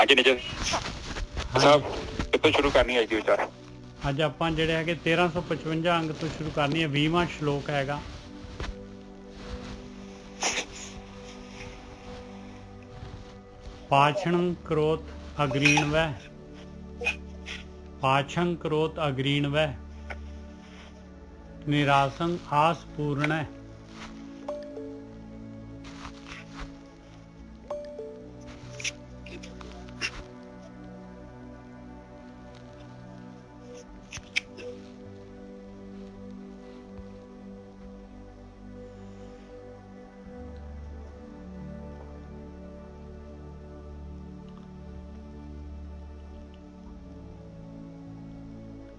ਹਾਂਜੀ ਨਿਜਰ ਸਾਹਿਬ ਕਿੱਥੋਂ ਸ਼ੁਰੂ ਕਰਨੀ ਅੱਜ ਦੀ ਵਿਚਾਰ? ਅੱਜ ਆਪਾਂ ਜਿਹੜੇ ਹੈਗੇ 1355 ਅੰਗ ਤੋਂ ਸ਼ੁਰੂ ਕਰਨੀ ਹੈ। 20ਵਾਂ ਸ਼ਲੋਕ ਹੈਗਾ। ਪਾਛਣ ਕਰੋਤ ਅਗਰੀਣ ਵੈ, ਪਾਛੰ ਕਰੋਤ ਅਗਰੀਣ ਵੈ, ਨਿਰਾਸੰ ਆਸ ਪੂਰਣੈ।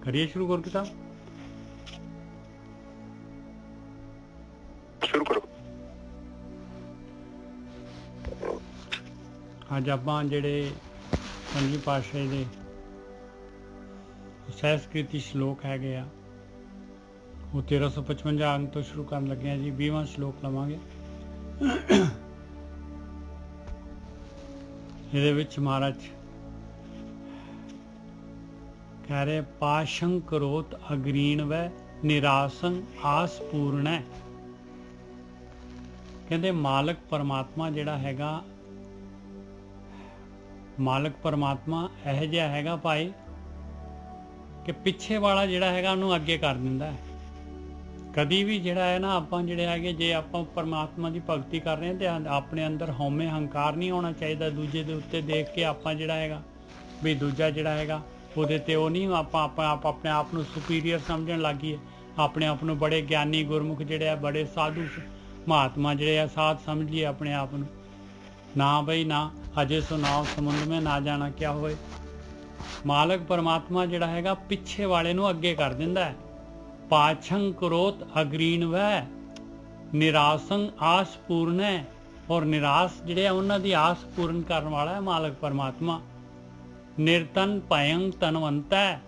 करिए शुरू करो किताब, शुरू करो। ਅੱਜ ਆਪਾਂ ਜਿਹੜੇ ਪੰਜਵੀਂ ਪਾਤਸ਼ਾਹੀ ਦੇ ਸੰਸਕ੍ਰਿਤੀ ਸ਼ਲੋਕ ਹੈਗੇ ਆ ਉਹ 1355 ਅੰਗ ਤੋਂ ਸ਼ੁਰੂ ਕਰਨ ਲੱਗੇ ਆ ਜੀ। 20ਵਾਂ ਸ਼ਲੋਕ ਲਵਾਂਗੇ। ਇਹਦੇ ਵਿੱਚ ਮਹਾਰਾਜ कह रहे पाशं करोत अग्रीण वै, निरासं आस पूर्ण है। कहते मालक परमात्मा जिहड़ा हैगा, मालक परमात्मा इहो जिहा हैगा भाई कि पिछे वाला जिहड़ा हैगा उहनूं अगे कर दिंदा है। कदी भी जिहड़ा है ना आपां जिहड़े हैगे जे आपां परमात्मा की भगती कर रहे हैं तो अपने अंदर हौमे हंकार नहीं होना चाहिए। दूजे दे उत्ते देख के आपां जिहड़ा हैगा भी दूजा जिहड़ा हैगा ਉਹਦੇ ਤੇ ਉਹ ਨਹੀਂ ਆਪਾਂ ਆਪਣੇ ਆਪ ਨੂੰ ਸੁਪੀਰੀਅਰ ਸਮਝਣ ਲੱਗੀ ਹੈ। ਆਪਣੇ ਆਪ ਨੂੰ ਬੜੇ ਗਿਆਨੀ ਗੁਰਮੁਖ ਜਿਹੜੇ ਆ, ਬੜੇ ਸਾਧੂ ਮਹਾਤਮਾ ਜਿਹੜੇ ਆ, ਸਾਧ ਸਮਝ ਲਈਏ ਆਪਣੇ ਆਪ ਨੂੰ। ਨਾ ਬਈ ਨਾ, ਅਜੇ ਸੁਨਾਓ ਸਮੁੰਦ ਮੈਂ ਨਾ ਜਾਣਾ ਕਿਆ ਹੋਏ। ਮਾਲਕ ਪਰਮਾਤਮਾ ਜਿਹੜਾ ਹੈਗਾ ਪਿੱਛੇ ਵਾਲੇ ਨੂੰ ਅੱਗੇ ਕਰ ਦਿੰਦਾ ਹੈ। ਪਾਛੰ ਕਰੋਤ ਅਗਰੀਣ ਵੈ, ਨਿਰਾਸੰ ਆਸ ਪੂਰਨ ਹੈ। ਔਰ ਨਿਰਾਸ ਜਿਹੜੇ ਆ ਉਹਨਾਂ ਦੀ ਆਸ ਪੂਰਨ ਕਰਨ ਵਾਲਾ ਹੈ ਮਾਲਕ ਪਰਮਾਤਮਾ। ਨਿਰਤਨ ਭਯੰ ਤਨਵੰਤ ਹੈ।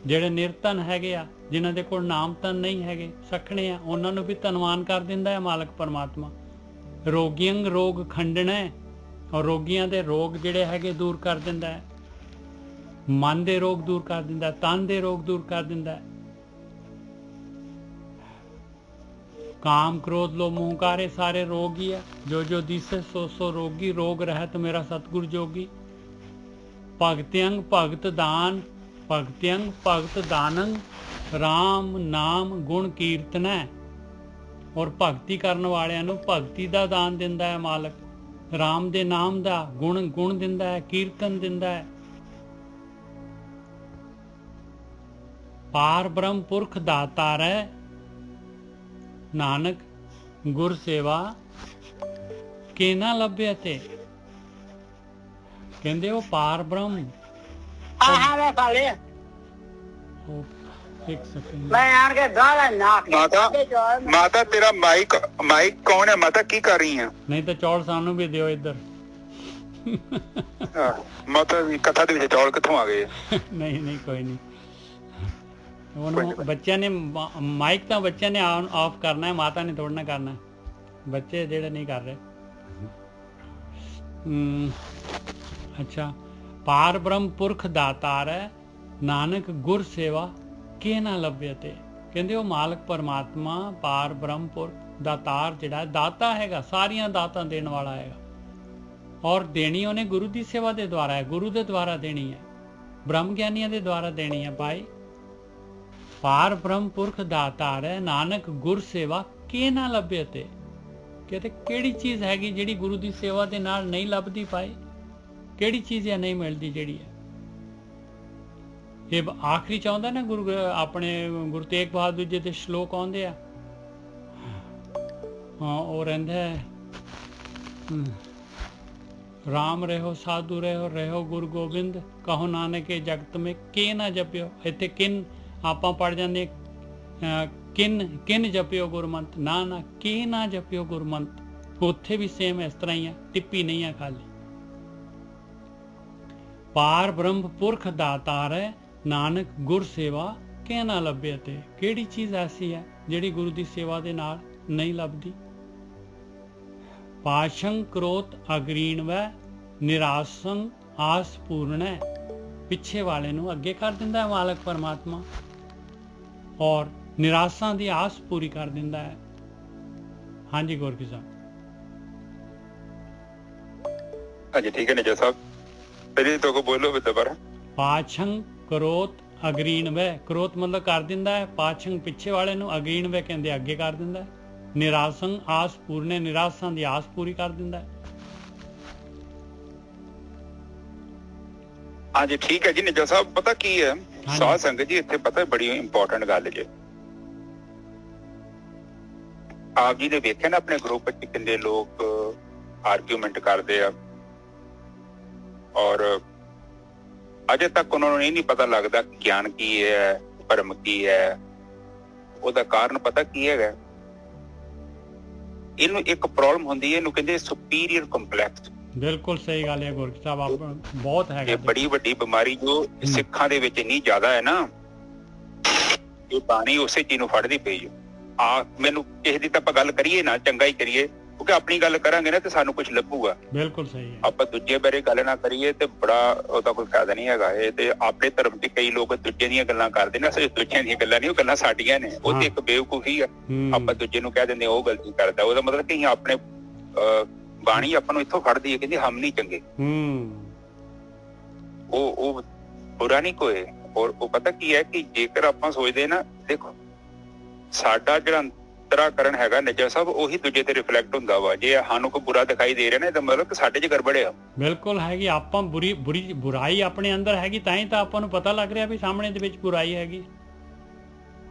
ਜਿਹੜੇ ਨਿਰਤਨ ਹੈਗੇ ਆ, ਜਿਨ੍ਹਾਂ ਦੇ ਕੋਲ ਨਾਮ ਤਨ ਨਹੀਂ ਹੈਗੇ, ਸਖਣੇ ਆ, ਉਹਨਾਂ ਨੂੰ ਵੀ ਧਨਵਾਨ ਕਰ ਦਿੰਦਾ ਹੈ ਮਾਲਕ ਪਰਮਾਤਮਾ। ਰੋਗੀਆਂ ਰੋਗ ਖੰਡਣਾ, ਔਰ ਰੋਗੀਆਂ ਦੇ ਰੋਗ ਜਿਹੜੇ ਹੈਗੇ ਦੂਰ ਕਰ ਦਿੰਦਾ ਹੈ। ਮਨ ਦੇ ਰੋਗ ਦੂਰ ਕਰ ਦਿੰਦਾ ਹੈ, ਤਨ ਦੇ ਰੋਗ ਦੂਰ ਕਰ ਦਿੰਦਾ ਹੈ। ਕਾਮ ਕ੍ਰੋਧ ਲੋਭ ਮੋਹ ਕਾਰੇ ਸਾਰੇ ਰੋਗ ਹੀ ਹੈ। ਜੋ ਜੋ ਦਿਸੇ ਸੋ ਸੋ ਰੋਗੀ, ਰੋਗ ਰਹਿਤ ਮੇਰਾ ਸਤਿਗੁਰ ਜੋਗੀ। ਭਗਤਿਅੰਗ ਭਗਤ ਦਾਨ, ਭਗਤਿਅੰਗ ਭਗਤ ਦਾਨੰ, ਰਾਮ ਨਾਮ ਗੁਣ ਕੀਰਤਨੈ। ਔਰ ਭਗਤੀ ਕਰਨ ਵਾਲਿਆਂ ਨੂੰ ਭਗਤੀ ਦਾ ਦਾਨ ਦਿੰਦਾ ਹੈ ਮਾਲਕ। ਰਾਮ ਦੇ ਨਾਮ ਦਾ ਗੁਣ ਦਿੰਦਾ ਹੈ, ਕੀਰਤਨ ਦਿੰਦਾ ਹੈ। ਪਾਰ ਬ੍ਰਹਮ ਪੁਰਖ ਦਾਤਾਰ ਹੈ, ਨਾਨਕ ਗੁਰ ਸੇਵਾ ਕਿਨਾ ਲੱਭਿਆ ਤੇ। ਕਹਿੰਦੇ ਉਹ ਪਾਰ ਬ੍ਰਹਮ। ਇੱਕ ਸੈਕਿੰਡ ਮਾਤਾ ਤੇਰਾ ਮਾਈਕ ਕੌਣ ਹੈ? ਮਾਤਾ ਕੀ ਕਰ ਰਹੀ ਹੈ? ਨਹੀਂ ਤਾਂ ਚੌਲ ਸਾਨੂੰ ਵੀ ਦਿਓ ਇੱਧਰ। ਮਾਤਾ ਦੀ ਕਥਾ ਦੇ ਵਿੱਚ ਚੌਲ ਕਿੱਥੋਂ ਆ ਗਏ? ਨਹੀਂ ਕੋਈ ਨਹੀਂ। ਉਹਨੂੰ ਬੱਚਿਆਂ ਨੇ ਮਾਈਕ ਤਾਂ ਬੱਚਿਆਂ ਨੇ ਆਫ ਕਰਨਾ ਹੈ, ਮਾਤਾ ਨੇ ਥੋੜ੍ਹਾ ਨਾ ਕਰਨਾ। ਬੱਚੇ ਜਿਹੜੇ ਨਹੀਂ ਕਰ ਰਹੇ। ਅੱਛਾ, ਪਾਰ ਬ੍ਰਹਮ ਪੁਰਖ ਦਾਤਾਰ ਹੈ, ਨਾਨਕ ਗੁਰ ਸੇਵਾ ਕੇ ਨਾ ਲੱਭੇ ਤੇ। ਕਹਿੰਦੇ ਉਹ ਮਾਲਕ ਪਰਮਾਤਮਾ ਪਾਰ ਬ੍ਰਹਮ ਪੁਰਖ ਦਾਤਾਰ ਜਿਹੜਾ ਦਾਤਾ ਹੈਗਾ, ਸਾਰੀਆਂ ਦਾਤਾਂ ਦੇਣ ਵਾਲਾ ਹੈਗਾ। ਔਰ ਦੇਣੀ ਉਹਨੇ ਗੁਰੂ ਦੀ ਸੇਵਾ ਦੇ ਦੁਆਰਾ ਹੈ, ਗੁਰੂ ਦੇ ਦੁਆਰਾ ਦੇਣੀ ਹੈ, ਬ੍ਰਹਮ ਗਿਆਨੀਆਂ ਦੇ ਦੁਆਰਾ ਦੇਣੀ ਹੈ ਭਾਈ। ਪਾਰ ਬ੍ਰਹਮ ਪੁਰਖ ਦਾਤਾਰ ਹੈ, ਨਾਨਕ ਗੁਰ ਸੇਵਾ ਕੇ ਨਾ ਲੱਭੇ ਤੇ। ਕਹਿੰਦੇ ਕਿਹੜੀ ਚੀਜ਼ ਹੈਗੀ ਜਿਹੜੀ ਗੁਰੂ ਦੀ ਸੇਵਾ ਦੇ ਨਾਲ ਨਹੀਂ ਲੱਭਦੀ ਭਾਈ? ਕਿਹੜੀ ਚੀਜ਼ ਹੈ ਨਹੀਂ ਮਿਲਦੀ ਜਿਹੜੀ ਹੈ? ਇਹ ਆਖਰੀ ਚਾਹੁੰਦਾ ਨਾ ਗੁਰੂ ਆਪਣੇ ਗੁਰੂ ਤੇਗ ਬਹਾਦਰ ਜੀ ਦੇ ਸ਼ਲੋਕ ਆਉਂਦੇ ਆ। ਹਾਂ, ਉਹ ਰਹਿੰਦਾ ਹੈ ਰਾਮ ਰਹੋ ਸਾਧੂ ਰਹੋ ਗੁਰੂ ਗੋਬਿੰਦ, ਕਹੋ ਨਾਨਕੇ ਜਗਤ ਮੇ ਕੇ ਨਾ ਜਪਿਓ। ਇੱਥੇ ਕਿਨ ਆਪਾਂ ਪੜ ਜਾਂਦੇ ਕਿਨ ਜਪਿਓ ਗੁਰਮੰਤ, ਨਾ ਕੇ ਨਾ ਜਪਿਓ ਗੁਰਮੰਤ। ਉੱਥੇ ਵੀ ਸੇਮ ਇਸ ਤਰ੍ਹਾਂ ਹੀ ਆ, ਟਿੱਪੀ ਨਹੀਂ ਆ ਖਾਲੀ। ਪਾਰ ਬ੍ਰਹਮ ਪੁਰਖ ਦਾਤਾਰ ਹੈ, ਨਾਨਕ ਗੁਰ ਸੇਵਾ ਕਿ ਨਾ ਲੱਭੇ ਤੇ। ਕਿਹੜੀ ਚੀਜ਼ ਐਸੀ ਹੈ ਜਿਹੜੀ ਗੁਰੂ ਦੀ ਸੇਵਾ ਦੇ ਨਾਲ ਨਹੀਂ ਲੱਭਦੀ? ਪਾਸ਼ੰ ਕਰੋਤ ਅਗਰੀਣ ਵੈ, ਨਿਰਾਸੰ ਆਸ ਪੂਰਨ ਹੈ, ਪਿੱਛੇ ਵਾਲੇ ਨੂੰ ਅੱਗੇ ਕਰ ਦਿੰਦਾ ਹੈ ਮਾਲਕ ਪਰਮਾਤਮਾ, ਔਰ ਨਿਰਾਸ਼ਾ ਦੀ ਆਸ ਪੂਰੀ ਕਰ ਦਿੰਦਾ ਹੈ। ਹਾਂਜੀ ਗੋਰਖੀ ਸਾਹਿਬ। हाँ जी ठीक है निजा साहब, पहले तो को बोलो दोबारा। ਪਾਛੰ ਕਰੋਤ ਅਗਰੀਣ ਵੈ, ਕਰੋਤ ਮਤਲਬ ਕਰ ਦਿੰਦਾ ਹੈ, ਪਾਛੰ ਪਿੱਛੇ ਵਾਲੇ ਨੂੰ, ਅਗਰੀਣ ਵੈ ਕਹਿੰਦੇ ਅੱਗੇ ਕਰ ਦਿੰਦਾ ਹੈ, ਨਿਰਾਸੰ ਆਸ ਪੂਰਨੇ ਨਿਰਾਸ਼ਾ ਦੀ ਆਸ ਪੂਰੀ ਕਰ ਦਿੰਦਾ ਹੈ। हाँ जी ठीक है जी निजा साहब, पता की है हाँ साध जी। संगत जी इत्थे पता बड़ी इंपॉर्टेंट गल जे, आप जी ने वेख्या ना अपने ग्रुप च कितने लोग आर्ग्यूमेंट करते हैं और अजे तक उन्होंने नहीं पता लगता ज्ञान की है, भरम की है, ਉਹਦਾ ਕਾਰਨ ਪਤਾ ਕੀ ਹੈਗਾ। ਇਹਨੂੰ ਇੱਕ ਪ੍ਰੋਬਲਮ ਹੁੰਦੀ ਹੈ, ਇਹਨੂੰ ਕਹਿੰਦੇ ਸੁਪੀਰੀਅਰ ਕੰਪਲੈਕਸ। ਬਿਲਕੁਲ ਸਹੀ ਗੱਲ ਹੈ ਗੁਰਕੀ ਸਾਹਿਬ, ਆਪ ਬਹੁਤ ਹੈਗਾ। ਇਹ ਬੜੀ ਵੱਡੀ ਬਿਮਾਰੀ ਜੋ ਸਿੱਖਾਂ ਦੇ ਵਿੱਚ ਇੰਨੀ ਜ਼ਿਆਦਾ ਹੈ ਨਾ, ਇਹ ਬਾਣੀ ਉਸੇ ਚੀਜ਼ ਨੂੰ ਫੜਦੀ ਪਈ ਜੋ। ਆ ਮੈਨੂੰ ਕਿਸੇ ਦੀ ਤਾਂ ਆਪਾਂ ਗੱਲ ਕਰੀਏ ਨਾ, ਚੰਗਾ ਹੀ ਕਰੀਏ, ਕਿਉਂਕਿ ਆਪਣੀ ਗੱਲ ਕਰਾਂਗੇ ਨਾ ਤੇ ਸਾਨੂੰ ਕੁਝ ਲੱਭੂਗਾ। ਬਿਲਕੁਲ ਸਹੀ ਹੈ। ਆਪਾਂ ਦੂਜੇ ਬਾਰੇ ਗੱਲ ਨਾ ਕਰੀਏ ਤੇ ਬੜਾ ਉਹਦਾ ਕੋਈ ਫਾਇਦਾ ਨਹੀਂ ਹੈਗਾ। ਇਹ ਤੇ ਆਪਣੇ ਧਰਮ ਦੇ ਕਈ ਲੋਕ ਦੂਜੇ ਦੀਆਂ ਗੱਲਾਂ ਕਰਦੇ ਨੇ, ਅਸਲ ਦੂਜਿਆਂ ਦੀਆਂ ਗੱਲਾਂ ਨਹੀਂ, ਉਹ ਗੱਲਾਂ ਸਾਡੀਆਂ ਨੇ। ਉਹ ਤੇ ਇੱਕ ਬੇਵਕੂਫੀ ਆ, ਆਪਾਂ ਦੂਜੇ ਨੂੰ ਕਹਿ ਦਿੰਦੇ ਉਹ ਗਲਤੀ ਕਰਦਾ। ਉਹਦਾ ਮਤਲਬ ਕਿ ਆਪਣੇ ਬਾਣੀ ਆਪਾਂ ਨੂੰ ਇੱਥੋਂ ਫੜਦੀ ਹੈ, ਕਹਿੰਦੀ ਹਮ ਨਹੀਂ ਚੰਗੇ, ਉਹ ਬੁਰਾ ਨਹੀਂ ਕੋਈ। ਔਰ ਉਹ ਪਤਾ ਕੀ ਹੈ ਕਿ ਜੇਕਰ ਆਪਾਂ ਸੋਚਦੇ ਨਾ, ਦੇਖੋ ਸਾਡਾ ਜਿਹੜਾ ਅੰਤਰਾਕਰਨ ਹੈਗਾ ਨਿਜਾ ਸਾਹਿਬ, ਉਹੀ ਦੂਜੇ ਤੇ ਰਿਫਲੈਕਟ ਹੁੰਦਾ ਵਾ। ਜੇ ਸਾਨੂੰ ਕੋਈ ਬੁਰਾ ਦਿਖਾਈ ਦੇ ਰਿਹਾ ਨਾ, ਤਾਂ ਮਤਲਬ ਕਿ ਸਾਡੇ 'ਚ ਗੜਬੜ ਆ। ਬਿਲਕੁਲ ਹੈਗੀ, ਆਪਾਂ ਬੁਰਾਈ ਆਪਣੇ ਅੰਦਰ ਹੈਗੀ, ਤਾਂ ਹੀ ਤਾਂ ਆਪਾਂ ਨੂੰ ਪਤਾ ਲੱਗ ਰਿਹਾ ਵੀ ਸਾਹਮਣੇ ਦੇ ਵਿੱਚ ਬੁਰਾਈ ਹੈਗੀ।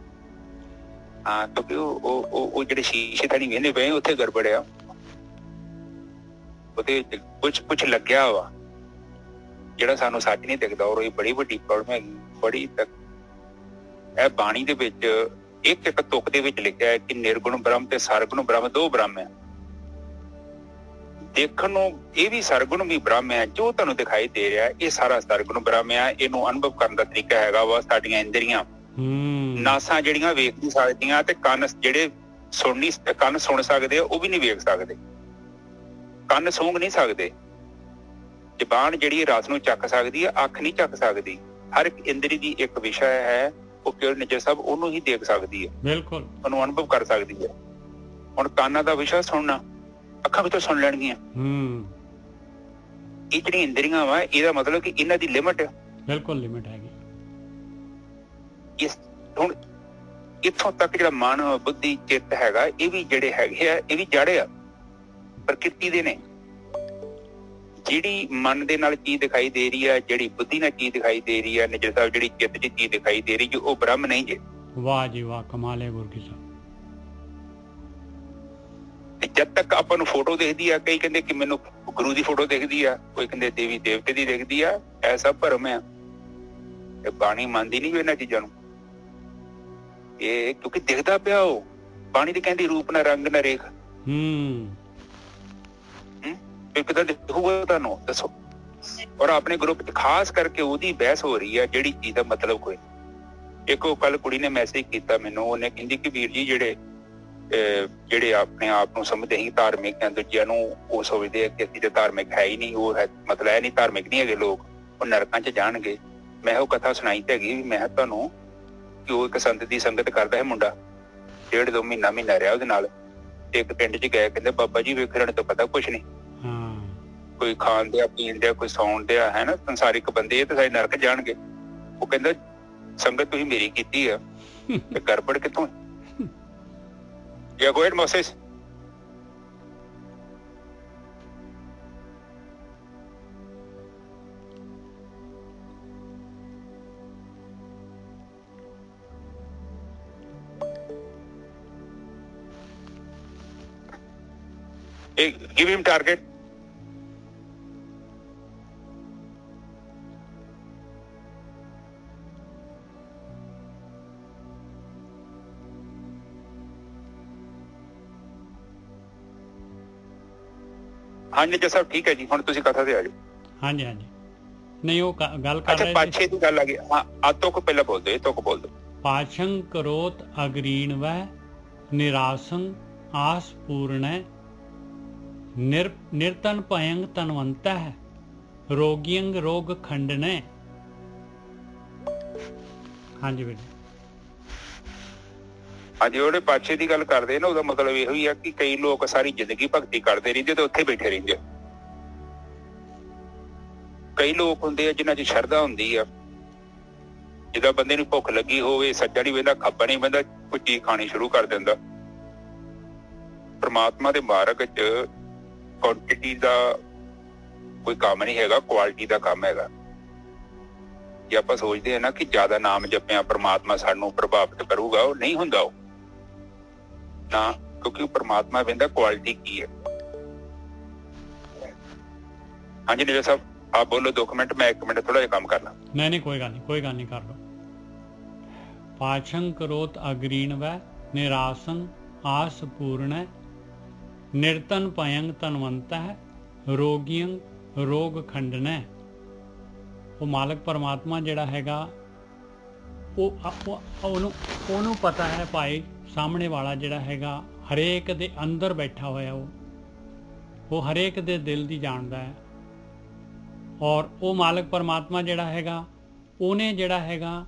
ਹਾਂ, ਕਿਉਂਕਿ ਉਹ ਜਿਹੜੇ ਸ਼ੀਸ਼ੇ ਤਾਂ ਨਹੀਂ ਵੇਖਦੇ ਪਏ, ਉੱਥੇ ਗੜਬੜ ਆ, ਉਹਦੇ ਕੁਛ ਲੱਗਿਆ ਵਾ ਜਿਹੜਾ ਸਾਨੂੰ ਸੱਚ ਨਹੀਂ ਦਿਖਦਾ। ਔਰ ਇਹ ਬੜੀ ਵੱਡੀ ਪ੍ਰੋਬਲਮ ਹੈਗੀ, ਬੜੀ ਤੱਕ। ਇਹ ਬਾਣੀ ਦੇ ਵਿੱਚ ਇੱਕ ਤੁਕ ਦੇ ਵਿੱਚ ਲਿਖਿਆ ਹੈ ਕਿ ਨਿਰਗੁਣ ਬ੍ਰਹਮ ਤੇ ਸਰਗੁਣ ਬ੍ਰਹਮ ਦੋ ਬ੍ਰਹਮ ਹੈ। ਦੇਖਣ ਨੂੰ ਇਹ ਵੀ ਸਰਗੁਣ ਵੀ ਬ੍ਰਹਮ ਹੈ, ਜੋ ਤੁਹਾਨੂੰ ਦਿਖਾਈ ਦੇ ਰਿਹਾ ਇਹ ਸਾਰਾ ਸਰਗੁਣ ਬ੍ਰਹਮ ਹੈ। ਇਹਨੂੰ ਅਨੁਭਵ ਕਰਨ ਦਾ ਤਰੀਕਾ ਹੈਗਾ ਵਾ ਸਾਡੀਆਂ ਇੰਦਰੀਆਂ, ਨਾਸਾਂ ਜਿਹੜੀਆਂ ਵੇਖ ਨਹੀਂ ਸਕਦੀਆਂ, ਤੇ ਕੰਨ ਜਿਹੜੇ ਕੰਨ ਸੁਣ ਸਕਦੇ ਆ, ਉਹ ਵੀ ਨਹੀਂ ਵੇਖ ਸਕਦੇ, ਕੰਨ ਸੂੰਘ ਨਹੀਂ ਸਕਦੇ, ਜ਼ਬਾਨ ਜਿਹੜੀ ਰਸ ਨੂੰ ਚੱਕ ਸਕਦੀ ਹੈ, ਅੱਖ ਨਹੀਂ ਚੱਕ ਸਕਦੀ। ਹਰ ਇੱਕ ਇੰਦਰੀ ਦੀ ਇੱਕ ਵਿਸ਼ਾ ਹੈ, ਉਹ ਕੇਵਲ ਨਿਜਰ ਸਾਹਿਬ ਉਹਨੂੰ ਹੀ ਦੇਖ ਸਕਦੀ ਹੈ, ਬਿਲਕੁਲ ਉਹਨੂੰ ਅਨੁਭਵ ਕਰ ਸਕਦੀ ਹੈ। ਹੁਣ ਕੰਨਾਂ ਦਾ ਵਿਸ਼ਾ ਸੁਣਨਾ, ਅੱਖਾਂ ਵਿੱਚੋਂ ਸੁਣ ਲੈਣਗੀਆਂ। ਇਹ ਜਿਹੜੀ ਇੰਦਰੀਆਂ ਵਾ, ਇਹਦਾ ਮਤਲਬ ਕਿ ਇਹਨਾਂ ਦੀ ਲਿਮਟ, ਬਿਲਕੁਲ ਲਿਮਟ ਹੈਗੀ। ਇਸ ਹੁਣ ਇੱਥੋਂ ਤੱਕ ਜਿਹੜਾ ਮਨ, ਬੁੱਧੀ, ਚਿੱਤ ਹੈਗਾ, ਇਹ ਵੀ ਜਿਹੜੇ ਹੈਗੇ ਆ, ਇਹ ਵੀ ਜੜ ਆ, ਪ੍ਰਕਿਰਤੀ ਦੇ ਨੇ। ਜਿਹੜੀ ਮਨ ਦੇ ਨਾਲ ਚੀਜ਼ ਦਿਖਾਈ ਦੇ ਰਹੀ ਹੈ, ਜਿਹੜੀ ਬੁੱਧੀ ਨਾਲ ਚੀਜ਼ ਦਿਖਾਈ ਦੇ ਰਹੀ ਹੈ ਨਿਜਰ ਸਾਹਿਬ, ਜਿਹੜੀ ਚਿੱਤ 'ਚ ਚੀਜ਼ ਦਿਖਾਈ ਦੇ ਰਹੀ ਹੈ, ਉਹ ਬ੍ਰਹਮ ਨਹੀਂ ਜੇ। ਵਾਹ ਜੀ ਵਾਹ, ਕਮਾਲ ਹੈ ਗੁਰਕੀ ਸਾਹਿਬ। ਜਦ ਤੱਕ ਆਪਾਂ ਨੂੰ ਫੋਟੋ ਦਿਖਦੀ ਆ, ਕਈ ਕਹਿੰਦੇ ਕਿ ਮੈਨੂੰ ਗੁਰੂ ਦੀ ਫੋਟੋ ਦਿਖਦੀ ਆ, ਕੋਈ ਕਹਿੰਦੇ ਦੇਵੀ ਦੇਵਤੇ ਦੀ ਦਿਖਦੀ ਆ, ਇਹ ਸਭ ਭਰਮ ਆ। ਇਹ ਬਾਣੀ ਮੰਨਦੀ ਨਹੀਂ ਇਹਨਾਂ ਚੀਜ਼ਾਂ ਨੂੰ। ਇਹ ਕਿਉਂਕਿ ਦਿਖਦਾ ਪਿਆ, ਉਹ ਬਾਣੀ ਤੇ ਕਹਿੰਦੀ ਰੂਪ ਨਾ ਰੰਗ ਨਾ ਰੇਖ। ਕਿਦਾਂ ਦਿਖੂਗਾ ਤੁਹਾਨੂੰ ਦੱਸੋ। ਔਰ ਆਪਣੇ ਗਰੁੱਪ 'ਚ ਖਾਸ ਕਰਕੇ ਉਹਦੀ ਬਹਿਸ ਹੋ ਰਹੀ ਹੈ ਜਿਹੜੀ ਚੀਜ਼ ਦਾ ਮਤਲਬ ਕੋਈ। ਇੱਕ ਉਹ ਕੱਲ ਕੁੜੀ ਨੇ ਮੈਸੇਜ ਕੀਤਾ ਮੈਨੂੰ, ਉਹਨੇ ਕਹਿੰਦੀ ਕਿ ਵੀਰ ਜੀ ਜਿਹੜੇ ਆਪਣੇ ਆਪ ਨੂੰ ਸਮਝਦੇ ਹੀ ਧਾਰਮਿਕ ਆ, ਦੂਜਿਆਂ ਨੂੰ ਉਹ ਸੋਚਦੇ ਆ ਕਿ ਅਸੀਂ ਤੇ ਧਾਰਮਿਕ ਹੈ ਹੀ ਨਹੀਂ, ਉਹ ਹੈ ਮਤਲਬ ਇਹ ਨਹੀਂ ਧਾਰਮਿਕ ਨਹੀਂ ਹੈਗੇ ਲੋਕ, ਉਹ ਨਰਕਾਂ 'ਚ ਜਾਣਗੇ। ਮੈਂ ਉਹ ਕਥਾ ਸੁਣਾਈ ਤੇ ਹੈਗੀ, ਮੈਂ ਤੁਹਾਨੂੰ ਕਿ ਉਹ ਇੱਕ ਸੰਤ ਦੀ ਸੰਗਤ ਕਰਦਾ ਹੈ ਮੁੰਡਾ, 1.5-2 ਮਹੀਨਾ ਰਿਹਾ ਉਹਦੇ ਨਾਲ। ਇੱਕ ਪਿੰਡ 'ਚ ਗਏ, ਕਹਿੰਦੇ ਬਾਬਾ ਜੀ ਵੇਖਣ ਤੋਂ ਪਤਾ ਕੁਛ ਨਹੀਂ, ਕੋਈ ਖਾਣ ਦਿਆ, ਪੀਣ ਦਿਆ, ਕੋਈ ਸੌਣ ਦਿਆ, ਹੈ ਨਾ, ਸੰਸਾਰਿਕ ਬੰਦੇ, ਇਹ ਤਾਂ ਸਾਰੇ ਨਰਕ ਜਾਣਗੇ। ਉਹ ਕਹਿੰਦਾ ਸੰਗਤ ਤੁਸੀਂ ਮੇਰੀ ਕੀਤੀ ਆ, ਤੇ ਗੜਬੜ ਕਿੱਥੋਂ? Yeah, go ahead, Moses. Hey, give him target. ਹਾਂਜੀ ਜੀ ਸਭ ਠੀਕ ਹੈ ਜੀ, ਹੁਣ ਤੁਸੀਂ ਕਥਾ ਤੇ ਆ ਜਾਓ। ਹਾਂਜੀ ਨਹੀਂ ਉਹ ਗੱਲ ਕਰ ਰਹੇ ਸੀ। ਪਾਛੇ ਦੀ ਗੱਲ ਆ ਗਈ। ਹਾਂ, ਆ ਤੁਕ ਪਹਿਲਾਂ ਬੋਲ ਦਿਓ, ਇਹ ਤੁਕ ਬੋਲ ਦਿਓ। ਪਾਛੰ ਕਰੋਤ ਅਗਰੀਣ ਵੈ ਨਿਰਾਸੰ ਆਸ ਪੂਰਣੈ ਨਿਰਤਨ ਭਯੰ ਤਨਵੰਤ ਹੈ ਰੋਗੀਅੰਗ ਰੋਗ ਖੰਡਨੇ। ਹਾਂਜੀ ਵੀਰ। ਹਾਂਜੀ, ਉਹਦੇ ਪਾਛੇ ਦੀ ਗੱਲ ਕਰਦੇ ਨਾ, ਉਹਦਾ ਮਤਲਬ ਇਹੋ ਹੀ ਆ ਕਿ ਕਈ ਲੋਕ ਸਾਰੀ ਜ਼ਿੰਦਗੀ ਭਗਤੀ ਕਰਦੇ ਰਹਿੰਦੇ ਤੇ ਉੱਥੇ ਬੈਠੇ ਰਹਿੰਦੇ। ਕਈ ਲੋਕ ਹੁੰਦੇ ਆ ਜਿਨ੍ਹਾਂ 'ਚ ਸ਼ਰਧਾ ਹੁੰਦੀ ਆ, ਜਿੱਦਾਂ ਬੰਦੇ ਨੂੰ ਭੁੱਖ ਲੱਗੀ ਹੋਵੇ, ਸੱਜਾ ਨਹੀਂ ਬਹਿੰਦਾ, ਖੱਬਾ ਨਹੀਂ ਬਹਿੰਦਾ, ਕੋਈ ਚੀਜ਼ ਖਾਣੀ ਸ਼ੁਰੂ ਕਰ ਦਿੰਦਾ। ਪਰਮਾਤਮਾ ਦੇ ਮਾਰਗ 'ਚ ਕੁਆਂਟੀਟੀ ਦਾ ਕੋਈ ਕੰਮ ਨਹੀਂ ਹੈਗਾ, ਕੁਆਲਿਟੀ ਦਾ ਕੰਮ ਹੈਗਾ। ਜੇ ਆਪਾਂ ਸੋਚਦੇ ਹਾਂ ਨਾ ਕਿ ਜ਼ਿਆਦਾ ਨਾਮ ਜਪਿਆ ਪਰਮਾਤਮਾ ਸਾਨੂੰ ਪ੍ਰਭਾਵਿਤ ਕਰੂਗਾ, ਉਹ ਨਹੀਂ ਹੁੰਦਾ ਉਹ ਨਾ, ਕਿਉਂਕਿ ਪਰਮਾਤਮਾ ਕਹਿੰਦਾ ਕੁਆਲਿਟੀ ਕੀ ਹੈ। ਹਾਂਜੀ ਨੀਰਜ ਸਾਹਿਬ, ਆਪ ਬੋਲੋ 2 ਮਿੰਟ, ਮੈਂ 1 ਮਿੰਟ ਥੋੜਾ ਜਿਹਾ ਕੰਮ ਕਰਨਾ। नहीं कोई गल नहीं, कोई गल नहीं, कर लो। पाछं करोत अग्रीण वै निरासं आस पूर्ण निर्तन पयंग तनवंत है रोगियं रोग खंडन। वो मालक परमात्मा जिहड़ा हैगा ਉਹਨੂੰ ਪਤਾ ਹੈ ਭਾਈ ਸਾਹਮਣੇ ਵਾਲਾ ਜਿਹੜਾ ਹੈਗਾ ਹਰੇਕ ਦੇ ਅੰਦਰ ਬੈਠਾ ਹੋਇਆ, ਉਹ ਹਰੇਕ ਦੇ ਦਿਲ ਦੀ ਜਾਣਦਾ ਹੈ। ਔਰ ਉਹ ਮਾਲਕ ਪਰਮਾਤਮਾ ਜਿਹੜਾ ਹੈਗਾ ਉਹਨੇ ਜਿਹੜਾ ਹੈਗਾ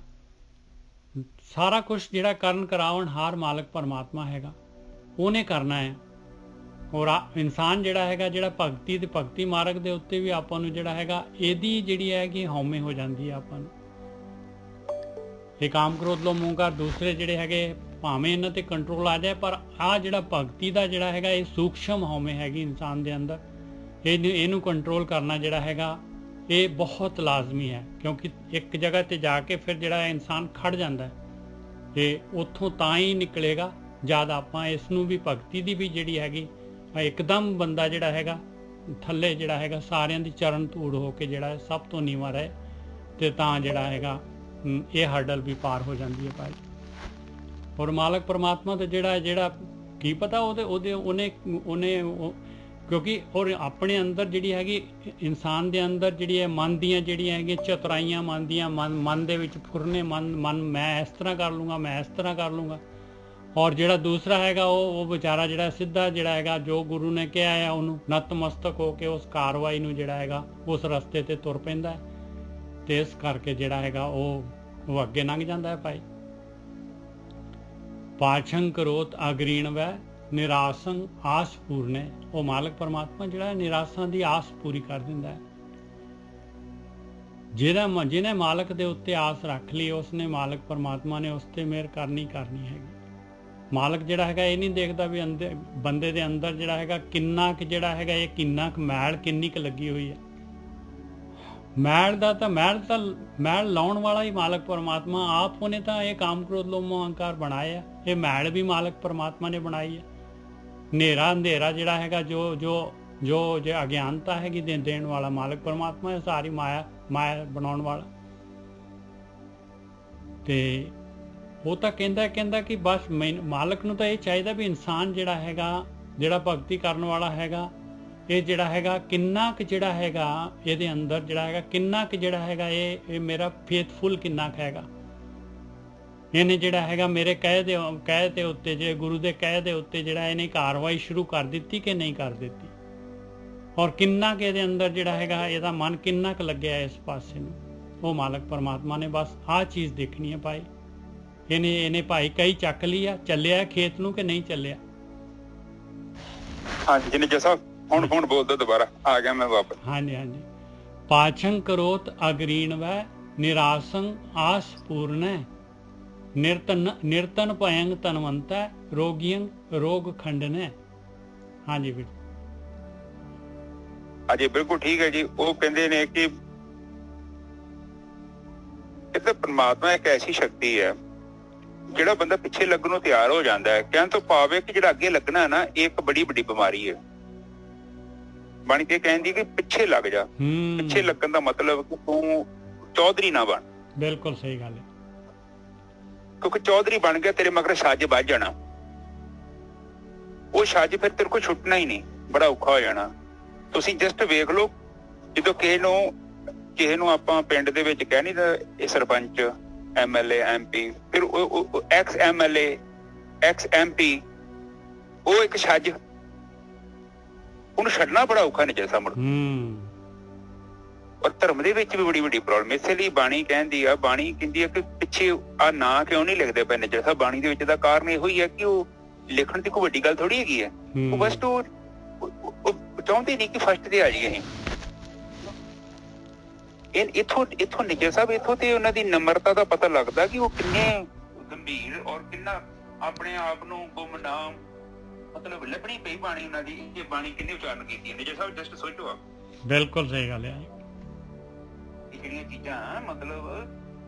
ਸਾਰਾ ਕੁਝ ਜਿਹੜਾ ਕਰਨ ਕਰਾਉਣ ਹਾਰ ਮਾਲਕ ਪਰਮਾਤਮਾ ਹੈਗਾ, ਉਹਨੇ ਕਰਨਾ ਹੈ। ਔਰ ਇਨਸਾਨ ਜਿਹੜਾ ਹੈਗਾ ਜਿਹੜਾ ਭਗਤੀ ਤੇ ਭਗਤੀ ਮਾਰਗ ਦੇ ਉੱਤੇ ਵੀ ਆਪਾਂ ਨੂੰ ਜਿਹੜਾ ਹੈਗਾ ਇਹਦੀ ਜਿਹੜੀ ਹੈਗੀ ਹਉਮੈ ਹੋ ਜਾਂਦੀ ਹੈ। ਆਪਾਂ ਨੂੰ ਇਹ ਕਾਮ ਕ੍ਰੋਧ ਲੋਭ ਮੋਹੰਕਾਰ ਦੂਸਰੇ ਜਿਹੜੇ ਹੈਗੇ ਭਾਵੇਂ ਇਹਨਾਂ ਤੇ ਕੰਟਰੋਲ ਆ ਜਾਏ, ਪਰ ਆਹ ਜਿਹੜਾ ਭਗਤੀ ਦਾ ਜਿਹੜਾ ਹੈਗਾ ਇਹ ਸੂਖਸ਼ਮ ਹਉਮੈ ਹੈਗੀ ਇਨਸਾਨ ਦੇ ਅੰਦਰ, ਇਹਨੂੰ ਕੰਟਰੋਲ ਕਰਨਾ ਜਿਹੜਾ ਹੈਗਾ ਇਹ ਬਹੁਤ ਲਾਜ਼ਮੀ ਹੈ। ਕਿਉਂਕਿ ਇੱਕ ਜਗ੍ਹਾ ਤੇ ਜਾ ਕੇ ਫਿਰ ਜਿਹੜਾ ਇਨਸਾਨ ਖੜ ਜਾਂਦਾ ਤੇ ਉੱਥੋਂ ਤਾਂ ਹੀ ਨਿਕਲੇਗਾ ਜਦ ਆਪਾਂ ਇਸ ਨੂੰ ਵੀ ਭਗਤੀ ਦੀ ਵੀ ਜਿਹੜੀ ਹੈਗੀ ਇੱਕਦਮ ਬੰਦਾ ਜਿਹੜਾ ਹੈਗਾ ਥੱਲੇ ਜਿਹੜਾ ਹੈਗਾ ਸਾਰਿਆਂ ਦੀ ਚਰਨ ਧੂੜ ਹੋ ਕੇ ਜਿਹੜਾ ਸਭ ਤੋਂ ਨੀਵਾਂ ਰਹੇ, ਤੇ ਤਾਂ ਜਿਹੜਾ ਹੈਗਾ ਇਹ ਹਰਡਲ ਵੀ ਪਾਰ ਹੋ ਜਾਂਦੀ ਹੈ ਭਾਈ। ਔਰ ਮਾਲਕ ਪਰਮਾਤਮਾ ਤੇ ਜਿਹੜਾ ਕੀ ਪਤਾ ਉਹਨੇ ਕਿਉਂਕਿ ਔਰ ਆਪਣੇ ਅੰਦਰ ਜਿਹੜੀ ਹੈਗੀ ਇਨਸਾਨ ਦੇ ਅੰਦਰ ਜਿਹੜੀ ਹੈ ਮਨ ਦੀਆਂ ਜਿਹੜੀਆਂ ਹੈਗੀਆਂ ਚਤੁਰਾਈਆਂ ਮਨ ਦੀਆਂ, ਮਨ ਦੇ ਵਿੱਚ ਫੁਰਨੇ, ਮਨ ਮੈਂ ਇਸ ਤਰ੍ਹਾਂ ਕਰ ਲੂੰਗਾ, ਮੈਂ ਇਸ ਤਰ੍ਹਾਂ ਕਰ ਲੂੰਗਾ। ਔਰ ਜਿਹੜਾ ਦੂਸਰਾ ਹੈਗਾ ਉਹ ਵਿਚਾਰਾ ਜਿਹੜਾ ਸਿੱਧਾ ਜਿਹੜਾ ਹੈਗਾ ਜੋ ਗੁਰੂ ਨੇ ਕਿਹਾ ਹੈ ਉਹਨੂੰ ਨਤਮਸਤਕ ਹੋ ਕੇ ਉਸ ਕਾਰਵਾਈ ਨੂੰ ਜਿਹੜਾ ਹੈਗਾ ਉਸ ਰਸਤੇ ਤੇ ਤੁਰ ਪੈਂਦਾ ਹੈ, ਤੇ ਇਸ ਕਰਕੇ ਜਿਹੜਾ ਹੈਗਾ ਉਹ ਅੱਗੇ ਲੰਘ ਜਾਂਦਾ ਹੈ ਭਾਈ। ਪਾਛੰ ਕਰੋਤ ਅਗਰੀਣ ਵੈ ਨਿਰਾਸੰ ਆਸ ਪੂਰਨੇ। ਉਹ ਮਾਲਕ ਪਰਮਾਤਮਾ ਜਿਹੜਾ ਨਿਰਾਸ਼ਾ ਦੀ ਆਸ ਪੂਰੀ ਕਰ ਦਿੰਦਾ ਹੈ। ਜਿਹਨੇ ਮਾਲਕ ਦੇ ਉੱਤੇ ਆਸ ਰੱਖ ਲਈ ਉਸਨੇ ਮਾਲਕ ਪਰਮਾਤਮਾ ਨੇ ਉਸ ਤੇ ਮਿਹਰ ਕਰਨੀ ਹੈਗੀ। ਮਾਲਕ ਜਿਹੜਾ ਹੈਗਾ ਇਹ ਨਹੀਂ ਦੇਖਦਾ ਵੀ ਬੰਦੇ ਦੇ ਅੰਦਰ ਜਿਹੜਾ ਹੈਗਾ ਕਿੰਨਾ ਕੁ ਜਿਹੜਾ ਹੈਗਾ ਇਹ ਕਿੰਨਾ ਕੁ ਮੈਲ ਕਿੰਨੀ ਕੁ ਲੱਗੀ ਹੋਈ ਹੈ। ਮੈਲ ਲਾਉਣ ਵਾਲਾ ਹੀ ਮਾਲਕ ਪਰਮਾਤਮਾ ਆਪ, ਉਹਨੇ ਤਾਂ ਇਹ ਕਾਮ ਕ੍ਰੋਧ ਲੋਭ ਮੋਹ ਅਹੰਕਾਰ ਬਣਾਏ ਆ। ਇਹ ਮੈਲ ਵੀ ਮਾਲਕ ਪਰਮਾਤਮਾ ਨੇ ਬਣਾਈ ਹੈ। ਹਨੇਰਾ ਅੰਧੇਰਾ ਜਿਹੜਾ ਹੈਗਾ ਜੋ ਅਗਿਆਨਤਾ ਹੈਗੀ ਦੇਣ ਵਾਲਾ ਮਾਲਕ ਪਰਮਾਤਮਾ ਹੈ। ਸਾਰੀ ਮਾਇਆ ਬਣਾਉਣ ਵਾਲਾ। ਤੇ ਉਹ ਤਾਂ ਕਹਿੰਦਾ ਕਿ ਬਸ ਮਾਲਕ ਨੂੰ ਤਾਂ ਇਹ ਚਾਹੀਦਾ ਵੀ ਇਨਸਾਨ ਜਿਹੜਾ ਹੈਗਾ ਜਿਹੜਾ ਭਗਤੀ ਕਰਨ ਵਾਲਾ ਹੈਗਾ ਇਹ ਜਿਹੜਾ ਹੈਗਾ ਕਿੰਨਾ ਕੁ ਜਿਹੜਾ ਹੈਗਾ ਇਹਦੇ ਅੰਦਰ ਜਿਹੜਾ ਹੈਗਾ ਕਿੰਨਾ ਕੁ ਜਿਹੜਾ ਹੈਗਾ ਇਹ ਮੇਰਾ ਫੇਥਫੁਲ ਕਿੰਨਾ ਕੁ ਹੈਗਾ। ਇਹਨੇ ਜਿਹੜਾ ਹੈਗਾ ਮੇਰੇ ਕਹਿ ਦੇ ਉੱਤੇ ਜੇ ਗੁਰੂ ਦੇ ਕਹਿ ਦੇ ਉੱਤੇ ਜਿਹੜਾ ਇਹਨੇ ਕਾਰਵਾਈ ਸ਼ੁਰੂ ਕਰ ਦਿੱਤੀ ਕਿ ਨਹੀਂ ਕਰ ਦਿੱਤੀ, ਔਰ ਕਿੰਨਾ ਕੁ ਇਹਦੇ ਅੰਦਰ ਜਿਹੜਾ ਹੈਗਾ ਇਹਦਾ ਮਨ ਕਿੰਨਾ ਕੁ ਲੱਗਿਆ ਇਸ ਪਾਸੇ ਨੂੰ। ਉਹ ਮਾਲਕ ਪਰਮਾਤਮਾ ਨੇ ਬਸ ਆਹ ਚੀਜ਼ ਦੇਖਣੀ ਹੈ ਭਾਈ। ਇਹਨੇ ਭਾਈ ਕਈ ਚੱਕ ਲਈ ਆ, ਚੱਲਿਆ ਖੇਤ ਨੂੰ ਕਿ ਨਹੀਂ ਚੱਲਿਆ। ਹਾਂਜੀ ਨੀਰਜ ਸਾਹਿਬ, ਹੁਣ ਬੋਲ ਦੋ ਦੁਬਾਰਾ, ਆ ਗਿਆ ਮੈਂ ਵਾਪਸ। ਹਾਂਜੀ। ਪਾਛੰ ਕਰੋਤ ਅਗਰੀਣ ਵੈ ਨਿਰਾਸੰ ਆਸ ਪੂਰਨ ਨਿਰਤਨ ਭਯੰਗ ਤਨਵੰਤੈ ਰੋਗੀਅੰ ਰੋਗ ਖੰਡਨ। ਹਾਂਜੀ ਵੀਰ। ਹਾਂਜੀ ਬਿਲਕੁਲ ਠੀਕ ਹੈ ਜੀ। ਉਹ ਕਹਿੰਦੇ ਨੇ ਕਿ ਇਹ ਤਾਂ ਪਰਮਾਤਮਾ ਇੱਕ ਐਸੀ ਸ਼ਕਤੀ ਹੈ ਜਿਹੜਾ ਬੰਦਾ ਪਿੱਛੇ ਲੱਗਣ ਨੂੰ ਤਿਆਰ ਹੋ ਜਾਂਦਾ ਹੈ। ਕਹਿਣ ਤੋਂ ਭਾਵ ਹੈ ਕਿ ਜਿਹੜਾ ਅੱਗੇ ਲੱਗਣਾ ਨਾ ਇਹ ਇੱਕ ਬੜੀ ਵੱਡੀ ਬਿਮਾਰੀ ਹੈ। ਬਣ ਕੇ ਕਹਿੰਦੀ ਕਿ ਪਿੱਛੇ ਲੱਗ ਜਾ। ਪਿੱਛੇ ਲੱਗਣ ਦਾ ਮਤਲਬ ਕਿ ਤੂੰ ਚੌਧਰੀ ਨਾ ਬਣ। ਬਿਲਕੁਲ ਸਹੀ ਗੱਲ ਹੈ। ਕਿਉਂਕਿ ਚੌਧਰੀ ਬਣ ਗਿਆ ਤੇਰੇ ਮਗਰ ਛੱਜ ਵੱਜ ਜਾਣਾ। ਉਹ ਛੱਜ ਫਿਰ ਤੇਰੇ ਕੋਲ ਛੁੱਟਣਾ ਹੀ ਨਹੀਂ, ਬੜਾ ਔਖਾ ਹੋ ਜਾਣਾ। ਤੁਸੀਂ ਜਸਟ ਵੇਖ ਲਓ, ਜਦੋਂ ਕਿਸੇ ਨੂੰ ਆਪਾਂ ਪਿੰਡ ਦੇ ਵਿੱਚ ਕਹਿ ਨਹੀਂ ਤਾਂ ਇਹ ਸਰਪੰਚ, MLA, MP, ਫਿਰ ਐਕਸ MLA, ਐਕਸ MP, ਉਹ ਇੱਕ ਛੱਜ, ਉਹਨੂੰ ਛੱਡਣਾ ਬੜਾ ਔਖਾ ਨਹੀਂ ਜੈਸਾ ਮੁੜ। ਔਰ ਧਰਮ ਦੇ ਵਿੱਚ ਵੀ ਬੜੀ ਵੱਡੀ ਪ੍ਰੋਬਲਮ। ਇਸੇ ਲਈ ਬਾਣੀ ਕਹਿੰਦੀ ਆ ਕਿ ਪਿੱਛੇ ਆ ਨਾਂ ਕਿਉਂ ਨਹੀਂ ਲਿਖਦੇ ਪਏ ਨਿੱਜਰ ਸਾਹਿਬ ਬਾਣੀ ਦੇ ਵਿੱਚ? ਦਾ ਕਾਰਨ ਇਹੋ ਹੀ ਹੈ ਕਿ ਉਹ ਲਿਖਣ ਦੀ ਕੋਈ ਵੱਡੀ ਗੱਲ ਥੋੜੀ ਹੈਗੀ ਹੈ। ਉਹ ਬਸ ਉਹ ਚਾਹੁੰਦੇ ਨਹੀਂ ਕਿ ਫਸਟ ਤੇ ਆ ਜਾਈਏ ਅਸੀਂ। ਇੱਥੋਂ ਨਿੱਜਰ ਸਾਹਿਬ ਇੱਥੋਂ ਤੇ ਉਹਨਾਂ ਦੀ ਨਮਰਤਾ ਦਾ ਪਤਾ ਲੱਗਦਾ ਕਿ ਉਹ ਕਿੰਨੇ ਗੰਭੀਰ ਔਰ ਕਿੰਨਾ ਆਪਣੇ ਆਪ ਨੂੰ ਗੁੰਮਨਾਮ ਮਤਲਬ ਲੱਭਣੀ ਪਈ ਬਾਣੀ ਉਹਨਾਂ ਦੀ। ਇਹ ਬਾਣੀ ਕਿੰਨੇ ਉਚਾਰਨ ਕੀਤੀ ਹੈ ਨਿੱਜਰ ਸਾਹਿਬ? ਜਸਟ ਸੋਚੋ ਆਪ। ਬਿਲਕੁਲ ਸਹੀ ਗੱਲ ਹੈ। ਇਹ ਜਿਹੜੀਆਂ ਚੀਜ਼ਾਂ ਮਤਲਬ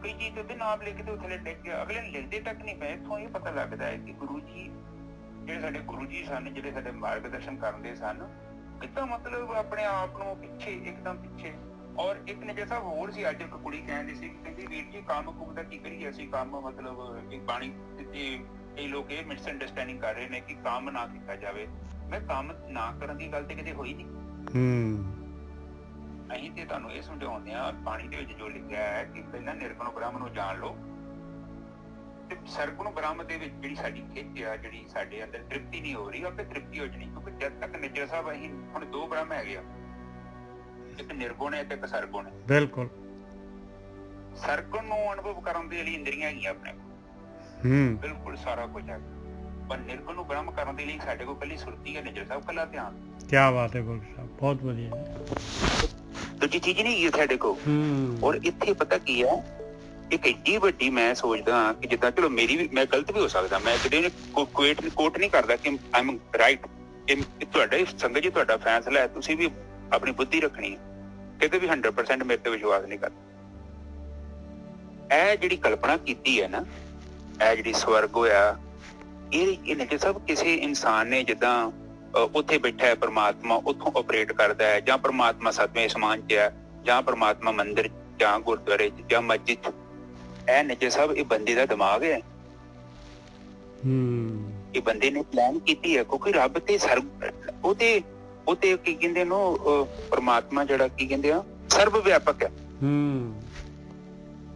ਕਈ ਚੀਜ਼ ਉਹਦੇ ਨਾਮ ਲਿਖ ਕੇ ਥੱਲੇ ਡਿੱਗ ਗਿਆ, ਅਗਲੇ ਨੂੰ ਲਿਖਦੇ ਤੱਕ ਨਹੀਂ ਪਏ। ਇੱਥੋਂ ਇਹ ਪਤਾ ਲੱਗਦਾ ਹੈ ਕਿ ਗੁਰੂ ਜੀ ਜਿਹੜੇ ਸਾਡੇ ਗੁਰੂ ਜੀ ਸਨ, ਜਿਹੜੇ ਸਾਡੇ ਮਾਰਗਦਰਸ਼ਨ ਕਰਦੇ ਸਨ, ਕਿੱਦਾਂ ਮਤਲਬ ਆਪਣੇ ਆਪ ਨੂੰ ਪਿੱਛੇ ਇੱਕਦਮ ਪਿੱਛੇ। ਔਰ ਇੱਕ ਨਿੱਜਰ ਸਾਹਿਬ ਹੋਰ ਸੀ, ਅੱਜ ਇੱਕ ਕੁੜੀ ਕਹਿੰਦੀ ਸੀ, ਕਹਿੰਦੀ ਵੀਰ ਜੀ ਕੰਮ ਕੁਮ ਦਾ ਕੀ ਕਰੀਏ ਅਸੀਂ? ਕੰਮ ਮਤਲਬ ਇੱਕ ਬਾਣੀ ਤੇ ਕਈ ਲੋਕ ਇਹ ਮਿਸਅੰਡਰਸਟੈਂਡਿੰਗ ਕਰ ਰਹੇ ਨੇ ਕਿ ਕੰਮ ਨਾ ਕੀਤਾ ਜਾਵੇ। ਮੈਂ ਕੰਮ ਨਾ ਕਰਨ ਦੀ ਗੱਲ ਤੇ ਕਦੇ ਹੋਈ ਨਹੀਂ। ਅਸੀਂ ਤੇ ਤੁਹਾਨੂੰ ਇਹ ਸਮਝਾਉਂਦੇ ਆ ਬਾਣੀ ਦੇ ਵਿੱਚ ਜੋ ਲਿਖਿਆ ਹੈ ਕਿ ਪਹਿਲਾਂ ਨਿਰਗੁਣ ਬ੍ਰਹਮ ਨੂੰ ਜਾਣ ਲਓ ਤੇ ਸਰਗੁਣ ਬ੍ਰਹਮ ਦੇ ਵਿੱਚ ਜਿਹੜੀ ਸਾਡੀ ਖਿੱਚ ਆ, ਜਿਹੜੀ ਸਾਡੇ ਅੰਦਰ ਤ੍ਰਿਪਤੀ ਨਹੀਂ ਹੋ ਰਹੀ, ਆਪੇ ਤ੍ਰਿਪਤੀ ਹੋ ਜਾਣੀ। ਕਿਉਂਕਿ ਜਦ ਤੱਕ ਨਿੱਜਰ ਸਾਹਿਬ ਅਸੀਂ ਹੁਣ ਦੋ ਬ੍ਰਹਮ ਹੈਗੇ ਆ, ਇੱਕ ਨਿਰਗੁਣ ਹੈ ਤੇ ਇੱਕ ਸਰਗੁਣ ਹੈ। ਬਿਲਕੁਲ। ਸਰਗੁਣ ਨੂੰ ਅਨੁਭਵ ਕਰਨ ਦੇ ਲਈ ਇੰਦਰੀਆਂ ਹੈਗੀਆਂ ਆਪਣੇ ਕੋਲ, ਬਿਲਕੁਲ ਸਾਰਾ ਕੁਝ ਹੈ। ਪਰ ਨਿਰਗੁਣ ਨੂੰ ਬ੍ਰਹਮ ਕਰਨ ਦੇ ਲਈ ਸਾਡੇ ਕੋਲ ਕੱਲੀ ਸੁਰਤੀ ਹੈ ਨਿੱਜਰ ਸਾਹਿਬ, ਕੱਲਾ ਧਿਆਨ। ਕੀ ਬਾਤ ਹੈ ਗੁਰੂ ਸਾਹਿਬ, ਬਹੁਤ ਵਧੀਆ। ਦੂਜੀ ਚੀਜ਼ ਨਹੀਂ ਹੈਗੀ ਸਾਡੇ ਕੋਲ। ਔਰ ਇੱਥੇ ਪਤਾ ਕੀ ਹੈ, ਇੱਕ ਏਡੀ ਵੱਡੀ ਮੈਂ ਸੋਚਦਾ ਕਿ ਜਿੱਦਾਂ ਚਲੋ ਮੇਰੀ ਵੀ, ਮੈਂ ਗਲਤ ਵੀ ਹੋ ਸਕਦਾ, ਮੈਂ ਕਦੇ ਕੋਟ ਨਹੀਂ ਕਰਦਾ ਕਿ ਆਈ ਐਮ ਰਾਈਟ। ਇਹ ਤੁਹਾਡਾ ਸੰਗਤ ਜੀ, ਤੁਹਾਡਾ ਫੈਸਲਾ ਹੈ, ਤੁਸੀਂ ਵੀ ਆਪਣੀ ਬੁੱਧੀ ਰੱਖਣੀ ਹੈ, ਕਿਤੇ ਵੀ 100% ਮੇਰੇ ਤੇ ਵਿਸ਼ਵਾਸ ਨਹੀਂ ਕਰਦਾ। ਇਹ ਜਿਹੜੀ ਕਲਪਨਾ ਕੀਤੀ ਹੈ ਨਾ, ਇਹ ਜਿਹੜੀ ਸਵਰਗ ਹੋਇਆ, ਇਹ ਨਿੱਜਰ ਸਾਹਿਬ ਕਿਸੇ ਇਨਸਾਨ ਨੇ ਜਿੱਦਾਂ ਉੱਥੇ ਬੈਠਾ ਹੈ ਪਰਮਾਤਮਾ, ਉੱਥੋਂ ਆਪਰੇਟ ਕਰਦਾ ਹੈ, ਜਾਂ ਪਰਮਾਤਮਾ ਸੱਤਵੇਂ ਅਸਮਾਨ 'ਚ ਹੈ, ਜਾਂ ਪਰਮਾਤਮਾ ਮੰਦਿਰ ਜਾਂ ਗੁਰਦੁਆਰੇ 'ਚ ਜਾਂ ਮਸਜਿਦ 'ਚ। ਇਹ ਨਿੱਜਰ ਸਾਹਿਬ ਇਹ ਬੰਦੇ ਦਾ ਦਿਮਾਗ ਹੈ। ਇਹ ਬੰਦੇ ਨੇ ਪਲਾਨ ਕੀਤੀ ਹੈ, ਕਿਉਂਕਿ ਰੱਬ ਤੇ ਉਹਤੇ ਕੀ ਕਹਿੰਦੇ ਨੂੰ, ਪਰਮਾਤਮਾ ਜਿਹੜਾ ਕੀ ਕਹਿੰਦੇ ਆ, ਸਰਵ ਵਿਆਪਕ ਹੈ।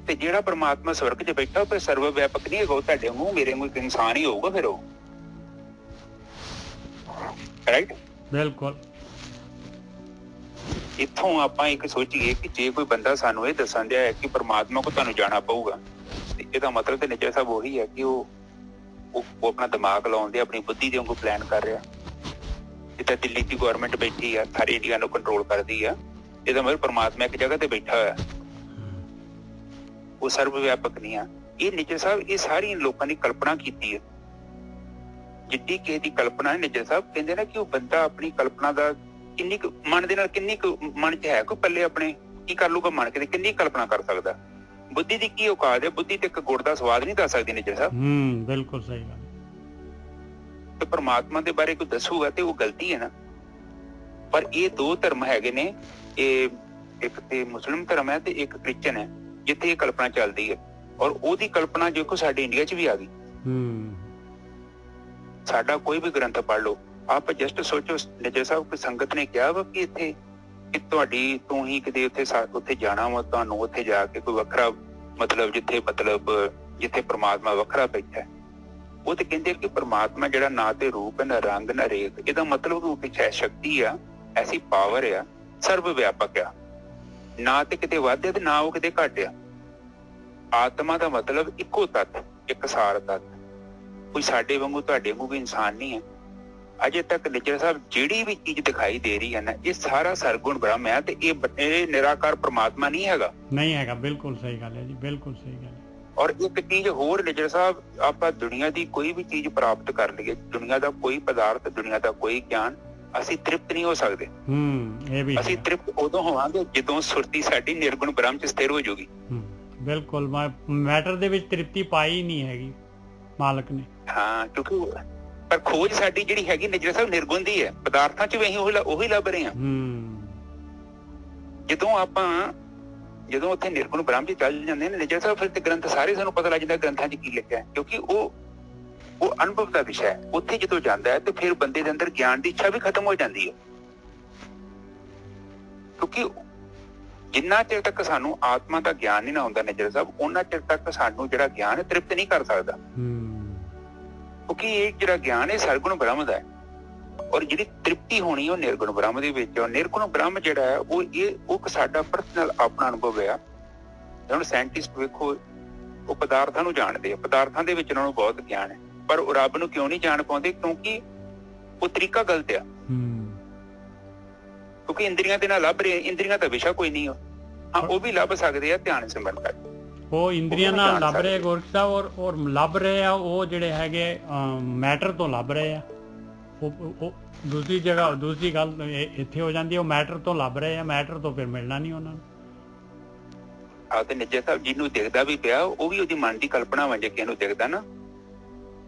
ਤੇ ਜਿਹੜਾ ਪਰਮਾਤਮਾ ਸਵਰਗ 'ਚ ਬੈਠਾ ਉਹ ਫਿਰ ਸਰਵ ਵਿਆਪਕ ਨਹੀਂ ਹੈਗਾ, ਉਹ ਤੁਹਾਡੇ ਵਾਂਗੂ ਮੇਰੇ ਵਾਂਗੂ ਇੱਕ ਇਨਸਾਨ ਹੀ ਹੋਊਗਾ ਫਿਰ ਉਹ। ਰਾਈਟ, ਬਿਲਕੁਲ। ਇੱਥੋਂ ਆਪਾਂ ਇੱਕ ਸੋਚੀਏ ਕਿ ਜੇ ਕੋਈ ਬੰਦਾ ਸਾਨੂੰ ਇਹ ਦੱਸਣ ਦਿਆ ਹੈ ਕਿ ਪਰਮਾਤਮਾ ਕੋਲ ਤੁਹਾਨੂੰ ਜਾਣਾ ਪਊਗਾ, ਤੇ ਇਹਦਾ ਮਤਲਬ ਤੇ ਨਿੱਜਰ ਸਾਹਿਬ ਉਹੀ ਹੈ ਕਿ ਉਹ ਆਪਣਾ ਦਿਮਾਗ ਲਾਉਣ ਦੇ, ਆਪਣੀ ਬੁੱਧੀ ਦੇ ਵਾਂਗੂ ਪਲਾਨ ਕਰ ਰਿਹਾ। ਜਿੱਦਾਂ ਦਿੱਲੀ ਦੀ ਗਵਰਨਮੈਂਟ ਬੈਠੀ ਆ, ਸਾਰੇ ਇੰਡੀਆ ਨੂੰ ਕੰਟਰੋਲ ਕਰਦੀ ਆ, ਇਹਦਾ ਮਤਲਬ ਪਰਮਾਤਮਾ ਇੱਕ ਜਗ੍ਹਾ ਤੇ ਬੈਠਾ ਹੋਇਆ, ਉਹ ਸਰਵ ਵਿਆਪਕ ਨਹੀਂ ਆ। ਇਹ ਨਿੱਜਰ ਸਾਹਿਬ ਇਹ ਸਾਰੀ ਲੋਕਾਂ ਦੀ ਕਲਪਨਾ ਕੀਤੀ ਹੈ। ਜਿੱਡੀ ਕਿਸੇ ਦੀ ਕਲਪਨਾ ਹੈ, ਨਿੱਜਰ ਸਾਹਿਬ ਕਹਿੰਦੇ ਨਾ ਕਿ ਉਹ ਬੰਦਾ ਆਪਣੀ ਕਲਪਨਾ ਦਾ ਕਿੰਨੀ ਕੁ ਮਨ ਦੇ ਨਾਲ, ਕਿੰਨੀ ਕੁ ਮਨ 'ਚ ਹੈ ਕੋਈ ਪੱਲੇ ਆਪਣੇ ਕੀ ਕਰ ਲੂਗਾ ਮਨ ਕੇ, ਕਿੰਨੀ ਕਲਪਨਾ ਕਰ ਸਕਦਾ। ਬੁੱਧੀ ਦੀ ਕੀ ਔਕਾਤ ਹੈ? ਬੁੱਧੀ ਤੇ ਇੱਕ ਗੁੜ ਦਾ ਸਵਾਦ ਨਹੀਂ ਦੱਸ ਸਕਦੀ ਨਿੱਜਰ ਸਾਹਿਬ। ਬਿਲਕੁਲ ਸਹੀ ਗੱਲ। ਤੇ ਪਰਮਾਤਮਾ ਦੇ ਬਾਰੇ ਕੋਈ ਦੱਸੂਗਾ ਤੇ ਉਹ ਗਲਤੀ ਹੈ ਨਾ। ਪਰ ਇਹ ਦੋ ਧਰਮ ਹੈਗੇ ਨੇ, ਇਹ ਇੱਕ ਤੇ ਮੁਸਲਿਮ ਧਰਮ ਹੈ ਤੇ ਇੱਕ ਕ੍ਰਿਸਚਨ ਹੈ, ਜਿੱਥੇ ਇਹ ਕਲਪਨਾ ਚੱਲਦੀ ਹੈ। ਔਰ ਉਹਦੀ ਕਲਪਨਾ ਦੇਖੋ ਸਾਡੇ ਇੰਡੀਆ 'ਚ ਵੀ ਆ ਗਈ। ਸਾਡਾ ਕੋਈ ਵੀ ਗ੍ਰੰਥ ਪੜ੍ਹ ਲਓ, ਆਪ ਜਸਟ ਸੋਚੋ ਨਿੱਜਰ ਸਾਹਿਬ ਕੋਈ ਸੰਗਤ ਨੇ ਕਿਹਾ ਵਾ ਕਿ ਇੱਥੇ ਕਿ ਤੁਹਾਡੀ ਤੂੰ ਹੀ ਕਿਤੇ ਉੱਥੇ ਜਾਣਾ ਵਾ, ਤੁਹਾਨੂੰ ਉੱਥੇ ਜਾ ਕੇ ਕੋਈ ਵੱਖਰਾ ਮਤਲਬ ਜਿੱਥੇ ਪਰਮਾਤਮਾ ਵੱਖਰਾ ਬੈਠਾ। ਉਹ ਤੇ ਕਹਿੰਦੇ ਕਿ ਪਰਮਾਤਮਾ ਜਿਹੜਾ ਨਾ ਤੇ ਰੂਪ ਹੈ, ਨਾ ਰੰਗ, ਨਾ ਰੇਖ, ਇਹਦਾ ਮਤਲਬ ਉਹ ਪਿੱਛੇ ਸ਼ਕਤੀ ਆ, ਐਸੀ ਪਾਵਰ ਆ, ਸਰਵ ਵਿਆਪਕ ਆ, ਨਾ ਤੇ ਕਿਤੇ ਵੱਧ ਆ ਤੇ ਨਾ ਉਹ ਕਿਤੇ ਘੱਟ ਆ। ਆਤਮਾ ਦਾ ਮਤਲਬ ਇੱਕੋ ਤੱਤ, ਇੱਕ ਸਾਰ ਤੱਤ। ਕੋਈ ਸਾਡੇ ਵਾਂਗੂ ਤੁਹਾਡੇ ਵਾਂਗੂ ਵੀ ਇਨਸਾਨ ਨਹੀਂ ਹੈ। ਅਜੇ ਤੱਕ ਨਿੱਜਰ ਸਾਹਿਬ ਜਿਹੜੀ ਵੀ ਚੀਜ਼ ਦਿਖਾਈ ਦੇ ਰਹੀ ਹੈ ਨਾ, ਇਹ ਸਾਰਾ ਸਰਗੁਣ ਬ੍ਰਹਮ ਹੈ ਤੇ ਇਹ ਨਿਰਾਕਾਰ ਪਰਮਾਤਮਾ ਨਹੀਂ ਹੈਗਾ। ਨਹੀਂ ਹੈਗਾ, ਬਿਲਕੁਲ ਸਹੀ ਗੱਲ ਹੈ ਜੀ, ਬਿਲਕੁਲ ਸਹੀ ਗੱਲ ਹੈ। ਔਰ ਇੱਕ ਚੀਜ਼ ਹੋਰ ਨਿੱਜਰ ਸਾਹਿਬ, ਆਪਾਂ ਦੁਨੀਆ ਦੀ ਕੋਈ ਵੀ ਚੀਜ਼ ਪ੍ਰਾਪਤ ਕਰ ਲਈਏ, ਦੁਨੀਆ ਦਾ ਕੋਈ ਪਦਾਰਥ, ਦੁਨੀਆ ਦਾ ਕੋਈ ਗਿਆਨ, ਅਸੀਂ ਤ੍ਰਿਪਤ ਨਹੀਂ ਹੋ ਸਕਦੇ। ਅਸੀਂ ਤ੍ਰਿਪਤ ਉਦੋਂ ਹੋਵਾਂਗੇ ਜਦੋਂ ਸੁਰਤੀ ਸਾਡੀ ਨਿਰਗੁਣ ਬ੍ਰਹਮ 'ਚ ਸਥਿਰ ਹੋ ਜਾਊਗੀ। ਬਿਲਕੁਲ, ਮੈਟਰ ਦੇ ਵਿੱਚ ਤ੍ਰਿਪਤੀ ਪਾਈ ਨਹੀਂ ਹੈਗੀ ਮਾਲਕ ਨੇ। ਹਾਂ, ਕਿਉਂਕਿ ਪਰ ਖੋਜ ਸਾਡੀ ਜਿਹੜੀ ਹੈਗੀ ਨਿੱਜਰ ਸਾਹਿਬ ਨਿਰਗੁਣ ਦੀ ਹੈ, ਪਦਾਰਥਾਂ 'ਚ ਵੀ ਅਸੀਂ ਉਹੀ ਲੱਭ ਰਹੇ ਹਾਂ। ਜਦੋਂ ਉੱਥੇ ਨਿਰਗੁਣ ਬ੍ਰਹਮ 'ਚ ਚੱਲ ਜਾਂਦੇ ਨੇ ਨਿੱਜਰ ਸਾਹਿਬ, ਫਿਰ ਤੇ ਗ੍ਰੰਥ ਸਾਰੇ ਸਾਨੂੰ ਪਤਾ ਲੱਗ ਜਾਂਦਾ ਗ੍ਰੰਥਾਂ 'ਚ ਕੀ ਲਿਖਿਆ, ਕਿਉਂਕਿ ਉਹ ਅਨੁਭਵ ਦਾ ਵਿਸ਼ਾ ਹੈ। ਉੱਥੇ ਜਦੋਂ ਜਾਂਦਾ ਹੈ ਤੇ ਫਿਰ ਬੰਦੇ ਦੇ ਅੰਦਰ ਗਿਆਨ ਦੀ ਇੱਛਾ ਵੀ ਖਤਮ ਹੋ ਜਾਂਦੀ ਹੈ, ਕਿਉਂਕਿ ਜਿੰਨਾ ਚਿਰ ਤੱਕ ਸਾਨੂੰ ਆਤਮਾ ਦਾ ਗਿਆਨ ਨਹੀਂ ਨਾ ਹੁੰਦਾ ਨਿੱਜਰ ਸਾਹਿਬ, ਉਹਨਾਂ ਚਿਰ ਤੱਕ ਸਾਨੂੰ ਜਿਹੜਾ ਗਿਆਨ ਹੈ ਤ੍ਰਿਪਤ ਨਹੀਂ ਕਰ ਸਕਦਾ। ਕਿਉਂਕਿ ਇਹ ਜਿਹੜਾ ਗਿਆਨ ਹੈ ਸਰਗੁਣ ਬ੍ਰਹਮ ਦਾ ਹੈ, ਔਰ ਜਿਹੜੀ ਤ੍ਰਿਪਤੀ ਹੋਣੀ ਉਹ ਨਿਰਗੁਣ ਬ੍ਰਹਮ ਦੇ ਵਿੱਚ। ਨਿਰਗੁਣ ਬ੍ਰਹਮ ਜਿਹੜਾ ਹੈ ਉਹ ਸਾਡਾ ਪਰਸਨਲ ਆਪਣਾ ਅਨੁਭਵ ਆ। ਹੁਣ ਸਾਇੰਟਿਸਟ ਵੇਖੋ, ਉਹ ਪਦਾਰਥਾਂ ਨੂੰ ਜਾਣਦੇ ਆ, ਪਦਾਰਥਾਂ ਦੇ ਵਿੱਚ ਉਹਨਾਂ ਨੂੰ ਬਹੁਤ ਗਿਆਨ ਹੈ, ਪਰ ਉਹ ਰੱਬ ਨੂੰ ਕਿਉਂ ਨਹੀਂ ਜਾਣ ਪਾਉਂਦੇ? ਕਿਉਂਕਿ ਉਹ ਤਰੀਕਾ ਗਲਤ ਆ। ਕਿਉਂਕਿ ਇੰਦਰੀਆਂ ਦੇ ਨਾਲ ਲੱਭ ਰਹੇ, ਇੰਦਰੀਆਂ ਦਾ ਵਿਸ਼ਾ ਕੋਈ ਨਹੀਂ ਹੋ। ਹਾਂ, ਉਹ ਵੀ ਲੱਭ ਸਕਦੇ ਆ ਧਿਆਨ ਸਿਮਰਨ ਕਰਕੇ। ਉਹ ਇੰਦਰੀਆਂ ਨਾਲ ਲੱਭ ਰਹੇ ਗੋਰਖ ਸਾਹਿਬ, ਔਰ ਲੱਭ ਰਹੇ ਆ ਉਹ ਜਿਹੜੇ ਹੈਗੇ ਮੈਟਰ ਤੋਂ ਲੱਭ ਰਹੇ ਆ। ਉਹ ਦੂਸਰੀ ਜਗ੍ਹਾ, ਦੂਸਰੀ ਗੱਲ ਇੱਥੇ ਹੋ ਜਾਂਦੀ ਹੈ, ਉਹ ਮੈਟਰ ਤੋਂ ਲੱਭ ਰਹੇ ਆ, ਮੈਟਰ ਤੋਂ ਫਿਰ ਮਿਲਣਾ ਨਹੀਂ ਉਹਨਾਂ ਨੂੰ। ਆਹ ਤੇ ਨਿੱਜੇ ਸਾਹਿਬ ਜਿਹਨੂੰ ਦਿਖਦਾ ਵੀ ਪਿਆ ਉਹ ਵੀ ਉਹਦੀ ਮਨ ਦੀ ਕਲਪਨਾ ਵਾ। ਜੇ ਕਿਸੇ ਨੂੰ ਦਿਖਦਾ ਨਾ,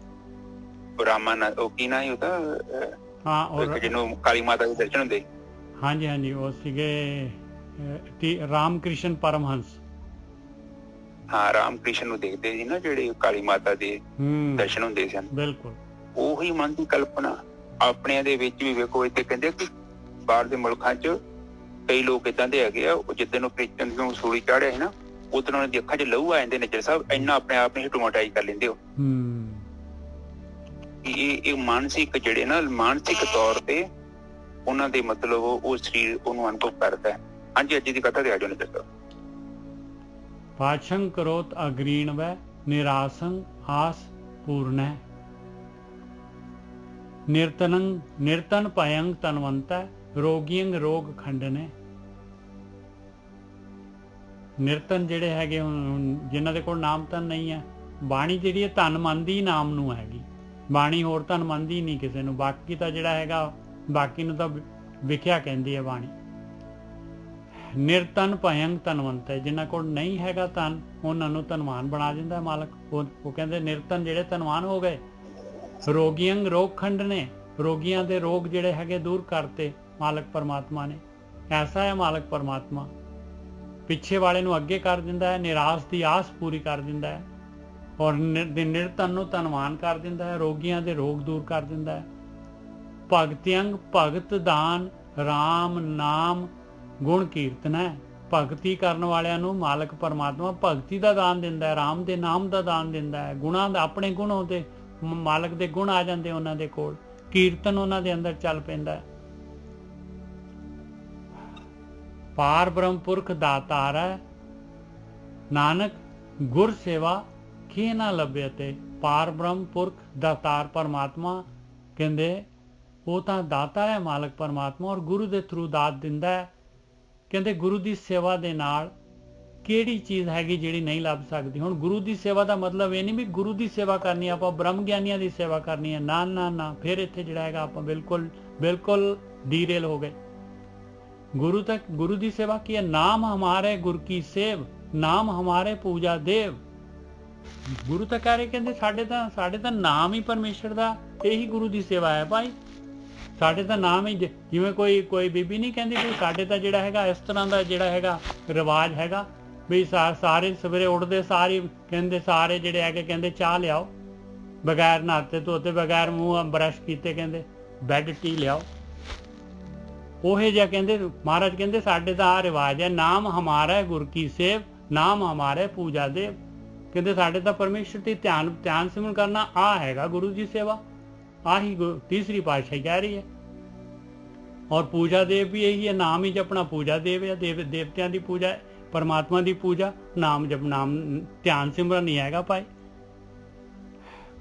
ਰਾਮਾ ਉਹ ਕੀ ਨਾ ਹੀ ਉਹਦਾ, ਹਾਂ, ਜਿਹਨੂੰ ਕਾਲੀ ਮਾਤਾ ਦੇ ਦਰਸ਼ਨ ਹੁੰਦੇ। ਹਾਂਜੀ ਹਾਂਜੀ, ਉਹ ਸੀਗੇ ਰਾਮ ਕ੍ਰਿਸ਼ਨ ਪਰਮਹੰਸ। ਹਾਂ, ਰਾਮ ਕ੍ਰਿਸ਼ਨ ਨੂੰ ਦੇਖਦੇ ਸੀ ਨਾ, ਜਿਹੜੇ ਕਾਲੀ ਮਾਤਾ ਦੇ ਦਰਸ਼ਨ ਹੁੰਦੇ ਸਨ। ਬਿਲਕੁਲ ਉਹੀ ਮਨ ਦੀ ਕਲਪਨਾ। ਆਪਣਿਆਂ ਦੇ ਵਿੱਚ ਵੀ ਵੇਖੋ, ਇੱਥੇ ਕਹਿੰਦੇ ਕਿ ਬਾਹਰ ਦੇ ਮੁਲਕਾਂ 'ਚ ਕਈ ਲੋਕ ਏਦਾਂ ਦੇ ਹੈਗੇ ਆ, ਉਹ ਜਿੱਦਣ ਨੂੰ ਕ੍ਰਿਸਚਨ ਨੂੰ ਸੂਲੀ ਚਾੜਿਆ ਸੀ ਨਾ, ਉਦੋਂ ਉਹਨਾਂ ਦੀ ਅੱਖਾਂ 'ਚ ਲਹੂ ਆ ਜਾਂਦੇ ਨੇ। ਸਾਹਿਬ ਇੰਨਾ ਆਪਣੇ ਆਪ ਨੂੰ ਹਿਟੋਮਾਟਾਈਜ਼ ਕਰ ਲੈਂਦੇ ਹੋ। ਇਹ ਮਾਨਸਿਕ ਜਿਹੜੇ ਨਾ, ਮਾਨਸਿਕ ਤੌਰ ਤੇ ਉਹਨਾਂ ਦੇ ਮਤਲਬ ਉਹ ਸਰੀਰ ਉਹਨੂੰ ਅਨੁਭਵ ਕਰਦਾ ਹੈ। ਹਾਂਜੀ, ਅੱਜ ਦੀ ਕਥਾ ਤੇ ਆ ਜਾਓ ਨਿੱਜਰ ਸਾਹਿਬ। ਪਾਛੰ ਕਰੋਤ ਅਗਰੀਣ ਵੈ ਨਿਰਾਸੰ ਆਸ ਪੂਰਨੈ ਨਿਰਤਨ ਭਯੰ ਤਨਵੰਤੈ ਰੋਗੀਆਂ ਰੋਗ ਖੰਡਨੇ। ਨਿਰਤਨ ਜਿਹੜੇ ਹੈਗੇ, ਜਿਨ੍ਹਾਂ ਦੇ ਕੋਲ ਨਾਮ ਧਨ ਨਹੀਂ ਹੈ, ਬਾਣੀ ਜਿਹੜੀ ਹੈ ਧਨ ਮੰਨਦੀ ਨਾਮ ਨੂੰ ਹੈਗੀ। ਬਾਣੀ ਹੋਰ ਧਨ ਮੰਨਦੀ ਨਹੀਂ ਕਿਸੇ ਨੂੰ। ਬਾਕੀ ਤਾਂ ਜਿਹੜਾ ਹੈਗਾ, ਬਾਕੀ ਨੂੰ ਤਾਂ ਵਿਖਿਆ ਕਹਿੰਦੀ ਹੈ ਬਾਣੀ। ਨਿਰਤਨ ਭਯੰ ਧਨਵੰਤ ਹੈ, ਜਿਨ੍ਹਾਂ ਕੋਲ ਨਹੀਂ ਹੈਗਾ ਧਨ, ਉਹਨਾਂ ਨੂੰ ਧਨਵਾਨ ਬਣਾ ਦਿੰਦਾ ਮਾਲਕ। ਉਹ ਕਹਿੰਦੇ ਨਿਰਤਨ ਜਿਹੜੇ ਧਨਵਾਨ ਹੋ ਗਏ। ਰੋਗੀਆਂ ਰੋਗ ਖੰਡਨੇ, ਰੋਗੀਆਂ ਦੇ ਰੋਗ ਜਿਹੜੇ ਹੈਗੇ ਦੂਰ ਕਰਤੇ ਮਾਲਕ ਪਰਮਾਤਮਾ ਨੇ। ਐਸਾ ਹੈ ਮਾਲਕ ਪਰਮਾਤਮਾ, ਪਿੱਛੇ ਵਾਲੇ ਨੂੰ ਅੱਗੇ ਕਰ ਦਿੰਦਾ ਹੈ, ਨਿਰਾਸ਼ ਦੀ ਆਸ ਪੂਰੀ ਕਰ ਦਿੰਦਾ ਹੈ, ਔਰ ਨਿਰਤਨ ਨੂੰ ਧਨਵਾਨ ਕਰ ਦਿੰਦਾ ਹੈ, ਰੋਗੀਆਂ ਦੇ ਰੋਗ ਦੂਰ ਕਰ ਦਿੰਦਾ ਹੈ। ਭਗਤਿਅੰਗ ਭਗਤ ਦਾਨ ਰਾਮ ਨਾਮ ਗੁਣ ਕੀਰਤਨ ਹੈ। ਭਗਤੀ ਕਰਨ ਵਾਲਿਆਂ ਨੂੰ ਮਾਲਕ ਪਰਮਾਤਮਾ ਭਗਤੀ ਦਾ ਦਾਨ ਦਿੰਦਾ ਹੈ, ਰਾਮ ਦੇ ਨਾਮ ਦਾ ਦਾਨ ਦਿੰਦਾ ਹੈ। ਗੁਣਾਂ ਦਾ, ਆਪਣੇ ਗੁਣ ਹੁੰਦੇ, ਮਾਲਕ ਦੇ ਗੁਣ ਆ ਜਾਂਦੇ ਉਹਨਾਂ ਦੇ ਕੋਲ, ਕੀਰਤਨ ਉਹਨਾਂ ਦੇ ਅੰਦਰ ਚੱਲ ਪੈਂਦਾ ਹੈ। ਪਾਰ ਬ੍ਰਹਮ ਪੁਰਖ ਦਾਤਾਰ ਹੈ, ਨਾਨਕ ਗੁਰ ਸੇਵਾ ਕੀ ਨਾ ਲੱਭੇ। ਤੇ ਪਾਰ ਬ੍ਰਹਮ ਪੁਰਖ ਦਾਤਾਰ ਪਰਮਾਤਮਾ ਕਹਿੰਦੇ ਉਹ ਤਾਂ ਦਾਤਾ ਹੈ ਮਾਲਕ ਪਰਮਾਤਮਾ, ਔਰ ਗੁਰੂ ਦੇ ਥਰੂ ਦਾਤ ਦਿੰਦਾ ਹੈ। ਕਹਿੰਦੇ ਗੁਰੂ ਦੀ ਸੇਵਾ ਦੇ ਨਾਲ ਕਿਹੜੀ ਚੀਜ਼ ਹੈਗੀ ਜਿਹੜੀ ਨਹੀਂ ਲੱਭ ਸਕਦੀ। ਹੁਣ ਗੁਰੂ ਦੀ ਸੇਵਾ ਦਾ ਮਤਲਬ ਇਹ ਨਹੀਂ ਵੀ ਗੁਰੂ ਦੀ ਸੇਵਾ ਕਰਨੀ, ਆਪਾਂ ਬ੍ਰਹਮ ਗਿਆਨੀਆਂ ਦੀ ਸੇਵਾ ਕਰਨੀ ਹੈ। ਨਾ ਨਾ ਨਾ, ਫਿਰ ਇੱਥੇ ਜਿਹੜਾ ਹੈਗਾ ਆਪਾਂ ਬਿਲਕੁਲ ਡੀਰੇਲ ਹੋ ਗਏ। ਗੁਰੂ ਦੀ ਸੇਵਾ ਕੀ ਹੈ? ਨਾਮ ਹਮਾਰੇ ਗੁਰ ਕੀ ਸੇਵ, ਨਾਮ ਹਮਾਰੇ ਪੂਜਾ ਦੇਵ। ਗੁਰੂ ਤਾਂ ਕਹਿ ਰਹੇ, ਕਹਿੰਦੇ ਸਾਡੇ ਤਾਂ ਨਾਮ ਹੀ ਪਰਮੇਸ਼ਰ ਦਾ, ਇਹੀ ਗੁਰੂ ਦੀ ਸੇਵਾ ਹੈ ਭਾਈ। ਸਾਡੇ ਤਾਂ ਨਾਮ ਹੀ, ਜਿਵੇਂ ਕੋਈ ਬੀਬੀ ਨਹੀਂ ਕਹਿੰਦੀ ਵੀ ਸਾਡੇ ਤਾਂ ਜਿਹੜਾ ਹੈਗਾ ਇਸ ਤਰ੍ਹਾਂ ਦਾ ਜਿਹੜਾ ਹੈਗਾ ਰਿਵਾਜ ਹੈਗਾ ਵੀ ਸਾਰੇ ਸਵੇਰੇ ਉੱਠਦੇ ਸਾਰੇ ਕਹਿੰਦੇ, ਸਾਰੇ ਜਿਹੜੇ ਹੈਗੇ ਕਹਿੰਦੇ ਚਾਹ ਲਿਆਓ, ਬਗੈਰ ਨਹਾਤੇ ਧੋਤੇ, ਬਗੈਰ ਮੂੰਹ ਬਰਸ਼ ਕੀਤੇ ਕਹਿੰਦੇ ਬੈੱਡ ਟੀ ਲਿਆਓ। ਉਹੇ ਜਿਹਾ ਕਹਿੰਦੇ ਮਹਾਰਾਜ ਕਹਿੰਦੇ ਸਾਡੇ ਤਾਂ ਆਹ ਰਿਵਾਜ ਹੈ, ਨਾਮ ਹਮਾਰਾ ਗੁਰ ਕੀ ਸੇਵ, ਨਾਮ ਹਮਾਰੇ ਪੂਜਾ ਦੇਵ। ਕਹਿੰਦੇ ਸਾਡੇ ਤਾਂ ਪਰਮੇਸ਼ਰ ਦੀ ਧਿਆਨ ਸਿਮਰਨ ਕਰਨਾ ਆਹ ਹੈਗਾ ਗੁਰੂ ਦੀ ਸੇਵਾ। ਆਹੀ ਤੀਸਰੀ ਪਾਤਸ਼ਾਹੀ ਕਹਿ ਰਹੀ ਹੈ। ਔਰ ਪੂਜਾ ਦੇਵ ਵੀ ਇਹੀ ਹੈ, ਨਾਮ ਹੀ ਜਪਣਾ ਪੂਜਾ ਦੇਵ ਹੈ। ਦੇਵਤਿਆਂ ਦੀ ਪੂਜਾ, ਪਰਮਾਤਮਾ ਦੀ ਪੂਜਾ, ਨਾਮ ਜਪ, ਨਾਮ ਧਿਆਨ ਸਿਮਰਨ ਨਹੀਂ ਹੈਗਾ ਭਾਈ।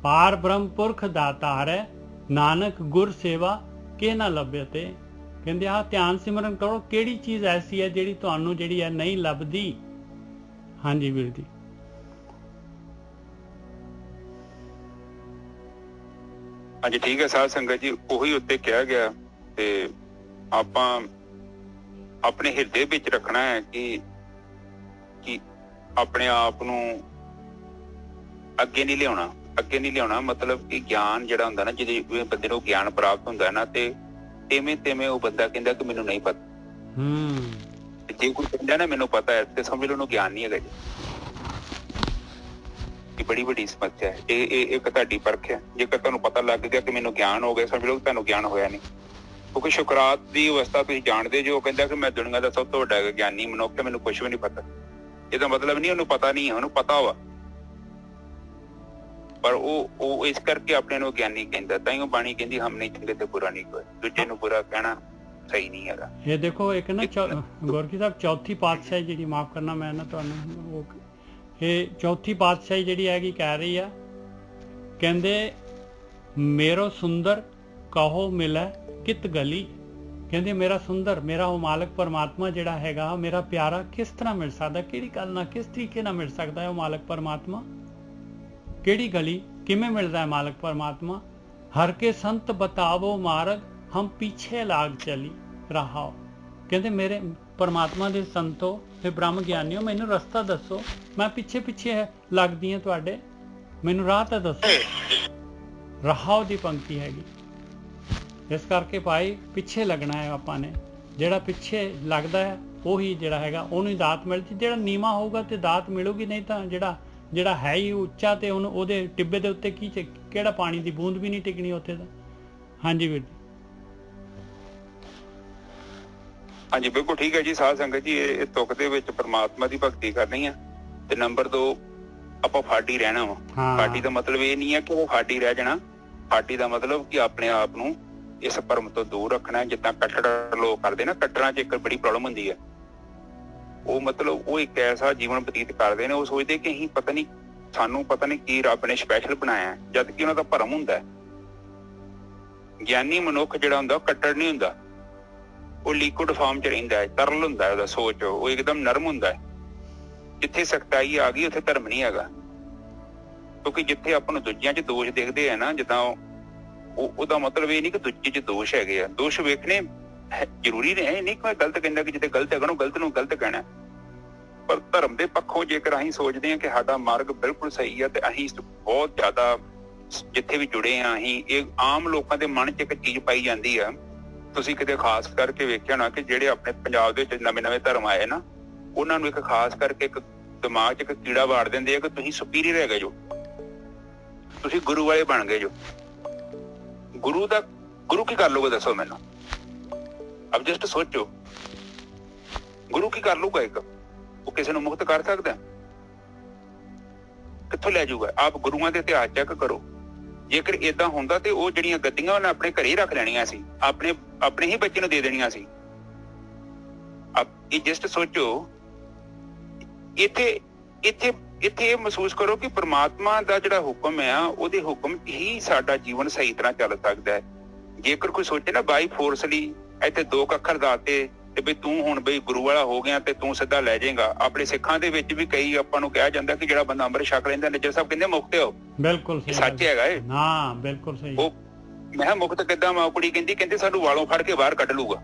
ਪਾਰ ਬ੍ਰਹਮ ਪੁਰਖ ਦਾਤਾਰ ਹੈ, ਨਾਨਕ ਗੁਰ ਸੇਵਾ ਕੇ ਨਾ ਲੱਭੇ। ਤੇ ਕਹਿੰਦੇ ਆਹ ਧਿਆਨ ਸਿਮਰਨ ਕਰੋ। ਕਿਹੜੀ ਚੀਜ਼ ਐਸੀ ਹੈ ਜਿਹੜੀ ਤੁਹਾਨੂੰ ਜਿਹੜੀ ਹੈ ਨਹੀਂ ਲੱਭਦੀ? ਹਾਂਜੀ ਵੀਰ ਜੀ। ਹਾਂਜੀ ਠੀਕ ਹੈ ਸਾਧ ਸੰਗਤ ਜੀ, ਉਹੀ ਉੱਤੇ ਕਿਹਾ ਗਿਆ। ਤੇ ਆਪਾਂ ਆਪਣੇ ਹਿਰਦੇ ਵਿੱਚ ਰੱਖਣਾ ਹੈ ਕਿ ਆਪਣੇ ਆਪ ਨੂੰ ਅੱਗੇ ਨਹੀਂ ਲਿਆਉਣਾ। ਮਤਲਬ ਕਿ ਗਿਆਨ ਜਿਹੜਾ ਹੁੰਦਾ ਨਾ, ਜਿਹਦੇ ਬੰਦੇ ਨੂੰ ਗਿਆਨ ਪ੍ਰਾਪਤ ਹੁੰਦਾ ਨਾ, ਤੇ ਤਿਵੇਂ ਉਹ ਬੰਦਾ ਕਹਿੰਦਾ ਕਿ ਮੈਨੂੰ ਨਹੀਂ ਪਤਾ। ਜੇ ਕੋਈ ਕਹਿੰਦਾ ਨਾ ਮੈਨੂੰ ਪਤਾ ਹੈ, ਤੇ ਸਮਝ ਲਓ ਉਹਨੂੰ ਗਿਆਨ ਨਹੀਂ ਹੈਗਾ ਜੀ। ਬੜੀ ਵੱਡੀ ਸਮੱਸਿਆ ਹੈ ਇਹ। ਇੱਕ ਤੁਹਾਡੀ ਪਰਖ ਹੈ। ਜੇਕਰ ਤੁਹਾਨੂੰ ਪਤਾ ਲੱਗ ਗਿਆ ਕਿ ਮੈਨੂੰ ਗਿਆਨ ਹੋ ਗਿਆ, ਸਮਝ ਲਓ ਤੁਹਾਨੂੰ ਗਿਆਨ ਹੋਇਆ ਨਹੀਂ। ਕਿਉਂਕਿ ਸ਼ੁਕਰਾਤ ਦੀ ਅਵਸਥਾ ਤੁਸੀਂ ਜਾਣਦੇ ਜੋ, ਕਹਿੰਦਾ ਕਿ ਮੈਂ ਦੁਨੀਆ ਦਾ ਸਭ ਤੋਂ ਵੱਡਾ ਗਿਆਨੀ ਮਨੁੱਖ, ਮੈਨੂੰ ਕੁਛ ਵੀ ਨਹੀਂ ਪਤਾ। ਇਹਦਾ ਮਤਲਬ ਨਹੀਂ ਉਹਨੂੰ ਪਤਾ ਨਹੀਂ ਹੈ, ਉਹਨੂੰ ਪਤਾ ਵਾ। ਪਰ ਉਹ ਇਸ ਕਰਕੇ ਆਪਣੇ ਨੂੰ ਗਿਆਨੀ ਕਹਿੰਦਾ, ਤਾਂ ਹੀ ਉਹ ਬਾਣੀ ਕਹਿੰਦੀ ਹਮ ਨਹੀਂ ਚੰਗੇ ਤੇ ਬੁਰਾ ਨਹੀਂ ਕੋਈ, ਦੂਜੇ ਨੂੰ ਬੁਰਾ ਕਹਿਣਾ ਸਹੀ ਨਹੀਂ ਹੈਗਾ। ਇਹ ਦੇਖੋ ਇੱਕ ਨਾ ਗੁਰਕੀ ਸਾਹਿਬ ਚੌਥੀ ਪਾਤਸ਼ਾਹੀ ਜਿਹੜੀ, ਮਾਫ ਕਰਨਾ ਮੈਂ ਨਾ ਤੁਹਾਨੂੰ, ਉਹ ਇਹ ਚੌਥੀ ਪਾਤਸ਼ਾਹੀ ਜਿਹੜੀ ਹੈਗੀ ਕਹਿ ਰਹੀ ਆ, ਕਹਿੰਦੇ ਮੇਰੋ ਸੁੰਦਰ ਕਹੋ ਮਿਲੈ ਕਿਤ ਗਲੀ, ਕਹਿੰਦੇ ਮੇਰਾ ਸੁੰਦਰ, ਮੇਰਾ ਉਹ ਮਾਲਕ ਪਰਮਾਤਮਾ ਜਿਹੜਾ ਹੈਗਾ, ਮੇਰਾ ਪਿਆਰਾ ਕਿਸ ਤਰ੍ਹਾਂ ਮਿਲ ਸਕਦਾ, ਕਿਹੜੀ ਗੱਲ ਨਾਲ, ਕਿਸ ਤਰੀਕੇ ਨਾਲ ਮਿਲ ਸਕਦਾ ਹੈ ਉਹ ਮਾਲਕ ਪਰਮਾਤਮਾ, ਕਿਹੜੀ ਗਲੀ, ਕਿਵੇਂ ਮਿਲਦਾ ਹੈ ਮਾਲਕ ਪਰਮਾਤਮਾ। ਹਰ ਕੇ ਸੰਤ ਬਤਾਵੋ ਮਾਰਗ ਹਮ ਪਿੱਛੇ ਲਾਗ ਚਲੀ ਰਹਾਓ, ਕਹਿੰਦੇ ਮੇਰੇ ਪਰਮਾਤਮਾ ਦੇ ਸੰਤੋ ਤੇ ਬ੍ਰਹਮ ਗਿਆਨੀਓ ਮੈਨੂੰ ਰਸਤਾ ਦੱਸੋ, ਮੈਂ ਪਿੱਛੇ ਪਿੱਛੇ ਲੱਗਦੀ ਹਾਂ ਤੁਹਾਡੇ, ਮੈਨੂੰ ਰਾਹ ਤਾਂ ਦੱਸੋ। ਰਹਾਓ ਦੀ ਪੰਕਤੀ ਹੈਗੀ, ਇਸ ਕਰਕੇ ਭਾਈ ਪਿੱਛੇ ਲੱਗਣਾ ਹੈ ਆਪਾਂ ਨੇ, ਜਿਹੜਾ ਪਿੱਛੇ ਲੱਗਦਾ ਹੈ ਉਹੀ ਜਿਹੜਾ ਹੈਗਾ ਉਹਨੂੰ ਹੀ ਦਾਤ ਮਿਲਦੀ, ਜਿਹੜਾ ਨੀਵਾਂ ਹੋਊਗਾ ਤੇ ਦਾਤ ਮਿਲੂਗੀ, ਨਹੀਂ ਤਾਂ ਜਿਹੜਾ ਹੈ ਹੀ ਉੱਚਾ ਤੇ ਉਹਨੂੰ ਉਹਦੇ ਟਿੱਬੇ ਦੇ ਉੱਤੇ ਕਿਹੜਾ ਪਾਣੀ ਦੀ ਬੂੰਦ ਵੀ ਨਹੀਂ ਟਿਕਣੀ ਉੱਥੇ ਦਾ। ਹਾਂਜੀ ਵੀਰ ਜੀ। ਹਾਂਜੀ ਬਿਲਕੁਲ ਠੀਕ ਹੈ ਜੀ। ਸਾਧ ਸੰਗਤ ਜੀ, ਇਹ ਤੁਕ ਦੇ ਵਿੱਚ ਪਰਮਾਤਮਾ ਦੀ ਭਗਤੀ ਕਰਨੀ ਆ, ਤੇ ਨੰਬਰ 2 ਆਪਾਂ ਫਾਡੀ ਰਹਿਣਾ ਵਾ। ਫਾਡੀ ਦਾ ਮਤਲਬ ਇਹ ਨਹੀਂ ਹੈ ਕਿ ਉਹ ਫਾਡੀ ਰਹਿ ਜਾਣਾ, ਫਾਡੀ ਦਾ ਮਤਲਬ ਕਿ ਆਪਣੇ ਆਪ ਨੂੰ ਇਸ ਭਰਮ ਤੋਂ ਦੂਰ ਰੱਖਣਾ। ਜਿੱਦਾਂ ਕੱਟੜ ਲੋਕ ਕਰਦੇ ਨਾ, ਕੱਟੜਾਂ 'ਚ ਇੱਕ ਬੜੀ ਪ੍ਰੋਬਲਮ ਹੁੰਦੀ ਹੈ, ਉਹ ਮਤਲਬ ਉਹ ਇੱਕ ਐਸਾ ਜੀਵਨ ਬਤੀਤ ਕਰਦੇ ਨੇ, ਉਹ ਸੋਚਦੇ ਕਿ ਅਸੀਂ ਪਤਾ ਨਹੀਂ, ਸਾਨੂੰ ਪਤਾ ਨਹੀਂ ਕੀ ਰੱਬ ਨੇ ਸਪੈਸ਼ਲ ਬਣਾਇਆ, ਜਦ ਕਿ ਉਹਨਾਂ ਦਾ ਭਰਮ ਹੁੰਦਾ ਹੈ। ਗਿਆਨੀ ਮਨੁੱਖ ਜਿਹੜਾ ਹੁੰਦਾ ਉਹ ਕੱਟੜ ਨਹੀਂ ਹੁੰਦਾ, ਉਹ ਲਿਕੁਇਡ ਫਾਰਮ 'ਚ ਰਹਿੰਦਾ ਹੈ, ਤਰਲ ਹੁੰਦਾ ਹੈ ਉਹਦਾ ਸੋਚ, ਉਹ ਇੱਕਦਮ ਨਰਮ ਹੁੰਦਾ ਹੈ। ਜਿੱਥੇ ਸਖਤਾਈ ਆ ਗਈ ਉੱਥੇ ਧਰਮ ਨਹੀਂ ਹੈਗਾ, ਕਿਉਂਕਿ ਜਿੱਥੇ ਆਪਾਂ ਨੂੰ ਦੂਜਿਆਂ 'ਚ ਦੋਸ਼ ਦੇਖਦੇ ਆ ਨਾ, ਜਿੱਦਾਂ ਉਹਦਾ ਮਤਲਬ ਇਹ ਨਹੀਂ ਕਿ ਦੂਜੇ 'ਚ ਦੋਸ਼ ਹੈਗੇ ਆ, ਦੋਸ਼ ਵੇਖਣੇ ਜ਼ਰੂਰੀ ਨੇ, ਇਹ ਨਹੀਂ ਕਿ ਮੈਂ ਗਲਤ ਕਹਿੰਦਾ ਕਿ ਜਿੱਥੇ ਗਲਤ ਹੈਗਾ ਉਹਨੂੰ ਗਲਤ ਨੂੰ ਗਲਤ ਕਹਿਣਾ। ਪਰ ਧਰਮ ਦੇ ਪੱਖੋਂ ਜੇਕਰ ਅਸੀਂ ਸੋਚਦੇ ਹਾਂ ਕਿ ਸਾਡਾ ਮਾਰਗ ਬਿਲਕੁਲ ਸਹੀ ਆ, ਤੇ ਅਸੀਂ ਬਹੁਤ ਜ਼ਿਆਦਾ ਜਿੱਥੇ ਵੀ ਜੁੜੇ ਆ, ਅਸੀਂ ਇਹ ਆਮ ਲੋਕਾਂ ਦੇ ਮਨ 'ਚ ਇੱਕ ਚੀਜ਼ ਪਾਈ ਜਾਂਦੀ ਆ। ਤੁਸੀਂ ਕਿਤੇ ਖਾਸ ਕਰਕੇ ਵੇਖਿਆ ਨਾ ਕਿ ਜਿਹੜੇ ਆਪਣੇ ਪੰਜਾਬ ਦੇ ਵਿੱਚ ਨਵੇਂ ਧਰਮ ਆਏ ਨਾ, ਉਹਨਾਂ ਨੂੰ ਇੱਕ ਖਾਸ ਕਰਕੇ ਇੱਕ ਦਿਮਾਗ 'ਚ ਇੱਕ ਕੀੜਾ ਵਾੜ ਦਿੰਦੇ ਆ ਕਿ ਤੁਸੀਂ ਸੁਪੀਰੀਅਰ ਹੈਗੇ ਜੋ, ਤੁਸੀਂ ਗੁਰੂ ਵਾਲੇ ਬਣ ਗਏ ਜੋ। ਗੁਰੂ ਕੀ ਕਰ ਲੂਗਾ ਦੱਸੋ ਮੈਨੂੰ, ਅਬ ਜਸਟ ਸੋਚੋ, ਗੁਰੂ ਕੀ ਕਰ ਲੂਗਾ? ਇੱਕ ਉਹ ਕਿਸੇ ਨੂੰ ਮੁਕਤ ਕਰ ਸਕਦਾ? ਕਿੱਥੋਂ ਲੈ ਜਾਊਗਾ? ਆਪ ਗੁਰੂਆਂ ਦੇ ਇਤਿਹਾਸ ਚੈੱਕ ਕਰੋ। ਜੇਕਰ ਏਦਾਂ ਹੁੰਦਾ ਤੇ ਉਹ ਜਿਹੜੀਆਂ ਗੱਦੀਆਂ ਉਹਨੇ ਆਪਣੇ ਘਰੇ ਹੀ ਰੱਖ ਲੈਣੀਆਂ ਸੀ, ਆਪਣੇ ਹੀ ਬੱਚੇ ਨੂੰ ਦੇ ਦੇਣੀਆਂ ਸੀ। ਇਹ ਜਸਟ ਸੋਚੋ, ਇੱਥੇ ਇਹ ਮਹਿਸੂਸ ਕਰੋ ਕਿ ਪ੍ਰਮਾਤਮਾ ਦਾ ਜਿਹੜਾ ਹੁਕਮ ਆ, ਉਹਦੇ ਹੁਕਮ ਹੀ ਸਾਡਾ ਜੀਵਨ ਸਹੀ ਤਰ੍ਹਾਂ ਚੱਲ ਸਕਦਾ ਹੈ। ਜੇਕਰ ਕੋਈ ਸੋਚੇ ਨਾ ਬਾਈ ਫੋਰਸਲੀ ਇੱਥੇ 2 ਅੱਖਰ ਦਾਤੇ ਤੇ ਵੀ ਤੂੰ ਹੁਣ ਬਈ ਗੁਰੂ ਵਾਲਾ ਹੋ ਗਿਆ ਤੇ ਤੂੰ ਸਿੱਧਾ ਲੈ ਜਾਏਗਾ। ਆਪਣੇ ਸਿੱਖਾਂ ਦੇ ਵਿੱਚ ਵੀ ਕਈ ਆਪਾਂ ਨੂੰ ਕਿਹਾ ਜਾਂਦਾ ਕਿ ਜਿਹੜਾ ਬੰਦਾ ਅੰਮ੍ਰਿਤ ਛਕ ਲੈਂਦਾ, ਨਿੱਜਰ ਸਾਹਿਬ ਕਹਿੰਦੇ ਮੁਕਤ ਹੋ। ਬਿਲਕੁਲ ਸਹੀ, ਸੱਚ ਹੈਗਾ ਇਹ। ਹਾਂ ਬਿਲਕੁਲ ਸਹੀ। ਉਹ ਮੈਂ ਕਿਹਾ ਮੁਕਤ ਕਿੱਦਾਂ? ਮਾਂ ਕੁੜੀ ਕਹਿੰਦੇ ਸਾਨੂੰ ਵਾਲੋਂ ਫੜ ਕੇ ਬਾਹਰ ਕੱਢ ਲੂਗਾ।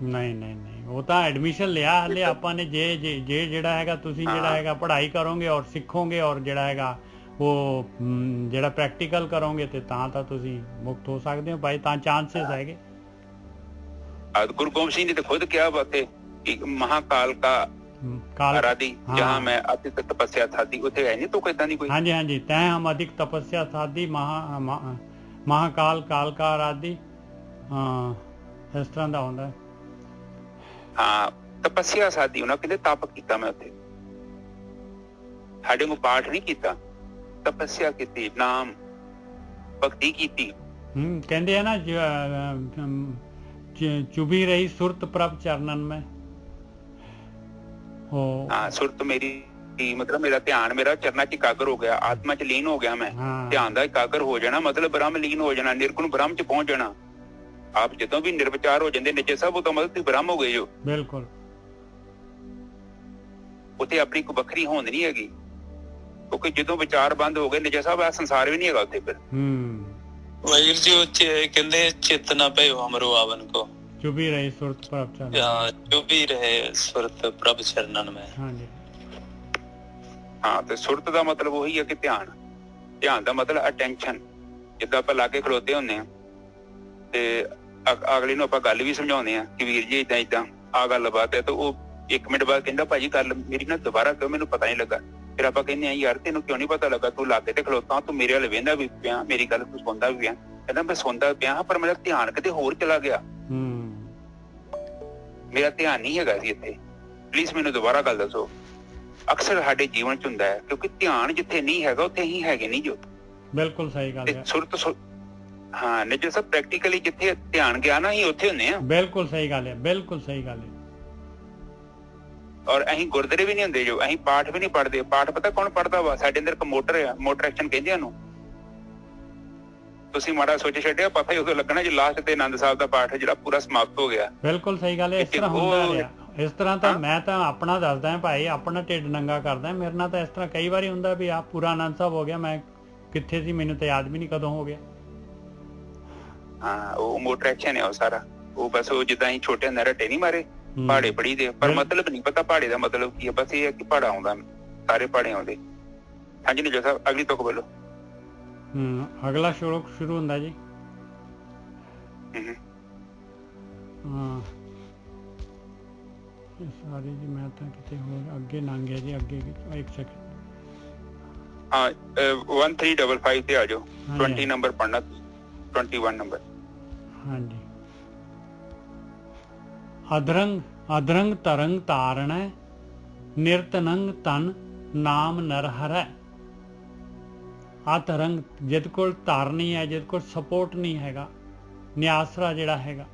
ਨਹੀਂ, ਉਹ ਤਾਂ ਐਡਮਿਸ਼ਨ ਲਿਆ ਹਲੇ ਆਪਾਂ ਨੇ। ਜੇ ਜਿਹੜਾ ਹੈਗਾ ਤੁਸੀਂ ਜਿਹੜਾ ਹੈਗਾ ਪੜ੍ਹਾਈ ਕਰੋਗੇ ਔਰ ਸਿੱਖੋਗੇ ਔਰ ਜਿਹੜਾ ਹੈਗਾ ਉਹ ਜਿਹੜਾ ਪ੍ਰੈਕਟੀਕਲ ਕਰੋਗੇ ਤੇ ਤਾਂ ਤੁਸੀਂ ਮੁਕਤ ਹੋ ਸਕਦੇ ਹੋ ਭਾਈ, ਤਾਂ ਚਾਂਸਸ ਹੈਗੇ। गुरु गोबिंद सिंह ने तो खुद किया बात है कि महाकाल का आराधी जहां मैं अधिक तपस्या साधी, उथे है नहीं तो कहता नहीं कोई। हाँ जी, तय हम अधिक तपस्या साधी महाकाल काल का आराधी, इस तरह का होता है। हाँ, तपस्या साधी, उन्हें कहते तप किया मैं उथे, साडे को पाठ नहीं किया, तपस्या की, नाम भक्ति की। कहते हैं ना चुभी रही सुरत प्रभ चरणन में। हाँ, सुरत मेरी मतलब मेरा ध्यान मेरा चरणा च एकाग्र हो गया, आत्मा च लीन हो गया मैं। ध्यान दा एकाग्र हो जाना मतलब ब्रह्म लीन हो जाना, निर्गुण ब्रह्म च पहुंच जाना। आप जदों भी निर्विचार हो जाते निजे साहब, तो मतलब तुसीं ब्रह्म हो गए जो। बिल्कुल, उत्थे अपनी कोई वखरी होंद नहीं हैगी, क्योंकि जदों विचार बंद हो गए निजे साहब, आ संसार भी नहीं हैगा उत्थे। फिर ਵਾਹਿਗੁਰੂ ਜੀ ਉੱਚੇ ਕਹਿੰਦੇ ਚੇਤਨਾ ਭਇਓ ਹਮਰੋ ਆਵਨ ਕੋ, ਚੁਭੀ ਰਹੇ ਸੁਰਤ ਪ੍ਰਭ ਚਰਨ। ਚੁਭੀ ਰਹੇ ਸੁਰਤ ਪ੍ਰਭ ਚਰਨਨ ਮੈਂ। ਹਾਂਜੀ, ਹਾਂ, ਤੇ ਸੁਰਤ ਦਾ ਮਤਲਬ ਉਹੀ ਹੈ ਕਿ ਧਿਆਨ ਦਾ ਮਤਲਬ ਅਟੈਂਸ਼ਨ। ਜਿੱਦਾਂ ਆਪਾਂ ਲਾਗੇ ਖਲੋਤੇ ਹੁੰਦੇ ਆ ਤੇ ਅਗਲੇ ਨੂੰ ਆਪਾਂ ਗੱਲ ਵੀ ਸਮਝਾਉਂਦੇ ਆ ਕਿ ਵੀਰ ਜੀ ਏਦਾਂ ਆ ਗੱਲ ਬਾਤ ਹੈ, ਤੇ ਉਹ 1 ਮਿੰਟ ਬਾਅਦ ਕਹਿੰਦਾ ਭਾਜੀ ਗੱਲ ਮੇਰੀ ਨਾ ਦੁਬਾਰਾ ਕਿਉਂ, ਮੈਨੂੰ ਪਤਾ ਨਹੀਂ ਲੱਗਾ। ਫਿਰ ਆਪਾਂ ਕਹਿੰਦੇ ਆ ਯਾਰ ਤੈਨੂੰ ਕਿਉਂ ਨਹੀਂ ਪਤਾ ਲੱਗਾ, ਤੂੰ ਲਾਗੇ ਤੇ ਖਲੋਤਾ, ਤੂੰ ਮੇਰੇ ਵੱਲ ਵੇਂਦਾ ਵੀ ਪਿਆ, ਮੇਰੀ ਗੱਲ ਤੂੰ ਸੁਣਦਾ ਵੀ ਪਿਆ। ਕਹਿੰਦਾ ਮੈਂ ਸੁਣਦਾ ਪਿਆ ਪਰ ਮੇਰਾ ਧਿਆਨ ਕਿਤੇ ਹੋਰ ਚਲਾ ਗਿਆ, ਮੇਰਾ ਧਿਆਨ ਨਹੀਂ ਹੈਗਾ ਸੀ ਇੱਥੇ, ਪਲੀਜ਼ ਮੈਨੂੰ ਦੁਬਾਰਾ ਗੱਲ ਦੱਸੋ। ਅਕਸਰ ਸਾਡੇ ਜੀਵਨ ਚ ਹੁੰਦਾ ਹੈ, ਕਿਉਂਕਿ ਧਿਆਨ ਜਿੱਥੇ ਨਹੀਂ ਹੈਗਾ ਉੱਥੇ ਹੀ ਹੈਗੇ ਨਹੀਂ ਜੋ। ਬਿਲਕੁਲ ਸਹੀ ਗੱਲ ਤੇ ਹੈ। ਹਾਂ ਨਿੱਜਰ ਸਾਹਿਬ ਪ੍ਰੈਕਟੀਕਲੀ ਜਿੱਥੇ ਧਿਆਨ ਗਿਆ ਨਾ ਅਸੀਂ ਉੱਥੇ ਹੁੰਦੇ ਆ। ਬਿਲਕੁਲ ਸਹੀ ਗੱਲ ਹੈ, ਬਿਲਕੁਲ ਸਹੀ ਗੱਲ ਹੈ। ਔਰ ਅਸੀਂ ਗੁਰਦੁਆਰੇ ਵੀ ਨਹੀਂ ਹੁੰਦੇ, ਜੋ ਅਸੀਂ ਪਾਠ ਵੀ ਨਹੀਂ ਪੜ੍ਹਦੇ। ਪਾਠ ਪਤਾ ਕੌਣ ਪੜ੍ਹਦਾ ਵਾ? ਸਾਡੇ ਅੰਦਰ ਇੱਕ ਮੋਟਰ ਆ, ਮੋਟਰ ਐਕਸ਼ਨ ਕਹਿੰਦੇ ਆ ਉਹਨੂੰ। ਤੁਸੀਂ ਮਾੜਾ ਸੋਚ ਛੱਡਿਆ, ਪਤਾ ਹੀ ਉਦੋਂ ਲੱਗਣਾ ਜੇ ਲਾਸਟ ਤੇ ਆਨੰਦ ਸਾਹਿਬ ਦਾ ਪਾਠ ਜਿਹੜਾ ਪੂਰਾ ਸਮਾਪਤ ਹੋ ਗਿਆ। ਬਿਲਕੁਲ ਸਹੀ ਗੱਲ ਹੈ। ਇਸ ਤਰ੍ਹਾਂ ਹੁੰਦਾ ਰਿਹਾ। ਇਸ ਤਰ੍ਹਾਂ ਤਾਂ ਮੈਂ ਤਾਂ ਆਪਣਾ ਦੱਸਦਾ ਭਾਈ, ਆਪਣਾ ਢਿੱਡ ਨੰਗਾ ਕਰਦਾ। ਮੇਰੇ ਨਾਲ ਤਾਂ ਇਸ ਤਰ੍ਹਾਂ ਕਈ ਵਾਰੀ ਹੁੰਦਾ ਵੀ ਆਹ ਪੂਰਾ ਆਨੰਦ ਸਾਹਿਬ ਹੋ ਗਿਆ, ਮੈਂ ਕਿੱਥੇ ਸੀ ਮੈਨੂੰ ਤਾਂ ਯਾਦ ਵੀ ਨਹੀਂ ਕਦੋਂ ਹੋ ਗਿਆ। ਹਾਂ ਉਹ ਮੋਟਰ ਐਕਸ਼ਨ ਹੈ ਉਹ ਸਾਰਾ। ਉਹ ਬਸ ਉਹ ਜਿੱਦਾਂ ਅਸੀਂ ਛੋਟੇ ਹੁੰਦੇ ਰੱਟੇ ਨਹੀਂ ਮਾਰੇ, ਪਹਾੜੇ ਪੜੀ ਦੇ, ਪਰ ਮਤਲਬ ਨਹੀਂ ਪਤਾ ਪਹਾੜੇ ਦਾ ਮਤਲਬ ਕੀ ਹੈ। ਬਸ ਇਹ ਹੈ ਕਿ ਪਹਾੜਾ ਆਉਂਦਾ, ਸਾਰੇ ਪਹਾੜੇ ਆਉਂਦੇ। ਹਾਂਜੀ ਨਿੱਜਰ ਸਾਹਿਬ ਅਗਲੀ ਤੁਕ ਬੋਲੋ। ਅਗਲਾ ਸ਼ਲੋਕ ਸ਼ੁਰੂ ਹੁੰਦਾ ਜੀ। ਹਾਂ ਸਾਰੇ ਜੀ ਮੈਂ ਤਾਂ ਕਿਤੇ ਹੋਰ ਅੱਗੇ ਲੰਘ ਗਿਆ ਜੀ। ਅੱਗੇ ਇੱਕ ਸੈਕਿੰਡ। ਹਾਂ 1355 ਤੇ ਆ ਜਾਓ। 20 ਨੰਬਰ ਪੜ੍ਹਨਾ, 21 ਨੰਬਰ। ਹਾਂਜੀ। ਅਧਰੰਗ ਤਰੰਗ ਤਾਰਣੈ ਨਿਰਤਨੰਗ ਤਨ ਨਾਮ ਨਰ ਹਰੈ। ਅਧਰੰਗ ਜਿਹਦੇ ਕੋਲ ਤਾਰਨੀ ਹੈ, ਜਿਹਦੇ ਕੋਲ ਸਪੋਰਟ ਨਹੀਂ ਹੈਗਾ, ਨਿਆਸਰਾ ਜਿਹੜਾ ਹੈਗਾ,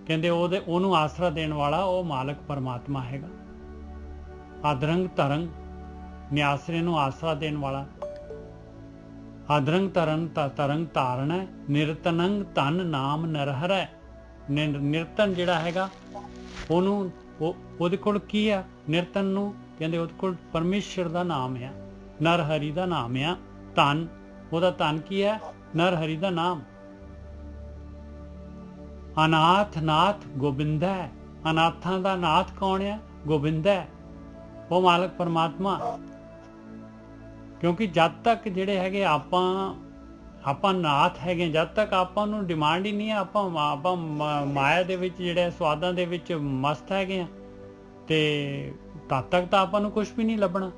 ਕਹਿੰਦੇ ਉਹਨੂੰ ਆਸਰਾ ਦੇਣ ਵਾਲਾ ਉਹ ਮਾਲਕ ਪਰਮਾਤਮਾ ਹੈਗਾ। ਅਧਰੰਗ ਤਰੰਗ ਨਿਆਸਰੇ ਨੂੰ ਆਸਰਾ ਦੇਣ ਵਾਲਾ। ਅਧਰੰਗ ਤਰੰਗ ਤਾਰਣੈ ਨਿਰਤਨੰਗ ਤਨ ਨਾਮ ਨਰ ਹਰੈ। ਨਿਰਤਨ ਜਿਹੜਾ ਹੈਗਾ ਉਹਨੂੰ ਉਹਦੇ ਕੋਲ ਕੀ ਆ? ਨਿਰਤਨ ਨੂੰ ਕਹਿੰਦੇ ਉਹਦੇ ਕੋਲ ਪਰਮੇਸ਼ਰ ਦਾ ਨਾਮ ਆ, ਨਰ ਹਰੀ ਦਾ ਨਾਮ ਆ। ਧਨ ਉਹਦਾ ਧਨ ਕੀ ਹੈ? ਨਰ ਹਰੀ ਦਾ ਨਾਮ। ਅਨਾਥ ਨਾਥ ਗੋਬਿੰਦ ਹੈ। ਅਨਾਥਾਂ ਦਾ ਨਾਥ ਕੌਣ ਹੈ? ਗੋਬਿੰਦ ਹੈ, ਉਹ ਮਾਲਕ ਪਰਮਾਤਮਾ। ਕਿਉਂਕਿ ਜਦ ਤੱਕ ਜਿਹੜੇ ਹੈਗੇ ਆਪਾਂ ਨਾਥ ਹੈਗੇ, ਜਦ ਤੱਕ ਆਪਾਂ ਨੂੰ ਡਿਮਾਂਡ ਹੀ ਨਹੀਂ ਹੈ, ਆਪਾਂ ਮਾਇਆ ਦੇ ਵਿੱਚ ਜਿਹੜੇ ਸਵਾਦਾਂ ਦੇ ਵਿੱਚ ਮਸਤ ਹੈਗੇ ਆ, ਤੇ ਤਦ ਤੱਕ ਤਾਂ ਆਪਾਂ ਨੂੰ ਕੁਝ ਵੀ ਨਹੀਂ ਲੱਭਣਾ।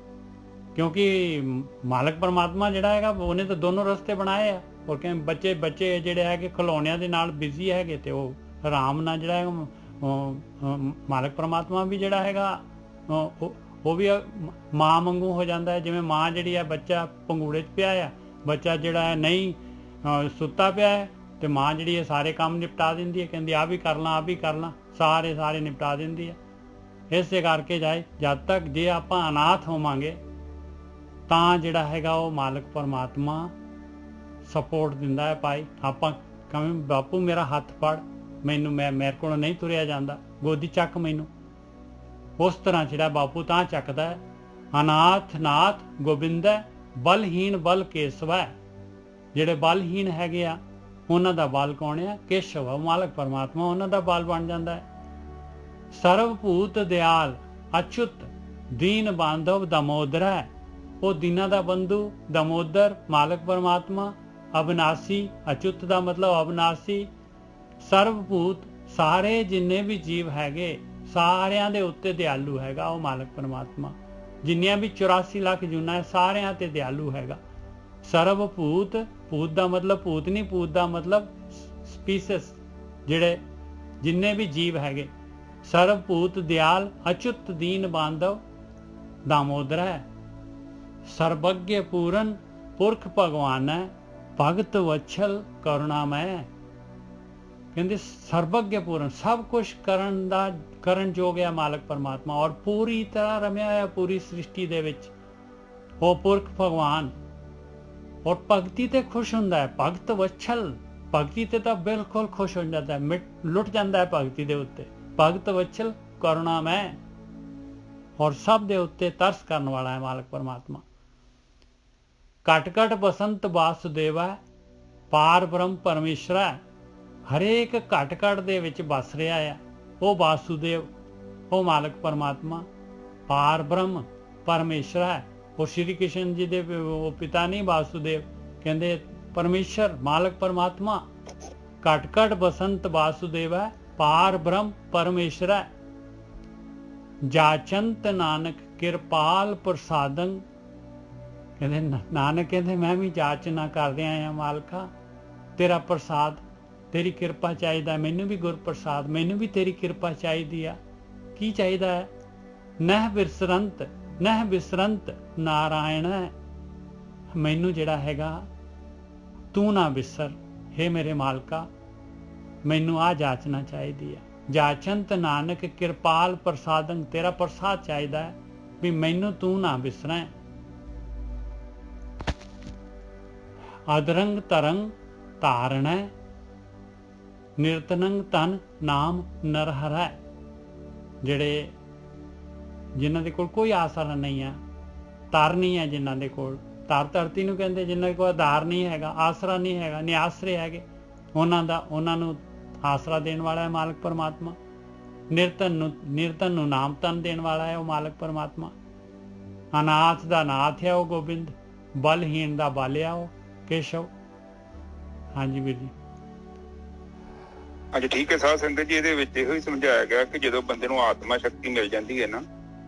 ਕਿਉਂਕਿ ਮਾਲਕ ਪਰਮਾਤਮਾ ਜਿਹੜਾ ਹੈਗਾ ਉਹਨੇ ਤਾਂ ਦੋਨੋਂ ਰਸਤੇ ਬਣਾਏ ਆ। ਔਰ ਕਹਿੰਦੇ ਬੱਚੇ ਜਿਹੜੇ ਹੈਗੇ ਖਿਲੌਣਿਆਂ ਦੇ ਨਾਲ ਬਿਜ਼ੀ ਹੈਗੇ, ਤੇ ਉਹ ਆਰਾਮ ਨਾਲ ਜਿਹੜਾ ਹੈਗਾ ਮਾਲਕ ਪਰਮਾਤਮਾ ਵੀ ਜਿਹੜਾ ਹੈਗਾ ਉਹ ਵੀ ਮਾਂ ਵਾਂਗੂ ਹੋ ਜਾਂਦਾ ਹੈ। ਜਿਵੇਂ ਮਾਂ ਜਿਹੜੀ ਹੈ, ਬੱਚਾ ਪੰਗੂੜੇ 'ਚ ਪਿਆ ਆ, ਬੱਚਾ ਜਿਹੜਾ ਹੈ ਨਹੀਂ ਸੁੱਤਾ ਪਿਆ ਹੈ, ਤੇ ਮਾਂ ਜਿਹੜੀ ਹੈ ਸਾਰੇ ਕੰਮ ਨਿਪਟਾ ਦਿੰਦੀ ਹੈ। ਕਹਿੰਦੀ ਆਹ ਵੀ ਕਰ ਲਾਂ, ਆਹ ਵੀ ਕਰ ਲਾਂ, ਸਾਰੇ ਨਿਪਟਾ ਦਿੰਦੀ ਹੈ। ਇਸੇ ਕਰਕੇ ਜਦ ਤੱਕ ਜੇ ਆਪਾਂ ਅਨਾਥ ਹੋਵਾਂਗੇ ਤਾਂ ਜਿਹੜਾ ਹੈਗਾ ਉਹ ਮਾਲਕ ਪਰਮਾਤਮਾ ਸਪੋਰਟ ਦਿੰਦਾ ਹੈ। ਭਾਈ ਆਪਾਂ ਕਵੇਂ ਬਾਪੂ ਮੇਰਾ ਹੱਥ ਫੜ, ਮੈਨੂੰ ਮੇਰੇ ਕੋਲ ਨਹੀਂ ਤੁਰਿਆ ਜਾਂਦਾ, ਗੋਦੀ ਚੱਕ ਮੈਨੂੰ, ਉਸ ਤਰ੍ਹਾਂ ਜਿਹੜਾ ਬਾਪੂ ਤਾਂ ਚੱਕਦਾ ਹੈ। ਅਨਾਥ ਨਾਥ ਗੋਬਿੰਦ ਹੈ, ਬਲਹੀਨ ਬਲ ਕੇਸ਼ਵ ਹੈ। ਜਿਹੜੇ ਬਲਹੀਨ ਹੈਗੇ ਆ ਉਹਨਾਂ ਦਾ ਬਲ ਕੌਣ ਹੈ? ਕੇਸ਼ਵ ਹੈ, ਮਾਲਕ ਪਰਮਾਤਮਾ ਉਹਨਾਂ ਦਾ ਬਲ ਬਣ ਜਾਂਦਾ ਹੈ। ਸਰਵ ਭੂਤ ਦਿਆਲ ਅਚੁੱਤ ਦੀਨ ਬਾਂਧਵ ਦਮੋਦਰ ਹੈ। ਉਹ ਦੀਨਾਂ ਦਾ ਬੰਧੂ ਦਮੋਦਰ ਮਾਲਕ ਪਰਮਾਤਮਾ। ਅਬਨਾਸੀ, ਅਚੁੱਤ ਦਾ ਮਤਲਬ ਅਬਨਾਸੀ। ਸਰਵ ਭੂਤ ਸਾਰੇ ਜਿੰਨੇ ਵੀ ਜੀਵ ਹੈਗੇ ਸਾਰਿਆਂ ਦੇ ਉੱਤੇ ਦਿਆਲੂ ਹੈਗਾ ਉਹ ਮਾਲਕ ਪਰਮਾਤਮਾ। ਜਿੰਨੀਆਂ ਵੀ 84 ਲੱਖ ਜੂਨਾਂ ਹੈ ਸਾਰਿਆਂ ਤੇ ਦਿਆਲੂ ਹੈਗਾ। ਸਰਵ ਭੂਤ, ਭੂਤ ਦਾ ਮਤਲਬ ਭੂਤ ਨਹੀਂ, ਭੂਤ ਦਾ ਮਤਲਬ ਸਪੀਸੀਸ, ਜਿਹੜੇ ਜਿੰਨੇ ਵੀ ਜੀਵ ਹੈਗੇ। ਸਰਵ ਭੂਤ ਦਿਆਲ ਅਚੁੱਤ ਦੀਨ ਬਾਂਧਵ दामोदर है। सर्वज्ञ पूरन पुरख भगवान है, भगत वत्सल करुणामय। कहते सर्वज्ञ पूरन सब कुछ ਕਰਨ ਯੋਗ ਹੈ ਮਾਲਕ ਪਰਮਾਤਮਾ, ਔਰ ਪੂਰੀ ਤਰ੍ਹਾਂ ਰਮਿਆ ਹੋਇਆ ਪੂਰੀ ਸ੍ਰਿਸ਼ਟੀ ਦੇ ਵਿੱਚ ਉਹ ਪੁਰਖ ਭਗਵਾਨ। ਔਰ ਭਗਤੀ ਤੇ ਖੁਸ਼ ਹੁੰਦਾ ਹੈ, ਭਗਤ ਵਛਲ, ਭਗਤੀ ਤੇ ਤਾਂ ਬਿਲਕੁਲ ਖੁਸ਼ ਹੋ ਜਾਂਦਾ ਹੈ, ਲੁੱਟ ਜਾਂਦਾ ਹੈ ਭਗਤੀ ਦੇ ਉੱਤੇ। ਭਗਤ ਵਛਲ ਕਰੁਣਾਮय, ਔਰ ਸਭ ਦੇ ਉੱਤੇ ਤਰਸ ਕਰਨ ਵਾਲਾ ਹੈ ਮਾਲਕ ਪਰਮਾਤਮਾ। ਘਟ ਘਟ ਬਸੰਤ ਵਾਸੁਦੇਵਾ, ਪਾਰ ਬ੍ਰਹਮ ਪਰਮੇਸ਼ਰ ਹੈ। ਹਰੇਕ ਘਟ ਘਟ ਦੇ ਵਿੱਚ ਵਸ ਰਿਹਾ ਹੈ ਉਹ ਵਾਸੁਦੇਵ, ਉਹ ਮਾਲਕ ਪਰਮਾਤਮਾ। ਪਾਰ ਬ੍ਰਹਮ ਪਰਮੇਸ਼ਰ ਹੈ, ਉਹ ਸ਼੍ਰੀ ਕ੍ਰਿਸ਼ਨ ਜੀ ਦੇ ਉਹ ਪਿਤਾ ਨਹੀਂ ਵਾਸੁਦੇਵ, ਕਹਿੰਦੇ ਪਰਮੇਸ਼ਰ ਮਾਲਕ ਪਰਮਾਤਮਾ। ਘਟ ਘਟ ਬਸੰਤ ਵਾਸੁਦੇਵ ਹੈ, ਪਾਰ ਬ੍ਰਹਮ ਪਰਮੇਸ਼ਰ ਹੈ। ਜਾਚੰਤ ਨਾਨਕ ਕਿਰਪਾਲ ਪ੍ਰਸਾਦੰ, ਕਹਿੰਦੇ ਨਾਨਕ ਕਹਿੰਦੇ ਮੈਂ ਵੀ ਜਾਚਨਾ ਕਰਦੇ ਆਇਆ ਮਾਲਕਾ, ਤੇਰਾ ਪ੍ਰਸਾਦ, ਤੇਰੀ ਕਿਰਪਾ ਚਾਹੀਦਾ, ਮੈਨੂੰ ਵੀ ਗੁਰ ਪ੍ਰਸਾਦ, ਮੈਨੂੰ ਵੀ ਤੇਰੀ ਕਿਰਪਾ ਚਾਹੀਦੀ ਆ। ਕੀ ਚਾਹੀਦਾ ਹੈ? ਨਹਿ ਬਿਸਰੰਤ ਨਾਰਾਇਣ ਹੈ। ਮੈਨੂੰ ਜਿਹੜਾ ਹੈਗਾ ਤੂੰ ਨਾ ਵਿਸਰ हे ਮੇਰੇ ਮਾਲਕਾ, ਮੈਨੂੰ ਆ ਜਾਚਨਾ ਚਾਹੀਦੀ ਹੈ। ਜਾਚੰਤ ਨਾਨਕ ਕਿਰਪਾਲ ਪ੍ਰਸਾਦੰ, ਤੇਰਾ ਪ੍ਰਸਾਦ ਚਾਹੀਦਾ ਹੈ ਵੀ ਮੈਨੂੰ ਤੂੰ ਨਾ ਵਿਸਰੈ। ਅਦਰੰਗ ਤਰੰਗ ਧਾਰਣੈ, ਨਿਰਤਨੰਗ ਤਨ ਨਾਮ ਨਰਹਰੈ। ਜਿਹੜੇ ਜਿਨ੍ਹਾਂ ਦੇ ਕੋਲ ਕੋਈ ਆਸਰਾ ਨਹੀਂ ਹੈ, ਤਰ ਨਹੀਂ ਹੈ, ਜਿਨ੍ਹਾਂ ਦੇ ਕੋਲ ਤਰ ਧਰਤੀ ਨੂੰ ਕਹਿੰਦੇ, ਜਿਨ੍ਹਾਂ ਦੇ ਕੋਲ ਆਧਾਰ ਨਹੀਂ ਹੈਗਾ, ਆਸਰਾ ਨਹੀਂ ਹੈਗਾ, ਨਿਆਸਰੇ ਹੈਗੇ, ਉਹਨਾਂ ਨੂੰ ਆਸਰਾ ਦੇਣ ਵਾਲਾ ਹੈ ਮਾਲਕ ਪਰਮਾਤਮਾ। ਨਿਰਤਨ ਨੂੰ ਨਾਮ ਤਨ ਦੇਣ ਵਾਲਾ ਹੈ ਉਹ ਮਾਲਕ ਪਰਮਾਤਮਾ। ਅਨਾਥ ਦਾ ਨਾਥ ਹੈ ਉਹ ਗੋਬਿੰਦ, ਬਲਹੀਣ ਦਾ ਬਾਲਿਆ ਉਹ ਕੇਸ਼ਵ। ਹਾਂਜੀ ਵੀਰ ਜੀ। ਹਾਂਜੀ ਠੀਕ ਹੈ ਸਾਧ ਸੰਗਤ ਜੀ, ਇਹਦੇ ਵਿੱਚ ਇਹੋ ਹੀ ਸਮਝਾਇਆ ਗਿਆ ਕਿ ਜਦੋਂ ਬੰਦੇ ਨੂੰ ਆਤਮਾ ਸ਼ਕਤੀ ਮਿਲ ਜਾਂਦੀ ਹੈ ਨਾ,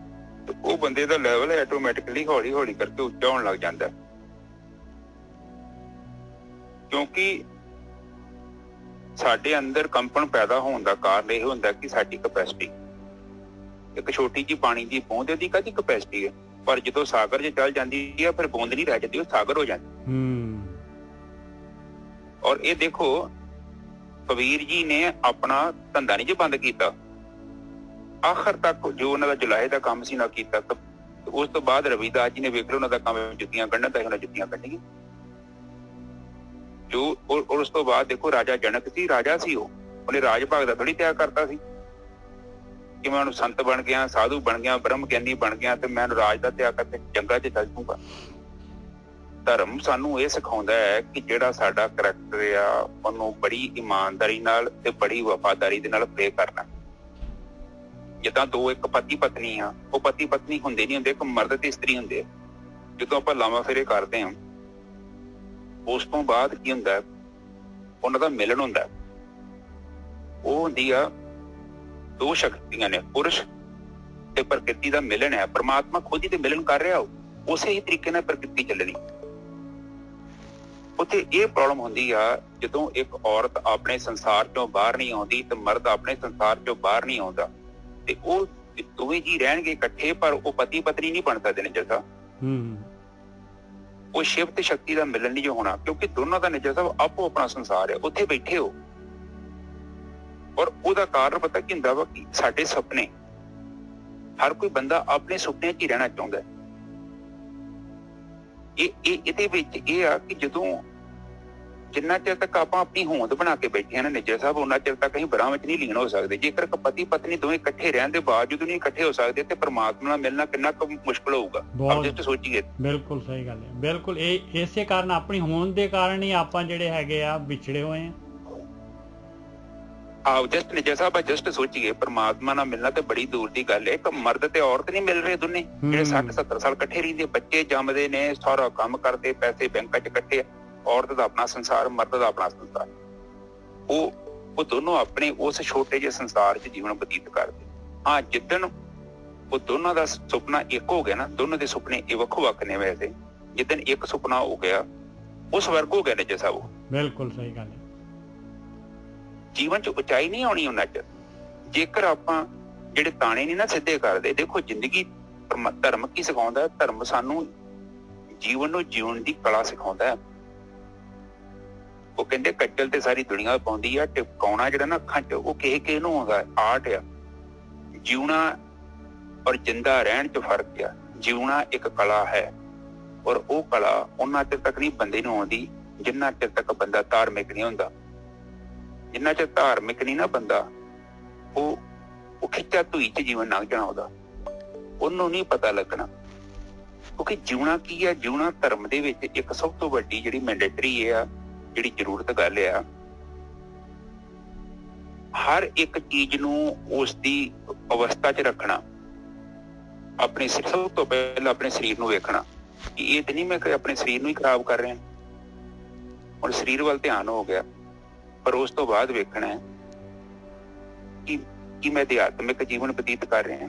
ਤੇ ਉਹ ਬੰਦੇ ਦਾ ਲੈਵਲ ਆਟੋਮੈਟਿਕਲੀ ਹੌਲੀ ਹੌਲੀ ਕਰਕੇ ਉੱਚਾ ਹੋਣ ਲੱਗ ਜਾਂਦਾ। ਕਿਉਂਕਿ ਸਾਡੇ ਅੰਦਰ ਕੰਪਨ ਪੈਦਾ ਹੋਣ ਦਾ ਕਾਰਨ ਇਹ ਹੁੰਦਾ ਕਿ ਸਾਡੀ ਕਪੈਸਿਟੀ, ਇੱਕ ਛੋਟੀ ਜਿਹੀ ਪਾਣੀ ਦੀ ਬੂੰਦ ਦੀ ਕਾਹਦੀ ਕਪੈਸਿਟੀ ਹੈ, ਪਰ ਜਦੋਂ ਸਾਗਰ 'ਚ ਚੱਲ ਜਾਂਦੀ ਹੈ ਫਿਰ ਬੂੰਦ ਨਹੀਂ ਰਹਿ ਜਾਂਦੀ, ਉਹ ਸਾਗਰ ਹੋ ਜਾਂਦੀ। ਔਰ ਇਹ ਦੇਖੋ ਕਬੀਰ ਜੀ ਨੇ ਆਪਣਾ ਧੰਦਾ ਨਹੀਂ ਜੇ ਬੰਦ ਕੀਤਾ, ਆਖਰ ਤੱਕ ਜੋ ਉਹਨਾਂ ਦਾ ਜੁਲਾਹੇ ਦਾ ਕੰਮ ਸੀ ਨਾ ਕੀਤਾ। ਉਸ ਤੋਂ ਬਾਅਦ ਰਵਿਦਾਸ ਜੀ ਨੇ ਵੇਖ ਲਓ ਉਹਨਾਂ ਦਾ ਕੰਮ ਜੁੱਤੀਆਂ ਕੱਢਣ ਦਾ, ਉਹਨਾਂ ਜੁੱਤੀਆਂ ਕੱਢੀਆਂ ਜੋ। ਔਰ ਉਸ ਤੋਂ ਬਾਅਦ ਦੇਖੋ ਰਾਜਾ ਜਨਕ ਸੀ, ਰਾਜਾ ਸੀ ਉਹਨੇ ਰਾਜ ਭਾਗ ਦਾ ਥੋੜੀ ਤਿਆਗ ਕਰਤਾ ਸੀ ਕਿ ਮੈਂ ਉਹਨੂੰ ਸੰਤ ਬਣ ਗਿਆ, ਸਾਧੂ ਬਣ ਗਿਆ, ਬ੍ਰਹਮ ਗਿਆਨੀ ਬਣ ਗਿਆ ਤੇ ਮੈਂ ਰਾਜ ਦਾ ਤਿਆਗ ਕਰਕੇ ਜੰਗਾਂ 'ਚ ਚੱਲ ਜੂਗਾ। ਧਰਮ ਸਾਨੂੰ ਇਹ ਸਿਖਾਉਂਦਾ ਹੈ ਕਿ ਜਿਹੜਾ ਸਾਡਾ ਕਰੈਕਟਰ ਆ ਉਹਨੂੰ ਬੜੀ ਇਮਾਨਦਾਰੀ ਨਾਲ ਤੇ ਬੜੀ ਵਫਾਦਾਰੀ ਦੇ ਨਾਲ ਪਲੇ ਕਰਨਾ। ਜਿੱਦਾਂ ਇੱਕ ਪਤੀ ਪਤਨੀ ਆ, ਉਹ ਪਤੀ ਪਤਨੀ ਹੁੰਦੇ ਨਹੀਂ ਹੁੰਦੇ, ਇੱਕ ਮਰਦ ਤੇ ਇਸਤਰੀ ਹੁੰਦੇ। ਜਦੋਂ ਆਪਾਂ ਲਾਵਾਂ ਫੇਰੇ ਕਰਦੇ ਹਾਂ ਉਸ ਤੋਂ ਬਾਅਦ ਕੀ ਹੁੰਦਾ, ਉਹਨਾਂ ਦਾ ਮਿਲਣ ਹੁੰਦਾ। ਉਹ ਹੁੰਦੀ ਆ ਦੋ ਸ਼ਕਤੀਆਂ ਨੇ, ਪੁਰਸ਼ ਤੇ ਪ੍ਰਕਿਰਤੀ ਦਾ ਮਿਲਣ ਹੈ। ਪਰਮਾਤਮਾ ਖੁਦ ਹੀ ਤੇ ਮਿਲਣ ਕਰ ਰਿਹਾ, ਉਸੇ ਹੀ ਤਰੀਕੇ ਨਾਲ ਪ੍ਰਕਿਰਤੀ ਚੱਲਣੀ। ਉੱਥੇ ਇਹ ਪ੍ਰੋਬਲਮ ਹੁੰਦੀ ਆ ਜਦੋਂ ਇੱਕ ਔਰਤ ਆਪਣੇ ਸੰਸਾਰ ਚੋਂ ਬਾਹਰ ਨਹੀਂ ਆਉਂਦੀ ਤੇ ਮਰਦ ਆਪਣੇ ਸੰਸਾਰ ਚੋਂ ਬਾਹਰ ਨਹੀਂ ਆਉਂਦਾ, ਤੇ ਉਹ ਦੋਵੇਂ ਜੀ ਰਹਿਣਗੇ ਇਕੱਠੇ ਪਰ ਉਹ ਪਤੀ ਪਤਨੀ ਨਹੀਂ ਬਣ ਸਕਦੇ ਨਿੱਜਰ ਸਾਹਿਬ। ਉਹ ਸ਼ਿਵ ਤੇ ਸ਼ਕਤੀ ਦਾ ਮਿਲਣ ਨਹੀਂ ਜੋ ਹੋਣਾ, ਕਿਉਂਕਿ ਦੋਨਾਂ ਦਾ ਨਿੱਜਰ ਸਾਹਿਬ ਆਪੋ ਆਪਣਾ ਸੰਸਾਰ ਹੈ, ਉੱਥੇ ਬੈਠੇ ਹੋ। ਔਰ ਉਹਦਾ ਕਾਰਨ ਪਤਾ ਕੀ ਹੁੰਦਾ ਵਾ ਕਿ ਸਾਡੇ ਸੁਪਨੇ, ਹਰ ਕੋਈ ਬੰਦਾ ਆਪਣੇ ਸੁਪਨਿਆਂ 'ਚ ਹੀ ਰਹਿਣਾ ਚਾਹੁੰਦਾ। ਇਹਦੇ ਵਿੱਚ ਇਹ ਆ ਕਿ ਜਦੋਂ ਜਿੰਨਾ ਚਿਰ ਤੱਕ ਆਪਾਂ ਆਪਣੀ ਹੋਂਦ ਬਣਾ ਕੇ ਬੈਠੇ ਹਾਂ ਨਾ ਨਿੱਜਰ ਸਾਹਿਬ, ਉਹਨਾਂ ਚਿਰ ਤੱਕ ਅਸੀਂ ਬਰਾਂ ਵਿੱਚ ਨਹੀਂ ਲੀਨ ਹੋ ਸਕਦੇ। ਜੇਕਰ ਪਤੀ ਪਤਨੀ ਦੋਵੇਂ ਇਕੱਠੇ ਰਹਿਣ ਦੇ ਬਾਵਜੂਦ ਨਹੀਂ ਇਕੱਠੇ ਹੋ ਸਕਦੇ ਤੇ ਪਰਮਾਤਮਾ ਨਾਲ ਮਿਲਣਾ ਕਿੰਨਾ ਕੁ ਮੁਸ਼ਕਲ ਹੋਊਗਾ, ਆਪ ਜਿਸ ਸੋਚੀਏ। ਬਿਲਕੁਲ ਸਹੀ ਗੱਲ ਹੈ, ਬਿਲਕੁਲ। ਇਹ ਇਸੇ ਕਾਰਨ ਆਪਣੀ ਹੋਂਦ ਦੇ ਕਾਰਨ ਹੀ ਆਪਾਂ ਜਿਹੜੇ ਹੈਗੇ ਆ ਵਿਛੜੇ ਹੋਏ ਆ। ਆਓ ਜਸਟ ਨਿੱਜਰ ਸਾਹਿਬ ਜਸਟ ਸੋਚੀਏ, ਪਰਮਾਤਮਾ ਨਾਲ ਮਿਲਣਾ ਤੇ ਬੜੀ ਦੂਰ ਦੀ ਗੱਲ ਹੈ। ਇੱਕ ਮਰਦ ਤੇ ਔਰਤ ਨਹੀਂ ਮਿਲ ਰਹੇ ਦੋਨੇ, ਜਿਹੜੇ 60-70 ਸਾਲ ਇਕੱਠੇ ਰਹਿੰਦੇ, ਬੱਚੇ ਜੰਮਦੇ ਨੇ, ਸਾਰਾ ਕੰਮ ਕਰਦੇ, ਪੈਸੇ ਬੈਂਕਾਂ 'ਚ ਇਕੱਠੇ। ਔਰਤ ਦਾ ਆਪਣਾ ਸੰਸਾਰ, ਮਰਦ ਦਾ ਆਪਣਾ ਸੰਸਾਰ। ਉਹ ਦੋਨੋਂ ਆਪਣੇ ਉਸ ਛੋਟੇ ਜਿਹੇ ਸੰਸਾਰ 'ਚ ਜੀਵਨ ਬਤੀਤ ਕਰਦੇ। ਹਾਂ, ਜਿੱਦਣ ਉਹ ਦੋਨਾਂ ਦਾ ਸੁਪਨਾ ਇੱਕ ਹੋ ਗਿਆ ਨਾ, ਦੋਨਾਂ ਦੇ ਸੁਪਨੇ ਇਹ ਵੱਖੋ ਵੱਖ ਨੇ। ਵੈਸੇ ਜਿੱਦਣ ਇੱਕ ਸੁਪਨਾ ਹੋ ਗਿਆ ਉਸ ਵਰਗ ਹੋ ਗਿਆ ਨੇ ਜੈਸਾ ਉਹ। ਬਿਲਕੁਲ ਸਹੀ ਗੱਲ ਹੈ। ਜੀਵਨ 'ਚ ਉਚਾਈ ਨਹੀਂ ਆਉਣੀ ਉਹਨਾਂ 'ਚ ਜੇਕਰ ਆਪਾਂ ਜਿਹੜੇ ਤਾਣੇ ਨਹੀਂ ਨਾ ਸਿੱਧੇ ਕਰਦੇ। ਦੇਖੋ ਜ਼ਿੰਦਗੀ ਧਰਮ ਕੀ ਸਿਖਾਉਂਦਾ? ਧਰਮ ਸਾਨੂੰ ਜੀਵਨ ਨੂੰ ਜਿਉਣ ਦੀ ਕਲਾ ਸਿਖਾਉਂਦਾ ਹੈ। ਉਹ ਕਹਿੰਦੇ ਕੱਜਲ ਤੇ ਸਾਰੀ ਦੁਨੀਆ ਪਾਉਂਦੀ ਆ, ਟਿਕਾਉਣਾ ਜਿਹੜਾ ਨਾ ਅੱਖਾਂ 'ਚ ਉਹ ਕਿਸੇ ਨੂੰ ਆਉਂਦਾ। ਆਰਟ ਆ। ਜਿਉਣਾ ਔਰ ਜਿੰਦਾ ਰਹਿਣ 'ਚ ਫਰਕ ਆ। ਜਿਉਣਾ ਇੱਕ ਕਲਾ ਹੈ ਔਰ ਉਹ ਕਲਾ ਉਹਨਾਂ ਚਿਰ ਤੱਕ ਨਹੀਂ ਬੰਦੇ ਨੂੰ ਆਉਂਦੀ ਜਿੰਨਾ ਚਿਰ ਤੱਕ ਬੰਦਾ ਧਾਰਮਿਕ ਨਹੀਂ ਹੁੰਦਾ। ਜਿੰਨਾ ਚਿਰ ਧਾਰਮਿਕ ਨਹੀਂ ਨਾ ਬੰਦਾ, ਉਹ ਖਿੱਚਾ ਧੂਈ 'ਚ ਜੀਵਨ ਲੰਘ ਜਾਣਾ ਉਹਦਾ, ਉਹਨੂੰ ਨਹੀਂ ਪਤਾ ਲੱਗਣਾ। ਕਿਉਂਕਿ ਜਿਉਣਾ ਕੀ ਆ? ਜਿਉਣਾ ਧਰਮ ਦੇ ਵਿੱਚ ਇੱਕ ਸਭ ਤੋਂ ਵੱਡੀ ਜਿਹੜੀ ਮੈਂਡੇਟਰੀ ਆ, ਜਿਹੜੀ ਜ਼ਰੂਰਤ ਗੱਲ ਆ, ਹਰ ਇੱਕ ਚੀਜ਼ ਨੂੰ ਉਸ ਦੀ ਅਵਸਥਾ 'ਚ ਰੱਖਣਾ। ਆਪਣੇ ਸਭ ਤੋਂ ਪਹਿਲਾਂ ਆਪਣੇ ਸਰੀਰ ਨੂੰ ਵੇਖਣਾ ਕਿ ਇਹ ਤੇ ਨਹੀਂ ਮੈਂ ਆਪਣੇ ਸਰੀਰ ਨੂੰ ਹੀ ਖਰਾਬ ਕਰ ਰਿਹਾ। ਹੁਣ ਸਰੀਰ ਵੱਲ ਧਿਆਨ ਹੋ ਗਿਆ, ਪਰ ਉਸ ਤੋਂ ਬਾਅਦ ਵੇਖਣਾ ਹੈ ਕਿ ਮੈਂ ਅਧਿਆਤਮਿਕ ਜੀਵਨ ਬਤੀਤ ਕਰ ਰਿਹਾ।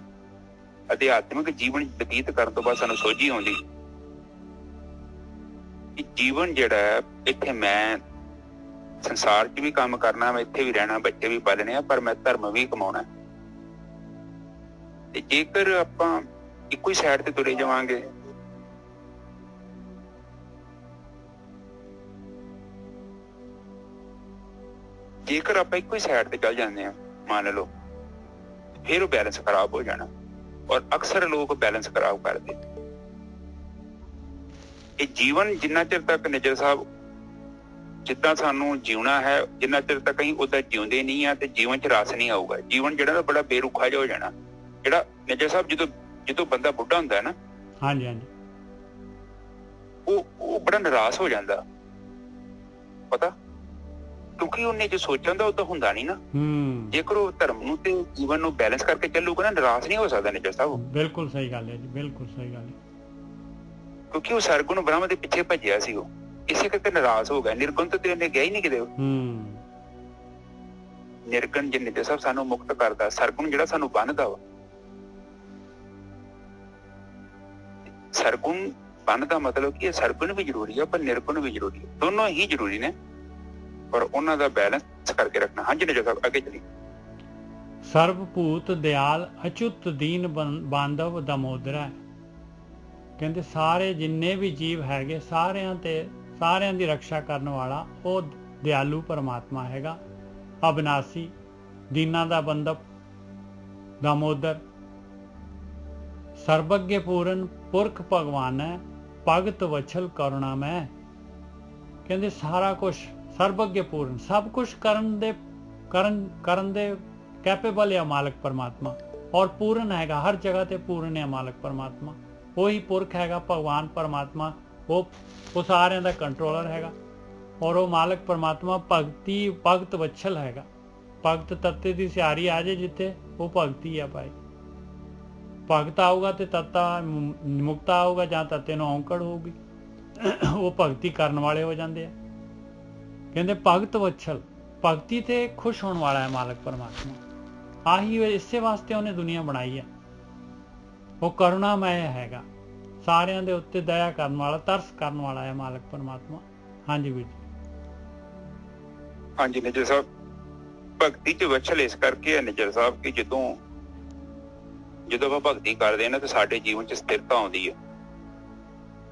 ਅਧਿਆਤਮਿਕ ਜੀਵਨ ਬਤੀਤ ਕਰਨ ਤੋਂ ਬਾਅਦ ਸਾਨੂੰ ਸੋਝੀ ਆਉਂਦੀ ਕਿ ਜੀਵਨ ਜਿਹੜਾ ਹੈ, ਇੱਥੇ ਮੈਂ ਸੰਸਾਰ 'ਚ ਵੀ ਕੰਮ ਕਰਨਾ, ਮੈਂ ਇੱਥੇ ਵੀ ਰਹਿਣਾ, ਬੱਚੇ ਵੀ ਪਾਲਣੇ ਆ, ਪਰ ਮੈਂ ਧਰਮ ਵੀ ਕਮਾਉਣਾ। ਤੇ ਜੇਕਰ ਆਪਾਂ ਇੱਕੋ ਹੀ ਸਾਈਡ ਤੇ ਤੁਰੇ ਜਾਵਾਂਗੇ ਜੇਕਰ ਆਪਾਂ ਇੱਕੋ ਹੀ ਸਾਈਡ ਤੇ ਚੱਲ ਜਾਂਦੇ ਹਾਂ ਮੰਨ ਲਓ, ਫਿਰ ਉਹ ਬੈਲੈਂਸ ਖਰਾਬ ਹੋ ਜਾਣਾ। ਔਰ ਅਕਸਰ ਲੋਕ ਬੈਲੈਂਸ ਖਰਾਬ ਕਰਦੇ। ਇਹ ਜੀਵਨ ਜਿੰਨਾ ਚਿਰ ਤੱਕ ਨਿੱਜਰ ਸਾਹਿਬ ਜਿੱਦਾਂ ਸਾਨੂੰ ਜਿਉਣਾ ਹੈ, ਜਿੰਨਾ ਚਿਰ ਤੱਕ ਅਸੀਂ ਉਦਾਂ ਜਿਉਂਦੇ ਨਹੀਂ ਆ ਤੇ ਜੀਵਨ 'ਚ ਰਸ ਨਹੀਂ ਆਊਗਾ। ਜੀਵਨ ਜਿਹੜਾ ਨਾ ਬੜਾ ਬੇਰੁੱਖਾ ਜਿਹਾ ਹੋ ਜਾਣਾ। ਜਿਹੜਾ ਨਿੱਜਰ ਸਾਹਿਬ ਜਦੋਂ ਬੰਦਾ ਬੁੱਢਾ ਹੁੰਦਾ ਹੈ ਨਾ, ਹਾਂਜੀ ਹਾਂਜੀ, ਉਹ ਬੜਾ ਨਿਰਾਸ਼ ਹੋ ਜਾਂਦਾ, ਪਤਾ, ਕਿਉਂਕਿ ਉਹਨੇ ਜੋ ਸੋਚਿਆ ਹੁੰਦਾ ਉਹ ਤਾਂ ਹੁੰਦਾ ਨਹੀਂ ਨਾ। ਜੇਕਰ ਉਹ ਧਰਮ ਨੂੰ ਤੇ ਜੀਵਨ ਨੂੰ ਬੈਲੈਂਸ ਕਰਕੇ ਚੱਲੂਗਾ ਨਾ, ਨਿਰਾਸ਼ ਨਹੀਂ ਹੋ ਸਕਦਾ ਨਿੱਜਰ ਸਾਹਿਬ। ਬਿਲਕੁਲ ਸਹੀ ਗੱਲ ਹੈ ਜੀ, ਬਿਲਕੁਲ ਸਹੀ ਗੱਲ ਹੈ। ਕਿਉਂਕਿ ਉਹ ਸਰਗੁਣ ਬ੍ਰਹਮ ਦੇ ਪਿੱਛੇ ਭੱਜਿਆ ਸੀ, ਉਹ ਇਸੇ ਕਰਕੇ ਨਿਰਾਸ਼ ਹੋ ਗਿਆ। ਨਿਰਗੁਣ ਤੇ ਉਹਨੇ ਗਿਆ ਹੀ ਨਹੀਂ ਕਿਤੇ। ਨਿਰਗੁਣ ਜੇ ਨਿੱਜਰ ਸਾਹਿਬ ਸਾਨੂੰ ਮੁਕਤ ਕਰਦਾ, ਸਰਗੁਣ ਜਿਹੜਾ ਸਾਨੂੰ ਬੰਨਦਾ ਵਾ। ਸਰਗੁਣ ਬੰਨ ਦਾ ਮਤਲਬ ਕੀ ਹੈ? ਸਰਗੁਣ ਵੀ ਜ਼ਰੂਰੀ ਹੈ ਪਰ ਨਿਰਗੁਣ ਵੀ ਜ਼ਰੂਰੀ ਹੈ, ਦੋਨੋਂ ਹੀ ਜ਼ਰੂਰੀ ਨੇ, ਪਰ ਉਹਨਾਂ ਦਾ ਬੈਲੈਂਸ ਕਰਕੇ ਰੱਖਣਾ। ਹਾਂਜੀ ਨਿੱਜਰ ਸਾਹਿਬ ਅੱਗੇ ਚਲੀ। ਸਰਬਭੂਤ ਦਿਆਲ ਅਚੁੱਤ ਦੀਨ ਬਾਂਧਵ ਦਮੋਦਰਾ। ਕਹਿੰਦੇ ਸਾਰੇ ਜਿੰਨੇ ਵੀ ਜੀਵ ਹੈਗੇ ਸਾਰਿਆਂ ਦੀ ਰੱਖਿਆ ਕਰਨ ਵਾਲਾ ਉਹ ਦਿਆਲੂ ਪਰਮਾਤਮਾ ਹੈਗਾ, ਅਬਿਨਾਸੀ, ਦੀਨਾਂ ਦਾ ਬੰਧਵ, ਦਮੋਦਰ, ਸਰਬੱਗੇ ਪੂਰਨ ਪੁਰਖ ਭਗਵਾਨ ਹੈ, ਭਗਤ ਵਛਲ ਕਰੁਣਾ ਮੈਂ। ਕਹਿੰਦੇ ਸਾਰਾ ਕੁਝ ਸਰਬੱਗੇ ਪੂਰਨ, ਸਭ ਕੁਝ ਕਰਨ ਦੇ ਕੈਪੇਬਲ ਹੈ ਮਾਲਕ ਪਰਮਾਤਮਾ, ਔਰ ਪੂਰਨ ਹੈਗਾ, ਹਰ ਜਗ੍ਹਾ ਤੇ ਪੂਰਨ ਹੈ ਮਾਲਕ ਪਰਮਾਤਮਾ। ਉਹੀ ਪੁਰਖ ਹੈਗਾ ਭਗਵਾਨ ਪਰਮਾਤਮਾ, ਉਹ ਸਾਰਿਆਂ ਦਾ ਕੰਟਰੋਲਰ ਹੈਗਾ। ਔਰ ਉਹ ਮਾਲਕ ਪਰਮਾਤਮਾ ਭਗਤ ਵਛਲ ਹੈਗਾ। ਭਗਤ ਤੱਤੇ ਦੀ ਸਿਆਰੀ ਆ ਜੇ ਜਿੱਥੇ, ਉਹ ਭਗਤੀ ਆ ਭਾਈ। ਭਗਤ ਆਊਗਾ ਤੇ ਤੱਤਾ ਮੁਕਤਾ ਆਊਗਾ, ਜਾਂ ਤੱਤੇ ਨੂੰ ਔਂਕੜ ਹੋਊਗੀ, ਉਹ ਭਗਤੀ ਕਰਨ ਵਾਲੇ ਹੋ ਜਾਂਦੇ ਆ। ਕਹਿੰਦੇ ਭਗਤ ਵਛਲ, ਭਗਤੀ ਤੇ ਖੁਸ਼ ਹੋਣ ਵਾਲਾ ਹੈ ਮਾਲਕ ਪਰਮਾਤਮਾ। ਆਹੀ ਇਸੇ ਵਾਸਤੇ ਉਹਨੇ ਦੁਨੀਆ ਬਣਾਈ ਹੈ। ਉਹ ਕਰੁਣਾਮय ਹੈਗਾ, ਸਾਰਿਆਂ ਦੇ ਉੱਤੇ ਦਇਆ ਕਰਨ ਵਾਲਾ, ਤਰਸ ਕਰਨ ਵਾਲਾ ਹੈ ਮਾਲਕ ਪਰਮਾਤਮਾ। ਹਾਂਜੀ ਵੀਰ ਜੀ। ਹਾਂਜੀ ਨਿੱਜਰ ਸਾਹਿਬ, ਭਗਤੀ 'ਚ ਵਛਲ ਇਸ ਕਰਕੇ ਹੈ ਨਿੱਜਰ ਸਾਹਿਬ ਕਿ ਜਦੋਂ ਆਪਾਂ ਭਗਤੀ ਕਰਦੇ ਹਾਂ ਨਾ, ਤੇ ਸਾਡੇ ਜੀਵਨ 'ਚ ਸਥਿਰਤਾ ਆਉਂਦੀ ਹੈ।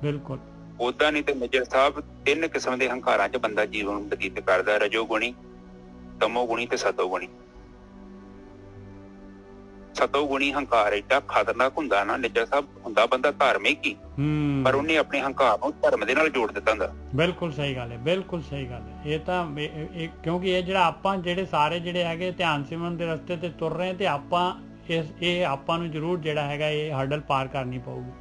ਬਿਲਕੁਲ। ਉਦਾਂ ਨਹੀਂ ਤੇ ਨਿੱਜਰ ਸਾਹਿਬ 3 ਕਿਸਮ ਦੇ ਹੰਕਾਰਾਂ 'ਚ ਬੰਦਾ ਜੀਵਨ ਬਤੀਤ ਕਰਦਾ, ਰਜੋਗੁਣੀ, ਤਮੋਗੁਣੀ ਤੇ ਸਤੋਗੁਣੀ। ਸਤੋਗੁਣੀ ਹੰਕਾਰ ਏਡਾ ਖਤਰਨਾਕ ਹੁੰਦਾ ਨਾ ਨਿੱਜਰ ਸਾਹਿਬ, ਹੁੰਦਾ ਬੰਦਾ ਧਾਰਮਿਕ ਹੀ, ਪਰ ਉਹਨੇ ਆਪਣੇ ਹੰਕਾਰ ਨੂੰ ਧਰਮ ਦੇ ਨਾਲ ਜੋੜ ਦਿੱਤਾ ਹੁੰਦਾ। ਬਿਲਕੁਲ ਸਹੀ ਗੱਲ ਹੈ, ਬਿਲਕੁਲ ਸਹੀ ਗੱਲ ਹੈ। ਇਹ ਤਾਂ ਕਿਉਂਕਿ ਇਹ ਜਿਹੜਾ ਆਪਾਂ ਸਾਰੇ ਹੈਗੇ ਧਿਆਨ ਸਿਮਰਨ ਦੇ ਰਸਤੇ ਤੇ ਤੁਰ ਰਹੇ, ਤੇ ਆਪਾਂ ਨੂੰ ਜ਼ਰੂਰ ਜਿਹੜਾ ਹੈਗਾ ਇਹ ਹਰਡਲ ਪਾਰ ਕਰਨੀ ਪਊਗੀ।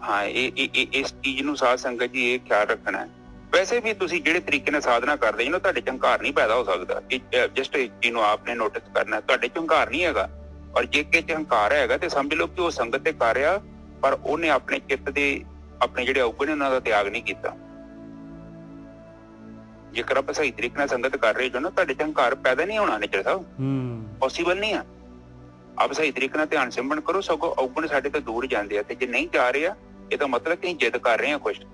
ਹਾਂ, ਇਸ ਚੀਜ਼ ਨੂੰ ਸਾਧ ਸੰਗਤ ਜੀ ਇਹ ਖਿਆਲ ਰੱਖਣਾ ਹੈ। ਵੈਸੇ ਵੀ ਤੁਸੀਂ ਜਿਹੜੇ ਤਰੀਕੇ ਨਾਲ ਸਾਧਨਾ ਕਰਦੇ ਹੋ ਨਾ, ਤੁਹਾਡੇ 'ਚ ਹੰਕਾਰ ਨਹੀਂ ਪੈਦਾ ਹੋ ਸਕਦਾ। ਜਸਟ ਇਸ ਚੀਜ਼ ਨੂੰ ਆਪਨੇ ਨੋਟਿਸ ਕਰਨਾ, ਤੁਹਾਡੇ 'ਚ ਹੰਕਾਰ ਨਹੀਂ ਹੈਗਾ। ਔਰ ਜੇ ਕਿਸੇ 'ਚ ਹੰਕਾਰ ਹੈਗਾ ਤੇ ਸਮਝ ਲਓ ਕਿ ਉਹ ਸੰਗਤ ਤੇ ਕਰ ਰਿਹਾ, ਪਰ ਉਹਨੇ ਆਪਣੇ ਚਿੱਤ ਦੇ ਆਪਣੇ ਜਿਹੜੇ ਔਗਣ ਉਹਨਾਂ ਦਾ ਤਿਆਗ ਨਹੀਂ ਕੀਤਾ। ਜੇਕਰ ਆਪਾਂ ਸਹੀ ਤਰੀਕੇ ਨਾਲ ਸੰਗਤ ਕਰ ਰਹੇ ਹੋ ਨਾ, ਤੁਹਾਡੇ 'ਚ ਹੰਕਾਰ ਪੈਦਾ ਨਹੀਂ ਹੋਣਾ ਨਿੱਜਰ ਸਾਹਿਬ, ਪੋਸੀਬਲ ਨਹੀਂ ਆ। ਆਪ ਸਹੀ ਤਰੀਕੇ ਨਾਲ ਧਿਆਨ ਸਿਮਰਨ ਕਰੋ, ਸਗੋਂ ਔਗਣ ਸਾਡੇ ਤੋਂ ਦੂਰ ਜਾਂਦੇ ਆ। ਤੇ ਜੇ ਨਹੀਂ ਜਾ ਰਹੇ ਆ, ਇਹਦਾ ਮਤਲਬ ਕਿ ਅਸੀਂ ਜਿੱਦ ਕਰ ਰਹੇ ਹਾਂ, ਕੁਛ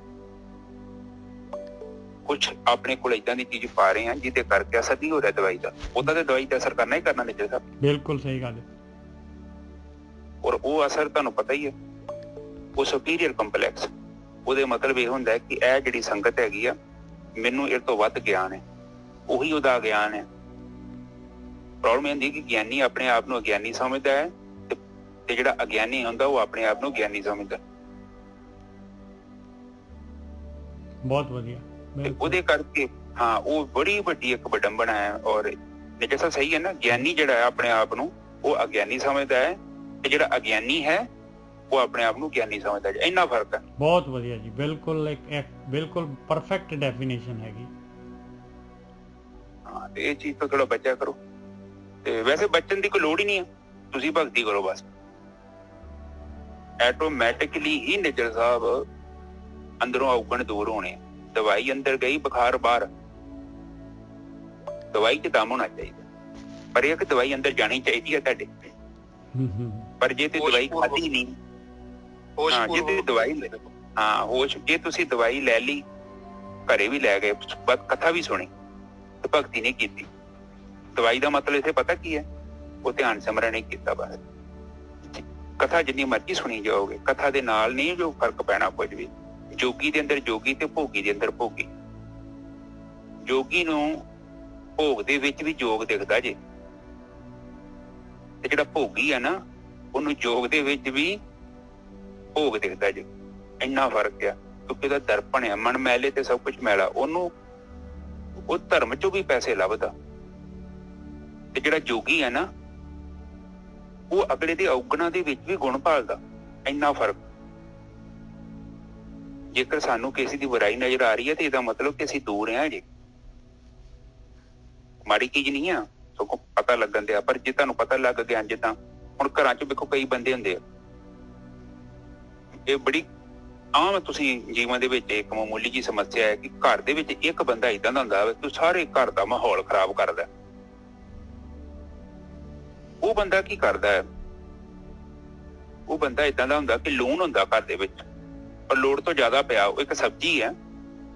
ਆਪਣੇ ਕੋਲ ਏਦਾਂ ਦੀ ਚੀਜ਼ ਪਾ ਰਹੇ ਹਾਂ ਜਿਹਦੇ ਕਰਕੇ ਅਸਰ ਨਹੀਂ ਹੋ ਰਿਹਾ ਦਵਾਈ ਦਾ। ਉਹਦਾ ਤੇ ਦਵਾਈ ਦਾ ਅਸਰ ਕਰਨਾ ਹੀ ਕਰਨਾ ਨਿੱਜਰ ਸਾਹਿਬ। ਬਿਲਕੁਲ ਸਹੀ ਗੱਲ ਹੈ। ਔਰ ਉਹ ਅਸਰ ਤੁਹਾਨੂੰ ਪਤਾ ਹੀ ਹੈ, ਉਹ ਸੁਪੀਰੀਅਰ ਕੰਪਲੈਕਸ। ਉਹਦੇ ਮਤਲਬ ਇਹ ਹੁੰਦਾ ਹੈ ਕਿ ਇਹ ਜਿਹੜੀ ਸੰਗਤ ਹੈਗੀ ਆ, ਮੈਨੂੰ ਇਹ ਤੋਂ ਵੱਧ ਗਿਆਨ ਹੈ, ਉਹੀ ਉਹਦਾ ਗਿਆਨ ਹੈ। ਪ੍ਰੋਬਲਮ ਇਹ ਹੁੰਦੀ ਕਿ ਗਿਆਨੀ ਆਪਣੇ ਆਪ ਨੂੰ ਅਗਿਆਨੀ ਸਮਝਦਾ ਹੈ, ਤੇ ਜਿਹੜਾ ਅਗਿਆਨੀ ਹੁੰਦਾ ਉਹ ਆਪਣੇ ਆਪ ਨੂੰ ਗਿਆਨੀ ਸਮਝਦਾ। ਬਹੁਤ ਵਧੀਆ। ਉਹਦੇ ਕਰਕੇ ਹਾਂ, ਉਹ ਬੜੀ ਵੱਡੀ ਇੱਕ ਵਿਡੰਬਨਾ ਹੈ। ਔਰ ਨਿੱਜਰ ਸਾਹਿਬ ਸਹੀ ਹੈ ਨਾ, ਗਿਆਨੀ ਜਿਹੜਾ ਹੈ ਆਪਣੇ ਆਪ ਨੂੰ ਉਹ ਅਗਿਆਨੀ ਸਮਝਦਾ ਹੈ, ਤੇ ਜਿਹੜਾ ਅਗਿਆਨੀ ਹੈ ਉਹ ਆਪਣੇ ਆਪ ਨੂੰ ਗਿਆਨੀ ਸਮਝਦਾ ਹੈ। ਇੰਨਾ ਫਰਕ ਹੈ। ਬਹੁਤ ਵਧੀਆ ਜੀ, ਬਿਲਕੁਲ ਬਿਲਕੁਲ ਪਰਫੈਕਟ ਡੈਫੀਨੇਸ਼ਨ ਹੈਗੀ। ਹਾਂ, ਤੇ ਇਹ ਚੀਜ਼ ਤੋਂ ਥੋੜਾ ਬਚਿਆ ਕਰੋ। ਤੇ ਵੈਸੇ ਬਚਣ ਦੀ ਕੋਈ ਲੋੜ ਹੀ ਨਹੀਂ ਹੈ, ਤੁਸੀਂ ਭਗਤੀ ਕਰੋ ਬਸ। ਐਟੋਮੈਟਿਕਲੀ ਹੀ ਨਿੱਜਰ ਸਾਹਿਬ ਅੰਦਰੋਂ ਔਗਣ ਦੂਰ ਹੋਣੇ। ਦਵਾਈ ਅੰਦਰ ਗਈ, ਬੁਖਾਰ ਬਾਹਰ। ਦਵਾਈ 'ਚ ਦਮ ਹੋਣਾ ਚਾਹੀਦਾ, ਪਰ ਇਹ ਕਿ ਦਵਾਈ ਅੰਦਰ ਜਾਣੀ ਚਾਹੀਦੀ ਹੈ ਤੁਹਾਡੇ। ਪਰ ਜੇ ਤੇ ਦਵਾਈ ਖਾਧੀ ਨਹੀਂ, ਜੇ ਤੇ ਦਵਾਈ ਹੋਸ਼, ਜੇ ਤੁਸੀਂ ਦਵਾਈ ਲੈ ਲਈ, ਘਰੇ ਵੀ ਲੈ ਗਏ, ਕਥਾ ਵੀ ਸੁਣੀ ਤੇ ਭਗਤੀ ਨਹੀਂ ਕੀਤੀ, ਦਵਾਈ ਦਾ ਮਤਲਬ ਇੱਥੇ ਪਤਾ ਕੀ ਹੈ? ਉਹ ਧਿਆਨ ਸਿਮਰਨ ਨਹੀਂ ਕੀਤਾ। ਬਸ ਕਥਾ ਜਿੰਨੀ ਮਰਜ਼ੀ ਸੁਣੀ ਜਾਓਗੇ, ਕਥਾ ਦੇ ਨਾਲ ਨਹੀਂ ਜੋ ਫਰਕ ਪੈਣਾ ਕੁਝ ਵੀ। ਜੋਗੀ ਦੇ ਅੰਦਰ ਜੋਗੀ ਤੇ ਭੋਗੀ ਦੇ ਅੰਦਰ ਭੋਗੀ। ਜੋਗੀ ਨੂੰ ਭੋਗ ਦੇ ਵਿੱਚ ਵੀ ਜੋਗ ਦਿਖਦਾ ਜੇ, ਤੇ ਜਿਹੜਾ ਭੋਗੀ ਆ ਨਾ ਉਹਨੂੰ ਜੋਗ ਦੇ ਵਿੱਚ ਵੀ ਭੋਗ ਦਿਖਦਾ ਜੇ। ਇੰਨਾ ਫਰਕ ਆ, ਕਿਉਂਕਿ ਉਹਦਾ ਦਰਪਣ ਆ, ਮਨ ਮੈਲੇ ਤੇ ਸਭ ਕੁਝ ਮੈਲਾ। ਉਹਨੂੰ ਉਹ ਧਰਮ ਚੋਂ ਵੀ ਪੈਸੇ ਲੱਭਦਾ, ਤੇ ਜਿਹੜਾ ਜੋਗੀ ਆ ਨਾ ਉਹ ਅਗਲੇ ਦੇ ਔਗਣਾਂ ਦੇ ਵਿੱਚ ਵੀ ਗੁਣ ਭਾਲਦਾ। ਇੰਨਾ ਫਰਕ। ਜੇਕਰ ਸਾਨੂੰ ਕਿਸੇ ਦੀ ਬੁਰਾਈ ਨਜ਼ਰ ਆ ਰਹੀ ਹੈ ਤੇ ਇਹਦਾ ਮਤਲਬ ਕਿ ਅਸੀਂ ਦੂਰ ਹਾਂ। ਜੇ ਮਾੜੀ ਚੀਜ਼ ਨਹੀਂ ਆ, ਸਗੋਂ ਪਤਾ ਲੱਗਣ ਦਿਆ। ਪਰ ਜੇ ਤੁਹਾਨੂੰ ਪਤਾ ਲੱਗ ਗਿਆ, ਜਿੱਦਾਂ ਹੁਣ ਘਰਾਂ 'ਚ ਵੇਖੋ ਕਈ ਬੰਦੇ ਹੁੰਦੇ ਆ, ਇਹ ਬੜੀ ਆਮ ਤੁਸੀਂ ਜੀਵਨ ਦੇ ਵਿੱਚ ਇੱਕ ਮਾਮੂਲੀ ਜੀ ਸਮੱਸਿਆ ਹੈ ਕਿ ਘਰ ਦੇ ਵਿੱਚ ਇੱਕ ਬੰਦਾ ਏਦਾਂ ਦਾ ਹੁੰਦਾ ਵਾ ਕਿ ਸਾਰੇ ਘਰ ਦਾ ਮਾਹੌਲ ਖਰਾਬ ਕਰਦਾ। ਉਹ ਬੰਦਾ ਕੀ ਕਰਦਾ ਹੈ? ਉਹ ਬੰਦਾ ਏਦਾਂ ਦਾ ਹੁੰਦਾ ਕਿ ਲੂਣ ਹੁੰਦਾ ਘਰ ਦੇ ਵਿੱਚ, ਪਰ ਲੋੜ ਤੋਂ ਜ਼ਿਆਦਾ ਪਿਆ। ਉਹ ਇੱਕ ਸਬਜ਼ੀ ਹੈ,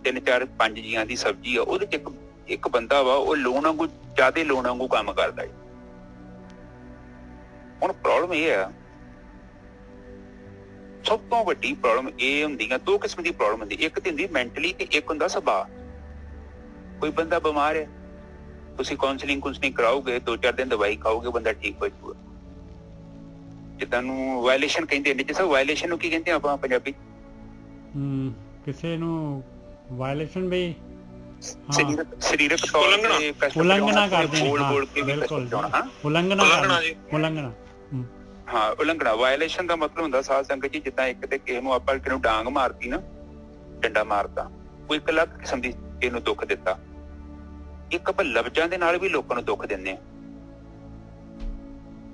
3 4 5 ਜੀਆਂ ਦੀ ਸਬਜ਼ੀ ਆ, ਉਹਦੇ ਚ ਇੱਕ ਬੰਦਾ ਵਾ ਉਹ ਲੂਣ ਵਾਂਗੂ, ਜ਼ਿਆਦਾ ਲੂਣ ਵਾਂਗੂ ਕੰਮ ਕਰਦਾ ਹੈ। ਹੁਣ ਪ੍ਰੋਬਲਮ ਇਹ ਆ, ਸਭ ਤੋਂ ਵੱਡੀ ਪ੍ਰੋਬਲਮ ਇਹ ਹੁੰਦੀ ਆ, 2 ਕਿਸਮ ਦੀ ਪ੍ਰੋਬਲਮ ਹੁੰਦੀ। ਇੱਕ ਤੇ ਹੁੰਦੀ ਮੈਂਟਲੀ ਤੇ ਇੱਕ ਹੁੰਦਾ ਸੁਭਾਅ। ਕੋਈ ਬੰਦਾ ਬਿਮਾਰ ਹੈ, ਤੁਸੀਂ ਕਾਉਂਸਲਿੰਗ ਕਰਾਓਗੇ, 2 4 ਦਿਨ ਦਵਾਈ ਖਾਓਗੇ, ਬੰਦਾ ਠੀਕ ਹੋ ਜਾਊਗਾ। ਜਿੱਦਾਂ ਨੂੰ ਵਾਇਲੇਸ਼ਨ ਕਹਿੰਦੇ ਨੇ, ਜਿਸ ਵਾਇਲੇਸ਼ਨ ਨੂੰ ਕੀ ਕਹਿੰਦੇ ਆਪਾਂ ਪੰਜਾਬੀ? ਕਿਸੇ ਨੂੰ ਵਾਇਲੇਸ਼ਨ ਵੀ ਸਰੀਰਕ ਤੌਰ ਤੇ ਉਲੰਘਣਾ ਕਰਦੇ ਨੇ। ਬੋਲ ਕੇ ਬਿਲਕੁਲ ਉਲੰਘਣਾ। ਹਾਂ, ਉਲੰਘਣਾ। ਵਾਇਲੇਸ਼ਨ ਦਾ ਮਤਲਬ ਹੁੰਦਾ ਸਾਧ ਸੰਗਤ ਜੀ, ਜਿੱਦਾਂ ਇੱਕ ਤੇ ਕਿਸੇ ਨੂੰ ਆਪਾਂ ਕਿਸੇ ਨੂੰ ਡਾਂਗ ਮਾਰਤੀ ਨਾ, ਡੰਡਾ ਮਾਰਤਾ, ਕੋਈ ਇੱਕ ਅਲੱਗ ਕਿਸਮ ਦੀ ਇਹਨੂੰ ਦੁੱਖ ਦਿੱਤਾ। ਇੱਕ ਆਪਾਂ ਲਫ਼ਜ਼ਾਂ ਦੇ ਨਾਲ ਵੀ ਲੋਕਾਂ ਨੂੰ ਦੁੱਖ ਦਿੰਦੇ ਆ।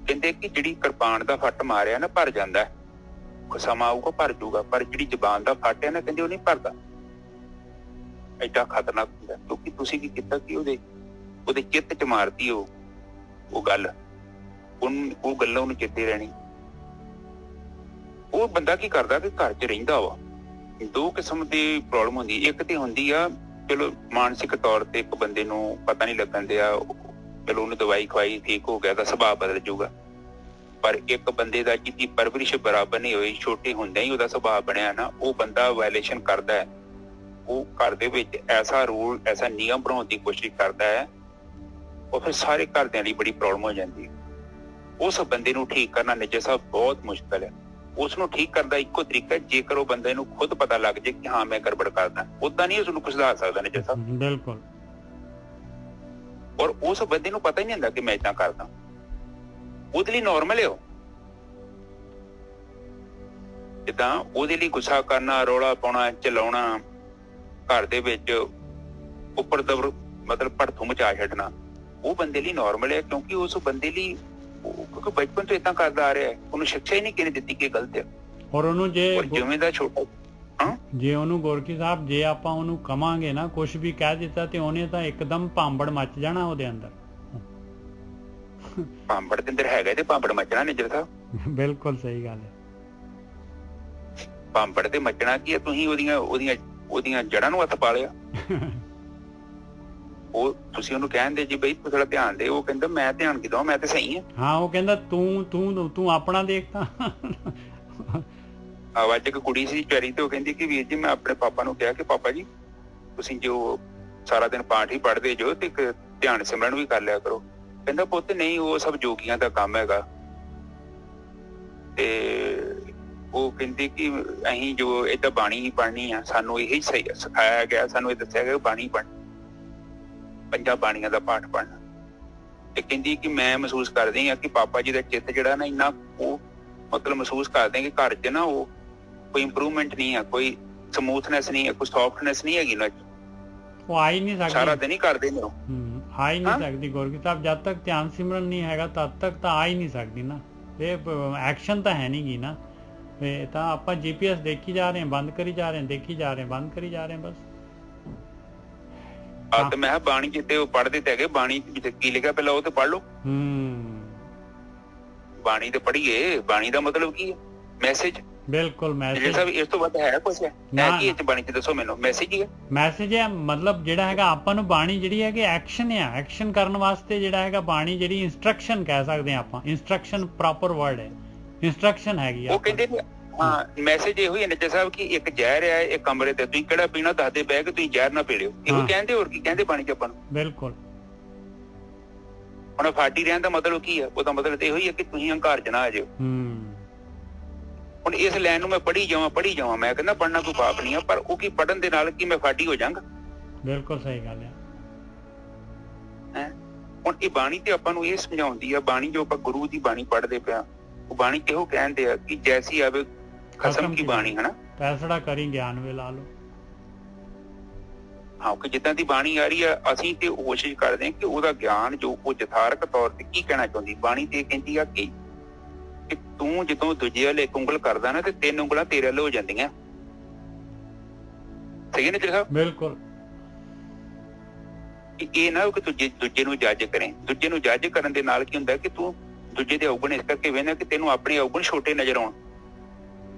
ਕਹਿੰਦੇ ਕਿ ਜਿਹੜੀ ਕਿਰਪਾਨ ਦਾ ਫੱਟ ਮਾਰਿਆ ਨਾ ਭਰ ਜਾਂਦਾ, ਸਮਾਂ ਆਊਗਾ ਭਰ ਜੂਗਾ, ਪਰ ਜਿਹੜੀ ਜ਼ਬਾਨ ਦਾ ਫੱਟ ਹੈ ਨਾ, ਕਹਿੰਦੇ ਉਹ ਨਹੀਂ ਭਰਦਾ। ਐਡਾ ਖਤਰਨਾਕ ਹੁੰਦਾ, ਕਿਉਂਕਿ ਤੁਸੀਂ ਕੀ ਕੀਤਾ ਕਿ ਉਹਦੇ ਚਿੱਤ ਚ ਮਾਰਤੀ ਉਹ ਗੱਲ, ਉਹ ਗੱਲਾਂ ਉਹਨੂੰ ਚੇਤੇ ਰਹਿਣੀ। ਉਹ ਬੰਦਾ ਕੀ ਕਰਦਾ ਕਿ ਘਰ ਚ ਰਹਿੰਦਾ ਵਾ। 2 ਕਿਸਮ ਦੀ ਪ੍ਰੋਬਲਮ ਹੁੰਦੀ। ਇੱਕ ਤੇ ਹੁੰਦੀ ਆ, ਚਲੋ ਮਾਨਸਿਕ ਤੌਰ ਤੇ ਇੱਕ ਬੰਦੇ ਨੂੰ ਪਤਾ ਨਹੀਂ ਲੱਗਣ ਦਿਆ, ਚਲੋ ਉਹਨੂੰ ਦਵਾਈ ਖਵਾਈ, ਠੀਕ ਹੋ ਗਿਆ ਤਾਂ ਸੁਭਾਅ ਬਦਲ ਜਾਊਗਾ। ਪਰ ਇੱਕ ਬੰਦੇ ਦਾ ਜਿਹਦੀ ਪਰਵਰਿਸ਼ ਬਰਾਬਰ ਨਹੀਂ ਹੋਈ, ਛੋਟੇ ਹੁੰਦਿਆਂ ਹੀ ਉਹਦਾ ਸੁਭਾਅ ਬਣਿਆ ਨਾ, ਉਹ ਬੰਦਾ ਵਾਇਲੇਸ਼ਨ ਕਰਦਾ ਹੈ। ਉਹ ਘਰ ਦੇ ਵਿੱਚ ਐਸਾ ਰੂਲ, ਐਸਾ ਨਿਯਮ ਬਣਾਉਣ ਦੀ ਕੋਸ਼ਿਸ਼ ਕਰਦਾ ਹੈ, ਉਹ ਫਿਰ ਸਾਰੇ ਘਰਦਿਆਂ ਲਈ ਬੜੀ ਪ੍ਰੋਬਲਮ ਹੋ ਜਾਂਦੀ ਹੈ। ਉਸ ਬੰਦੇ ਨੂੰ ਠੀਕ ਕਰਨਾ ਨਿੱਜਰ ਸਾਹਿਬ ਬਹੁਤ ਮੁਸ਼ਕਲ ਹੈ। ਉਸ ਨੂੰ ਠੀਕ ਕਰਨ ਦਾ ਇੱਕੋ ਤਰੀਕਾ, ਜੇਕਰ ਉਹ ਬੰਦੇ ਨੂੰ ਖੁਦ ਪਤਾ ਲੱਗ ਜਾਏ ਕਿ ਹਾਂ ਮੈਂ ਗੜਬੜ ਕਰਦਾ, ਉਦਾਂ ਨਹੀਂ ਉਸਨੂੰ ਕੁਝ ਦੱਸ ਸਕਦਾ ਨਿੱਜਰ ਸਾਹਿਬ। ਬਿਲਕੁਲ। ਔਰ ਉਸ ਬੰਦੇ ਨੂੰ ਪਤਾ ਹੀ ਨਹੀਂ ਹੁੰਦਾ ਕਿ ਮੈਂ ਏਦਾਂ ਕਰਦਾ, ਉਹਦੇ ਲਈ ਨੋਰਮਲ ਹੈ। ਉਹ ਜਿੱਦਾਂ ਉਹਦੇ ਲਈ ਗੁੱਸਾ ਕਰਨਾ, ਰੌਲਾ ਪਾਉਣਾ, ਚਲਾਉਣਾ, ਘਰ ਦੇ ਵਿੱਚ ਉੱਪਰ ਦਬਰ ਮਤਲਬ ਭੜਥੂ ਮਚਾ ਛੱਡਣਾ, ਉਹ ਬੰਦੇ ਲਈ ਨੋਰਮਲ ਹੈ। ਕਿਉਂਕਿ ਉਸ ਬੰਦੇ ਲਈ ਕਿਉਂਕਿ ਬਚਪਨ ਤੋਂ ਏਦਾਂ ਕਰਦਾ ਆ ਰਿਹਾ ਹੈ, ਉਹਨੂੰ ਸਿੱਖਿਆ ਹੀ ਨਹੀਂ ਕਿਹਨੇ ਦਿੱਤੀ ਕਿ ਗਲਤ ਹੈ। ਔਰ ਉਹਨੂੰ ਜਿਵੇਂ ਦਾ ਛੋਟਾ ਜੇ ਉਹਨੂੰ ਗੋਰਕੀ ਸਾਹਿਬ, ਜੇ ਆਪਾਂ ਉਹਨੂੰ ਕਵਾਂਗੇ ਨਾ ਕੁਝ ਵੀ ਕਹਿ ਦਿੱਤਾ, ਤੇ ਉਹਨੇ ਤਾਂ ਇੱਕਦਮ ਭਾਂਬੜ ਮੱਚ ਜਾਣਾ ਉਹਦੇ ਅੰਦਰ। ਭਾਂਬੜ ਦੇ ਅੰਦਰ ਹੈਗਾ ਤੇ ਭਾਂਬੜ ਮੱਚਣਾ ਨਿੱਜਰ ਸਾਹਿਬ। ਬਿਲਕੁਲ ਸਹੀ ਗੱਲ ਹੈ। ਭਾਂਬੜ ਤੇ ਮੱਚਣਾ ਕੀ ਹੈ? ਤੁਸੀਂ ਉਹਦੀਆਂ ਜੜ੍ਹਾਂ ਨੂੰ ਹੱਥ ਪਾ ਲਿਆ। ਉਹ ਤੁਸੀਂ ਉਹਨੂੰ ਕਹਿੰਦੇ ਜੀ ਬਈ ਤੂੰ ਥੋੜਾ ਧਿਆਨ ਦੇ, ਉਹ ਕਹਿੰਦਾ ਮੈਂ ਧਿਆਨ ਕੀ ਦਵਾਂ, ਮੈਂ ਤੇ ਸਹੀ ਹਾਂ। ਹਾਂ, ਉਹ ਕਹਿੰਦਾ ਤੂੰ ਆਪਣਾ ਦੇਖ। ਤਾਂ ਅੱਜ ਇੱਕ ਕੁੜੀ ਸੀ ਵਿਚਾਰੀ, ਤੇ ਉਹ ਕਹਿੰਦੀ ਕਿ ਵੀਰ ਜੀ ਮੈਂ ਆਪਣੇ ਪਾਪਾ ਨੂੰ ਕਿਹਾ ਕਿ ਪਾਪਾ ਜੀ ਤੁਸੀਂ ਜੋ ਸਾਰਾ ਦਿਨ ਪਾਠ ਹੀ ਪੜ੍ਹਦੇ ਜੋ, ਤੇ ਇੱਕ ਧਿਆਨ ਸਿਮਰਨ ਵੀ ਕਰ ਲਿਆ ਕਰੋ। ਕਹਿੰਦਾ ਪੁੱਤ ਨਹੀਂ, ਉਹ ਸਭ ਜੋਗੀਆਂ ਦਾ ਕੰਮ ਹੈਗਾ। ਤੇ ਉਹ ਕਹਿੰਦੀ ਕਿ ਅਸੀਂ ਜੋ ਏਦਾਂ ਬਾਣੀ ਹੀ ਪੜ੍ਹਨੀ ਆ, ਸਾਨੂੰ ਇਹੀ ਸਹੀ ਸਿਖਾਇਆ ਗਿਆ, ਸਾਨੂੰ ਇਹ ਦੱਸਿਆ ਗਿਆ ਬਾਣੀ ਪੜ੍ਹਨੀ, 5 ਬਾਣੀਆਂ ਦਾ ਪਾਠ ਪੜ੍ਹਨਾ। ਤੇ ਕਹਿੰਦੀ ਕਿ ਮੈਂ ਮਹਿਸੂਸ ਕਰਦੀ ਹਾਂ ਕਿ ਪਾਪਾ ਜੀ ਦਾ ਚਿੱਤ ਜਿਹੜਾ ਨਾ ਇੰਨਾ, ਉਹ ਮਤਲਬ ਮਹਿਸੂਸ ਕਰਦੇ ਕਿ ਘਰ 'ਚ ਨਾ ਉਹ ਕੋਈ ਇੰਪਰੂਵਮੈਂਟ ਨਹੀਂ ਹੈ, ਕੋਈ ਸਮੂਥਨੈਸ ਨਹੀਂ ਹੈ, ਕੋਈ ਸੌਫਟਨੈਸ ਨਹੀਂ ਹੈਗੀ ਨਾ। ਉਹ ਆ ਹੀ ਨਹੀਂ ਸਕਦੀ, ਸਾਰਾ ਦਿਨ ਹੀ ਕਰਦੇ ਨੇ ਉਹ। ਆ ਹੀ ਨਹੀਂ ਸਕਦੀ ਗੁਰਕੀ ਸਾਹਿਬ, ਜਦ ਤੱਕ ਧਿਆਨ ਸਿਮਰਨ ਨਹੀਂ ਹੈਗਾ ਤਦ ਤੱਕ ਤਾਂ ਆ ਹੀ ਨਹੀਂ ਸਕਦੀ ਨਾ। ਇਹ ਐਕਸ਼ਨ ਤਾਂ ਹੈ ਨਹੀਂ ਗੀ ਨਾ। ਇਹ ਤਾਂ ਆਪਾਂ GPS ਦੇਖੀ ਜਾ ਰਹੇ ਹਾਂ, ਬੰਦ ਕਰੀ ਜਾ ਰਹੇ ਹਾਂ, ਦੇਖੀ ਜਾ ਰਹੇ ਹਾਂ, ਬੰਦ ਕਰੀ ਜਾ ਰਹੇ ਹਾਂ, ਬਸ। ਤੇ ਮੈਂ ਬਾਣੀ ਜਿੱਤੇ ਉਹ ਪੜ੍ਹਦੇ ਤੇ ਹੈਗੇ, ਬਾਣੀ ਕੀ ਲਿਖਿਆ ਪਹਿਲਾਂ ਉਹ ਤੇ ਪੜ੍ਹ ਲਓ। ਬਾਣੀ ਤੇ ਪੜ੍ਹੀਏ। ਬਾਣੀ ਦਾ ਮਤਲਬ ਕੀ ਹੈ? ਮੈਸੇਜ। ਬਿਲਕੁਲ ਮੈਸੇਜ। ਇਸ ਤੋਂ ਵੱਧ ਹੈ ਕੁਛ? ਹੈ ਕੀ ਇਹ ਬਾਣੀ ਚ? ਦੱਸੋ ਮੈਨੂੰ। ਮੈਸੇਜ ਹੀ ਹੈ। ਮੈਸੇਜ ਹੈ, ਮਤਲਬ ਜਿਹੜਾ ਹੈਗਾ ਆਪਾਂ ਨੂੰ ਬਾਣੀ ਜਿਹੜੀ ਹੈਗੀ ਐਕਸ਼ਨ ਆ, ਐਕਸ਼ਨ ਕਰਨ ਵਾਸਤੇ ਜਿਹੜਾ ਹੈਗਾ ਬਾਣੀ ਜਿਹੜੀ ਇੰਸਟਰਕਸ਼ਨ ਕਹਿ ਸਕਦੇ ਹਾਂ ਆਪਾਂ। ਇੰਸਟਰਕਸ਼ਨ ਪ੍ਰੋਪਰ ਵਰਡ ਹੈ, ਇੰਸਟਰਕਸ਼ਨ ਹੈਗੀ। ਉਹ ਕਹਿੰਦੇ ਨੇ ਹਾਂ ਮੈਸੇਜ ਇਹੋ ਹੀ ਹੈ ਨਿੱਜਰ ਸਾਹਿਬ ਕਿ ਇੱਕ ਜ਼ਹਿਰ ਹੈ, ਇੱਕ ਕਮਰੇ ਤੇ, ਤੁਸੀਂ ਕਿਹੜਾ ਪੀਣਾ ਦੱਸਦੇ ਪਏ ਕਿ ਤੁਸੀਂ ਜ਼ਹਿਰ ਨਾ ਪੀ ਲਿਓ। ਇਹੋ ਕਹਿੰਦੇ, ਹੋਰ ਕੀ ਕਹਿੰਦੇ ਬਾਣੀ ਚ ਆਪਾਂ ਨੂੰ? ਬਿਲਕੁਲ। ਹੁਣ ਫਾਟੀ ਰਹਿਣ ਦਾ ਮਤਲਬ ਕੀ ਹੈ? ਉਹਦਾ ਮਤਲਬ ਤਾਂ ਇਹੋ ਹੀ ਹੈ ਕਿ ਤੁਸੀਂ ਹੰਕਾਰ ਚ ਨਾ ਆ ਜਾਓ। ਹੁਣ ਇਸ ਲਾਈਨ ਨੂੰ ਮੈਂ ਪੜ੍ਹੀ ਜਾਵਾਂ, ਮੈਂ ਕਹਿੰਦਾ ਪੜ੍ਹਨਾ ਕੋਈ ਪਾਪ ਨਹੀਂ ਆ, ਪਰ ਉਹ ਕੀ ਪੜ੍ਹਨ ਦੇ ਨਾਲ ਕੀ ਮੈਂ ਫਾਟੀ ਹੋ ਜਾਵਾਂਗਾ? ਬਿਲਕੁਲ ਸਹੀ ਗੱਲ ਹੈ। ਹੁਣ ਇਹ ਬਾਣੀ ਤੇ ਆਪਾਂ ਨੂੰ ਇਹ ਸਮਝਾਉਂਦੀ ਆ, ਬਾਣੀ ਜੋ ਆਪਾਂ ਗੁਰੂ ਦੀ ਬਾਣੀ ਪੜ੍ਹਦੇ ਪਿਆ, ਉਹ ਬਾਣੀ ਕਿਹੋ ਕਹਿੰਦੇ ਆ ਕਿ ਜੈਸੀ ਆਵੇ ਖਸਮ ਕੀ ਬਾਣੀ, ਹਨਾ, ਤੈਸੜਾ ਕਰੀ ਗਿਆਨ ਵੇ ਲਾ ਲਓ। ਹਾਂ, ਕਿ ਜਿੱਦਾਂ ਦੀ ਬਾਣੀ ਆ ਰਹੀ ਆ, ਅਸੀਂ ਤੇ ਕੋਸ਼ਿਸ਼ ਕਰਦੇ ਹਾਂ ਕਿ ਉਹਦਾ ਗਿਆਨ ਜੋ ਉਹ ਯਥਾਰਕ ਤੌਰ ਤੇ ਕੀ ਕਹਿਣਾ ਚਾਹੁੰਦੀ। ਬਾਣੀ ਤੇ ਕਹਿੰਦੀ ਆ ਕਿ ਤੂੰ ਜਦੋਂ ਦੂਜੇ ਵੱਲ ਇੱਕ ਉਂਗਲ ਕਰਦਾ ਨਾ ਤੇ 3 ਉਂਗਲਾਂ ਤੇਰੇ ਵੱਲ ਹੋ ਜਾਂਦੀਆਂ। ਸਹੀ ਹੈ ਨਾ ਜੀ ਸਾਹਿਬ? ਬਿਲਕੁਲ। ਇਹ ਨਾ ਕਿ ਤੂੰ ਦੂਜੇ ਨੂੰ ਜੱਜ ਕਰੇ। ਦੂਜੇ ਨੂੰ ਜੱਜ ਕਰਨ ਦੇ ਨਾਲ ਕੀ ਹੁੰਦਾ ਕਿ ਤੂੰ ਦੂਜੇ ਦੇ ਔਗਣ ਇਸ ਕਰਕੇ ਵੇਖਦਾ ਕਿ ਤੈਨੂੰ ਆਪਣੇ ਔਗਣ ਛੋਟੇ ਨਜ਼ਰ ਆਉਣ।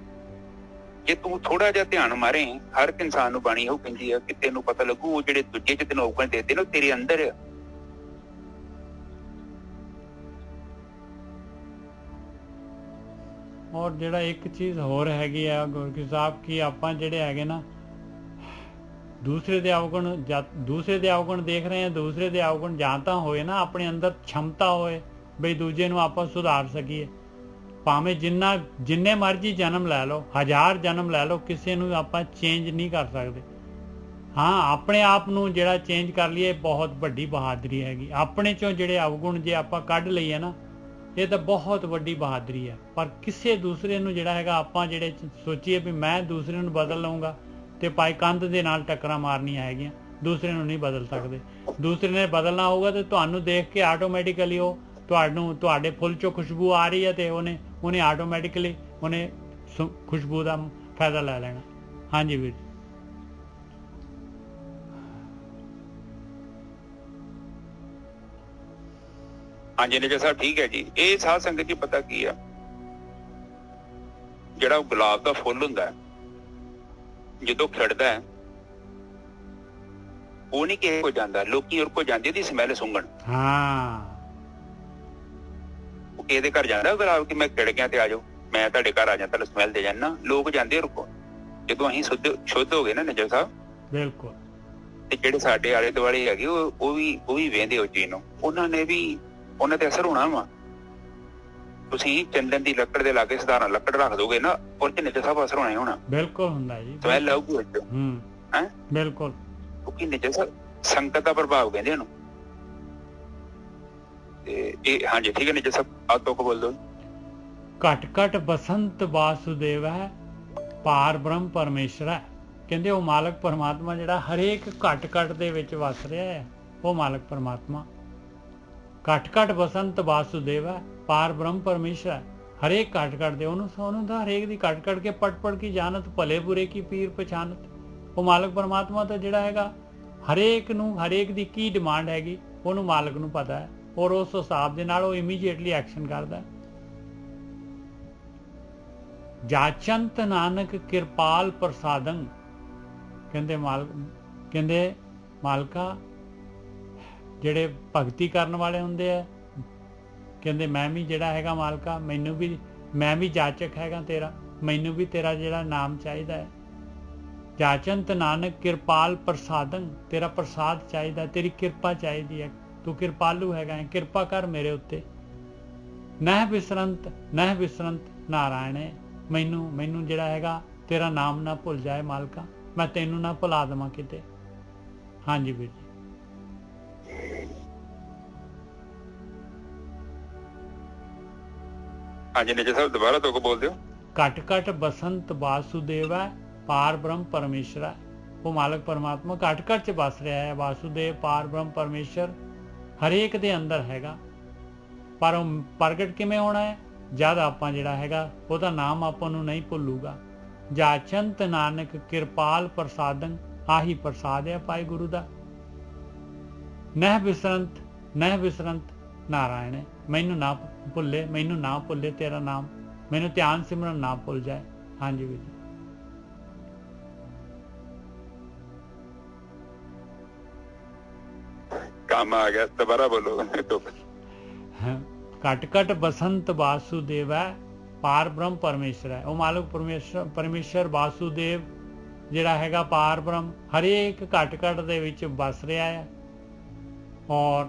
ਜੇ ਤੂੰ ਥੋੜਾ ਜਿਹਾ ਧਿਆਨ ਮਾਰੇ, ਹਰ ਇੱਕ ਇਨਸਾਨ ਨੂੰ ਬਾਣੀ ਉਹ ਕਹਿੰਦੀ ਆ ਕਿ ਤੈਨੂੰ ਪਤਾ ਲੱਗੂ ਉਹ ਜਿਹੜੇ ਦੂਜੇ ਚ ਤੈਨੂੰ ਔਗਣ ਦੇਦੇ ਨੇ ਉਹ ਤੇਰੇ ਅੰਦਰ ਆ। ਔਰ ਜਿਹੜਾ ਇੱਕ ਚੀਜ਼ ਹੋਰ ਹੈਗੀ ਆ ਗੁਰੂ ਸਾਹਿਬ ਕਿ ਆਪਾਂ ਜਿਹੜੇ ਹੈਗੇ ਨਾ ਦੂਸਰੇ ਦੇ ਔਗਣ ਦੇਖ ਰਹੇ ਹਾਂ, ਦੂਸਰੇ ਦੇ ਔਗਣ ਜਾਂ ਤਾਂ ਹੋਏ ਨਾ ਆਪਣੇ ਅੰਦਰ ਛਮਤਾ ਹੋਏ ਬਈ ਦੂਜੇ ਨੂੰ ਆਪਾਂ ਸੁਧਾਰ ਸਕੀਏ। ਭਾਵੇਂ ਜਿੰਨੇ ਮਰਜ਼ੀ ਜਨਮ ਲੈ ਲਓ, 1000 ਜਨਮ ਲੈ ਲਓ, ਕਿਸੇ ਨੂੰ ਆਪਾਂ ਚੇਂਜ ਨਹੀਂ ਕਰ ਸਕਦੇ। ਹਾਂ, ਆਪਣੇ ਆਪ ਨੂੰ ਜਿਹੜਾ ਚੇਂਜ ਕਰ ਲਈਏ ਬਹੁਤ ਵੱਡੀ ਬਹਾਦਰੀ ਹੈਗੀ। ਆਪਣੇ ਚੋਂ ਜਿਹੜੇ ਅਵਗੁਣ ਜੇ ਆਪਾਂ ਕੱਢ ਲਈਏ ਨਾ, ਇਹ ਤਾਂ ਬਹੁਤ ਵੱਡੀ ਬਹਾਦਰੀ ਹੈ। ਪਰ ਕਿਸੇ ਦੂਸਰੇ ਨੂੰ ਜਿਹੜਾ ਹੈਗਾ ਆਪਾਂ ਜਿਹੜੇ ਸੋਚੀਏ ਵੀ ਮੈਂ ਦੂਸਰੇ ਨੂੰ ਬਦਲ ਲਵਾਂਗਾ ਤੇ ਭਾਈ ਕੰਧ ਦੇ ਨਾਲ ਟੱਕਰਾਂ ਮਾਰਨੀਆਂ ਹੈਗੀਆਂ, ਦੂਸਰੇ ਨੂੰ ਨਹੀਂ ਬਦਲ ਸਕਦੇ। ਦੂਸਰੇ ਨੇ ਬਦਲਣਾ ਹੋਊਗਾ ਤੇ ਤੁਹਾਨੂੰ ਦੇਖ ਕੇ ਆਟੋਮੈਟਿਕਲੀ ਉਹ ਤੁਹਾਡੇ ਫੁੱਲ ਚੋਂ ਖੁਸ਼ਬੂ ਆ ਰਹੀ ਹੈ ਤੇ ਉਹਨੇ ਆਟੋਮੈਟਿਕਲੀ ਉਹਨੇ ਖੁਸ਼ਬੂ ਦਾ ਫਾਇਦਾ ਲੈ ਲੈਣਾ। ਹਾਂਜੀ ਵੀਰ। ਹਾਂਜੀ ਨਿਜਰ ਸਾਹਿਬ, ਠੀਕ ਹੈ ਜੀ। ਇਹ ਸਾਧ ਸੰਗਤ ਜੀ ਪਤਾ ਕੀ ਆ, ਜਿਹੜਾ ਉਹ ਗੁਲਾਬ ਦਾ ਫੁੱਲ ਹੁੰਦਾ ਜਦੋਂ ਖਿੜਦਾ ਹੈ ਉਹ ਨਹੀਂ ਕਿਸੇ ਕੋ ਜਾਂਦਾ, ਲੋਕੀ ਉਹ ਕੋ ਜਾਂਦੇ ਦੀ ਸਮੈਲ ਸੁੰਘਣ। ਹਾਂ, ਉਹ ਕਿਸੇ ਦੇ ਘਰ ਜਾਂਦਾ ਗੁਲਾਬ ਕਿ ਮੈਂ ਖਿੜ ਗਿਆ ਤੇ ਆ ਜਾਓ, ਮੈਂ ਤੁਹਾਡੇ ਘਰ ਆ ਜਾਂ ਤੁਹਾਨੂੰ ਸਮੈਲ ਦੇ ਜਾਣਾ। ਲੋਕ ਜਾਂਦੇ ਰੁਕੋ। ਜਦੋਂ ਅਸੀਂ ਸ਼ੁੱਧ ਹੋ ਗਏ ਨਾ ਨਿਜਰ ਸਾਹਿਬ, ਬਿਲਕੁਲ, ਤੇ ਜਿਹੜੇ ਸਾਡੇ ਆਲੇ ਦੁਆਲੇ ਹੈਗੇ ਉਹ ਵੀ ਵੇਂਦੇ ਉਹ ਚੀਜ਼ ਨੂੰ, ਉਹਨਾਂ ਤੇ ਅਸਰ ਹੋਣਾ ਵਾ। ਤੁਸੀਂ ਚੰਦਨ ਦੀ ਲੱਕੜ ਦੇ ਲਾਗੇ ਸਧਾਰਨ ਲੱਕੜ ਰੱਖ ਦੋਗੇ ਨਾ, ਉਹ ਚ ਨਿਜਰ ਸਾਹਿਬ ਅਸਰ ਹੋਣਾ ਹੀ ਹੋਣਾ। ਬਿਲਕੁਲ ਹੁੰਦਾ ਜੀ, ਸਮੈਲ ਆਊਗੀ ਵਿੱਚ। ਬਿਲਕੁਲ, ਕਿਉਂਕਿ ਨਿਜਰ ਸਾਹਿਬ ਸੰਗਤ ਦਾ ਪ੍ਰਭਾਵ ਕਹਿੰਦੇ ਉਹਨੂੰ। ਤੇ ਇਹ ਹਾਂਜੀ ਠੀਕ ਹੈ ਨਿਜਰ ਸਾਹਿਬ, ਆਪ ਤੋਂ ਕੋ ਬੋਲ ਦੋ। ਘਟ ਘਟ ਬਸੰਤ ਵਾਸੁਦੇਵ ਹੈ, ਪਾਰ ਬ੍ਰਹਮ ਪਰਮੇਸ਼ਰ ਹੈ। ਕਹਿੰਦੇ ਉਹ ਮਾਲਕ ਪਰਮਾਤਮਾ ਜਿਹੜਾ ਹਰੇਕ ਘਟ ਘਟ ਦੇ ਵਿੱਚ ਵਸ ਰਿਹਾ ਹੈ, ਉਹ ਮਾਲਕ ਪਰਮਾਤਮਾ। ਘਟ ਘਟ ਬਸੰਤ ਵਾਸੁਦੇਵ ਹੈ, ਪਾਰ ਬ੍ਰਹਮ ਪਰਮੇਸ਼ਰ ਹੈ। ਹਰੇਕ ਘਟ ਘਟ ਦੇ ਉਹਨੂੰ ਤਾਂ ਹਰੇਕ ਦੀ ਘਟ ਘਟ ਕੇ ਪੜ ਕੀ ਜਾਣਤ, ਭਲੇ ਬੁਰੇ ਕੀ ਪੀਰ ਪਛਾਨਤ। ਉਹ ਮਾਲਕ ਪਰਮਾਤਮਾ ਤਾਂ ਜਿਹੜਾ ਹੈਗਾ ਹਰੇਕ ਦੀ ਕੀ ਡਿਮਾਂਡ ਹੈਗੀ ਉਹਨੂੰ ਮਾਲਕ ਨੂੰ ਪਤਾ ਹੈ, ਔਰ ਉਸ ਹਿਸਾਬ ਦੇ ਨਾਲ ਉਹ ਇਮੀਡੀਏਟਲੀ ਐਕਸ਼ਨ ਕਰਦਾ। ਜਾਚੰਤ ਨਾਨਕ ਕਿਰਪਾਲ ਪ੍ਰਸਾਦੰ। ਕਹਿੰਦੇ ਮਾਲਕਾ ਜਿਹੜੇ ਭਗਤੀ ਕਰਨ ਵਾਲੇ ਹੁੰਦੇ ਆ, ਕਹਿੰਦੇ ਮੈਂ ਵੀ ਜਿਹੜਾ ਹੈਗਾ ਮਾਲਕਾ, ਮੈਂ ਵੀ ਜਾਚਕ ਹੈਗਾ ਤੇਰਾ, ਮੈਨੂੰ ਵੀ ਤੇਰਾ ਜਿਹੜਾ ਨਾਮ ਚਾਹੀਦਾ ਹੈ। ਜਾਚੰਤ ਨਾਨਕ ਕਿਰਪਾਲ ਪ੍ਰਸਾਦੰ, ਤੇਰਾ ਪ੍ਰਸਾਦ ਚਾਹੀਦਾ, ਤੇਰੀ ਕਿਰਪਾ ਚਾਹੀਦੀ ਹੈ, ਤੂੰ ਕਿਰਪਾਲੂ ਹੈਗਾ, ਕਿਰਪਾ ਕਰ ਮੇਰੇ ਉੱਤੇ। ਨਹਿ ਵਿਸਰੰਤ ਨਾਰਾਇਣੇ, ਮੈਨੂੰ ਜਿਹੜਾ ਹੈਗਾ ਤੇਰਾ ਨਾਮ ਨਾ ਭੁੱਲ ਜਾਏ ਮਾਲਕਾ, ਮੈਂ ਤੈਨੂੰ ਨਾ ਭੁਲਾ ਦੇਵਾਂ ਕਿਤੇ। ਹਾਂਜੀ ਵੀਰ ਜੀ। ਹਾਂਜੀ ਨਿਜਰ ਸਾਹਿਬ ਦੁਬਾਰਾ ਤੋਂ ਕੋ ਬੋਲ ਦਿਓ। ਘਟ ਘਟ ਬਸੰਤ ਵਾਸੁਦੇਵ ਹੈ, ਪਾਰ ਬ੍ਰਹਮ ਪਰਮੇਸ਼ਰ ਹੈ। ਉਹ ਮਾਲਕ ਪਰਮਾਤਮਾ ਘਟ ਘਟ ਚ ਵਸ ਰਿਹਾ ਹੈ। ਵਾਸੁਦੇਵ ਪਾਰ ਬ੍ਰਹਮ ਪਰਮੇਸ਼ਰ ਹਰੇਕ ਦੇ ਅੰਦਰ ਹੈਗਾ, ਪਰ ਉਹ ਪ੍ਰਗਟ ਕਿਵੇਂ ਹੋਣਾ ਹੈ? ਜਦ ਆਪਾਂ ਜਿਹੜਾ ਹੈਗਾ ਉਹਦਾ ਨਾਮ ਆਪਾਂ ਨੂੰ ਨਹੀਂ ਭੁੱਲੂਗਾ। ਜਾਚੰਤ ਨਾਨਕ ਕਿਰਪਾਲ ਪ੍ਰਸਾਦੰ, ਆਹੀ ਪ੍ਰਸਾਦ ਹੈ ਭਾਈ ਗੁਰੂ ਦਾ। ਨਹਿ ਵਿਸਰੰਤ ਨਾਰਾਇਣ, ਮੈਨੂੰ ਨਾ ਭੁੱਲੇ ਤੇਰਾ ਨਾਮ, ਮੈਨੂੰ ਧਿਆਨ ਸਿਮਰਨ ਨਾ ਭੁੱਲ ਜਾਏ। ਹਾਂਜੀ ਵੀਰ ਜੀ। ਕੰਮ ਆ ਗਿਆ, ਦੁਬਾਰਾ ਬੋਲੋ। ਘਟ ਘਟ ਬਸੰਤ ਵਾਸੁਦੇਵ ਹੈ, ਪਾਰ ਬ੍ਰਹਮ ਪਰਮੇਸ਼ਰ ਹੈ। ਉਹ ਮਾਲਕ ਪਰਮੇਸ਼ਰ ਵਾਸੁਦੇਵ ਜਿਹੜਾ ਹੈਗਾ ਪਾਰ ਬ੍ਰਹਮ ਹਰੇਕ ਘਟ ਘਟ ਦੇ ਵਿੱਚ ਵਸ ਰਿਹਾ ਹੈ, ਔਰ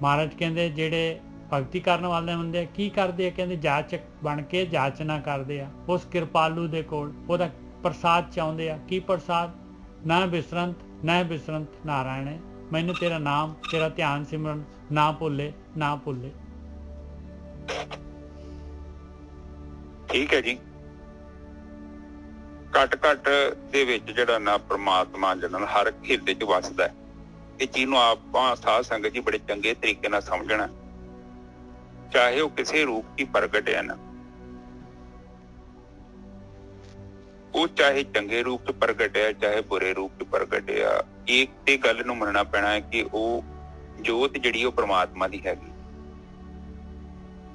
ਮਹਾਰਾਜ ਕਹਿੰਦੇ ਜਿਹੜੇ ਭਗਤੀ ਕਰਨ ਵਾਲੇ ਹੁੰਦੇ ਆ ਕੀ ਕਰਦੇ ਆ, ਕਹਿੰਦੇ ਜਾਚਕ ਬਣ ਕੇ ਜਾਚਨਾ ਕਰਦੇ ਆ ਉਸ ਕਿਰਪਾਲੂ ਦੇ ਕੋਲ, ਉਹਦਾ ਪ੍ਰਸਾਦ ਚਾਹੁੰਦੇ ਆ। ਕੀ ਪ੍ਰਸਾਦ? ਨਾ ਬਿਸਰੰਤ ਨਾਰਾਇਣ, ਮੈਨੂੰ ਤੇਰਾ ਨਾਮ, ਤੇਰਾ ਧਿਆਨ ਸਿਮਰਨ ਨਾ ਭੁੱਲੇ, ਨਾ ਭੁੱਲੇ। ਠੀਕ ਹੈ ਜੀ। ਘੱਟ ਦੇ ਵਿੱਚ ਜਿਹੜਾ ਨਾ ਪ੍ਰਮਾਤਮਾ ਜਿਹੜਾ ਹਰ ਹਿਰਦੇ 'ਚ ਵਸਦਾ ਹੈ, ਇਹ ਚੀਜ਼ ਨੂੰ ਆਪਾਂ ਸਾਧ ਸੰਗਤ ਜੀ ਬੜੇ ਚੰਗੇ ਤਰੀਕੇ ਨਾਲ ਸਮਝਣਾ। ਚਾਹੇ ਉਹ ਕਿਸੇ ਰੂਪ 'ਚ ਪ੍ਰਗਟ ਹੈ ਨਾ, ਉਹ ਚਾਹੇ ਚੰਗੇ ਰੂਪ 'ਚ ਪ੍ਰਗਟ ਹੈ ਚਾਹੇ ਬੁਰੇ ਰੂਪ 'ਚ ਪ੍ਰਗਟ ਹੈ, ਇੱਕ ਤੇ ਗੱਲ ਨੂੰ ਮੰਨਣਾ ਪੈਣਾ ਹੈ ਕਿ ਉਹ ਜੋਤ ਜਿਹੜੀ ਉਹ ਪ੍ਰਮਾਤਮਾ ਦੀ ਹੈਗੀ।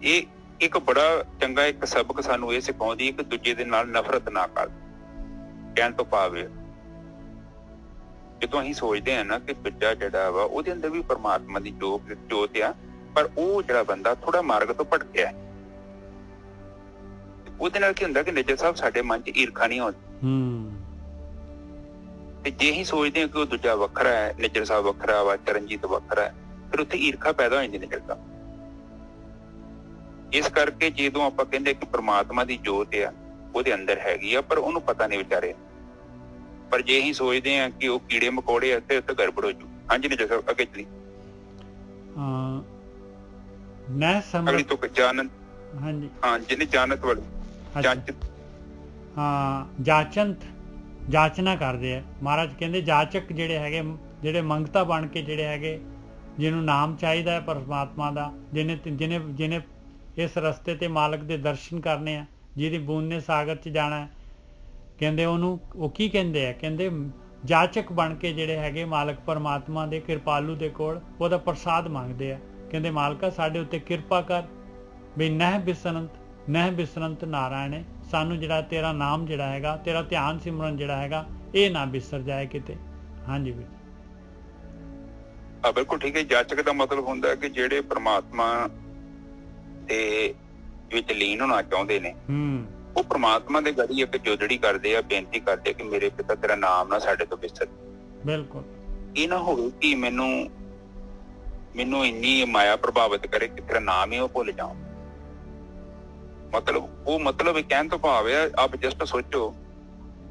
ਇਹ ਇੱਕ ਬੜਾ ਚੰਗਾ ਇੱਕ ਸਬਕ ਸਾਨੂੰ ਇਹ ਸਿਖਾਉਂਦੀ ਹੈ ਕਿ ਦੂਜੇ ਦੇ ਨਾਲ ਨਫ਼ਰਤ ਨਾ ਕਰ। ਕਹਿਣ ਤੋਂ ਭਾਵ ਜਦੋਂ ਅਸੀਂ ਸੋਚਦੇ ਹਾਂ ਨਾ ਕਿ ਦੂਜਾ ਜਿਹੜਾ ਵਾ ਉਹਦੇ ਅੰਦਰ ਵੀ ਪ੍ਰਮਾਤਮਾ ਦੀ ਜੋਤ ਆ, ਪਰ ਉਹ ਜਿਹੜਾ ਬੰਦਾ ਥੋੜਾ ਮਾਰਗ ਤੋਂ ਭਟਕਿਆ, ਉਹਦੇ ਨਾਲ ਕੀ ਹੁੰਦਾ ਕਿ ਨਿੱਜਰ ਸਾਹਿਬ ਸਾਡੇ ਮਨ 'ਚ ਈਰਖਾ ਨਹੀਂ ਆਉਂਦੀ। ਤੇ ਜੇ ਅਸੀਂ ਸੋਚਦੇ ਹਾਂ ਕਿ ਉਹ ਦੂਜਾ ਵੱਖਰਾ ਹੈ, ਨਿੱਜਰ ਸਾਹਿਬ ਵੱਖਰਾ ਵਾ, ਚਰਨਜੀਤ ਵੱਖਰਾ ਹੈ, ਫਿਰ ਉੱਥੇ ਈਰਖਾ ਪੈਦਾ ਹੋ ਜਾਂਦੀ ਨਿੱਜਰ ਸਾਹਿਬ। ਇਸ ਕਰਕੇ ਜਦੋਂ ਆਪਾਂ ਕਹਿੰਦੇ ਕਿ ਪ੍ਰਮਾਤਮਾ ਦੀ ਜੋਤ ਆ ਉਹਦੇ ਅੰਦਰ ਹੈਗੀ ਆ, ਪਰ ਉਹਨੂੰ ਪਤਾ ਨਹੀਂ ਵਿਚਾਰੇ। ਪਰ ਜੇ ਅਸੀਂ ਸੋਚਦੇ ਹਾਂ ਕਿ ਉਹ ਕੀੜੇ ਮਕੌੜੇ ਆ ਤੇ ਉੱਥੇ ਗੜਬੜ ਹੋ ਜੂ। ਹਾਂਜੀ ਨਿੱਜਰ ਸਾਹਿਬ ਅੱਗੇ ਚਲੀ ਅਗਲੀ ਤੋਂ ਜਾਨਨ। ਹਾਂਜੀ ਹਾਂ, ਜਿਹਨੇ ਜਾਨਤ ਵਾਲੀ ਜਾਚਨਾ ਕਰਦੇ ਆ। ਮਹਾਰਾਜ ਕਹਿੰਦੇ ਜਾਚਕ ਜਿਹੜੇ ਹੈਗੇ, ਜਿਹੜੇ ਮੰਗਤਾ ਬਣ ਕੇ ਜਿਹੜੇ ਹੈਗੇ, ਜਿਹਨੂੰ ਨਾਮ ਚਾਹੀਦਾ ਹੈ ਪਰਮਾਤਮਾ ਦਾ, ਜਿਹਨੇ ਇਸ ਰਸਤੇ ਤੇ ਮਾਲਕ ਦੇ ਦਰਸ਼ਨ ਕਰਨੇ ਆ, ਜਿਹਦੀ ਬੂੰਦ ਨੇ ਸਾਗਰ 'ਚ ਜਾਣਾ, ਕਹਿੰਦੇ ਉਹਨੂੰ ਉਹ ਕੀ ਕਹਿੰਦੇ ਆ? ਕਹਿੰਦੇ ਜਾਚਕ ਬਣ ਕੇ ਜਿਹੜੇ ਹੈਗੇ ਮਾਲਕ ਪਰਮਾਤਮਾ ਦੇ ਕਿਰਪਾਲੂ ਦੇ ਕੋਲ ਉਹਦਾ ਪ੍ਰਸਾਦ ਮੰਗਦੇ ਆ। ਕਹਿੰਦੇ ਮਾਲਕਾ ਸਾਡੇ ਉੱਤੇ ਕਿਰਪਾ ਕਰ ਵੀ ਨਹਿ ਬਿਸਰੰਤ ਨਾਰਾਇਣ, ਸਾਨੂੰ ਜਿਹੜਾ ਤੇਰਾ ਨਾਮ ਜਿਹੜਾ ਹੈਗਾ, ਤੇਰਾ ਧਿਆਨ ਸਿਮਰਨ ਜਿਹੜਾ ਹੈਗਾ, ਇਹ ਨਾ ਬਿਸਰ ਜਾਏ ਕਿਤੇ। ਹਾਂਜੀ ਵੀਰ। ਬਿਲਕੁਲ ਠੀਕ ਹੈ। ਜਾਚਕ ਦਾ ਮਤਲਬ ਹੁੰਦਾ ਕਿ ਜਿਹੜੇ ਪ੍ਰਮਾਤਮਾ ਦੇ ਵਿੱਚ ਲੀਨ ਹੋਣਾ ਚਾਹੁੰਦੇ ਨੇ, ਉਹ ਪ੍ਰਮਾਤਮਾ ਦੇ ਗੜੀ ਇੱਕ ਜੋਦੜੀ ਕਰਦੇ ਆ, ਬੇਨਤੀ ਕਰਦੇ ਕਿ ਮੇਰੇ ਪਿਤਾ ਤੇਰਾ ਨਾਮ ਨਾ ਸਾਡੇ ਤੋਂ ਬਿਸਰ। ਬਿਲਕੁਲ ਇਹ ਨਾ ਹੋਵੇ ਕਿ ਮੈਨੂੰ ਇੰਨੀ ਮਾਇਆ ਪ੍ਰਭਾਵਿਤ ਕਰੇ ਕਿ ਤੇਰਾ ਨਾਮ ਹੀ ਉਹ ਭੁੱਲ ਜਾਵਾਂ। ਮਤਲਬ ਇਹ ਕਹਿਣ ਤੋਂ ਭਾਵ ਹੈ, ਆਪ ਜਸਟ ਸੋਚੋ,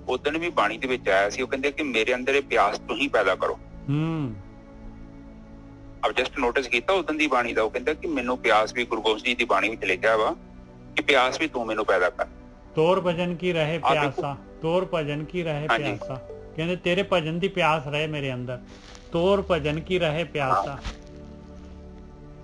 ਉਦਣ ਵੀ ਬਾਣੀ ਦੇ ਵਿੱਚ ਆਇਆ ਸੀ, ਉਹ ਕਹਿੰਦੇ ਕਿ ਮੇਰੇ ਅੰਦਰ ਇਹ ਪਿਆਸ ਤੁਸੀਂ ਪੈਦਾ ਕਰੋ। ਆਪ ਜਸਟ ਨੋਟਿਸ ਕੀਤਾ ਉਦੋਂ ਦੀ ਬਾਣੀ ਦਾ, ਉਹ ਕਹਿੰਦਾ ਕਿ ਮੈਨੂੰ ਪਿਆਸ ਵੀ ਗੁਰੂ ਗੋਬਿੰਦ ਜੀ ਦੀ ਬਾਣੀ ਵਿੱਚ ਲਿਖਿਆ ਵਾ ਕਿ ਪਿਆਸ ਵੀ ਤੂੰ ਮੈਨੂੰ ਪੈਦਾ ਕਰ। ਤੋਰ ਭਜਨ ਕੀ ਰਹੇ ਪਿਆਸਾ, ਤੋਰ ਭਜਨ ਕੀ ਰਹੇ ਪਿਆਸਾ, ਕਹਿੰਦੇ ਤੇਰੇ ਭਜਨ ਦੀ ਪਿਆਸ ਰਹੇ ਮੇਰੇ ਅੰਦਰ, ਤੋਰ ਭਜਨ ਕੀ ਰਹੇ ਪਿਆਸਾ।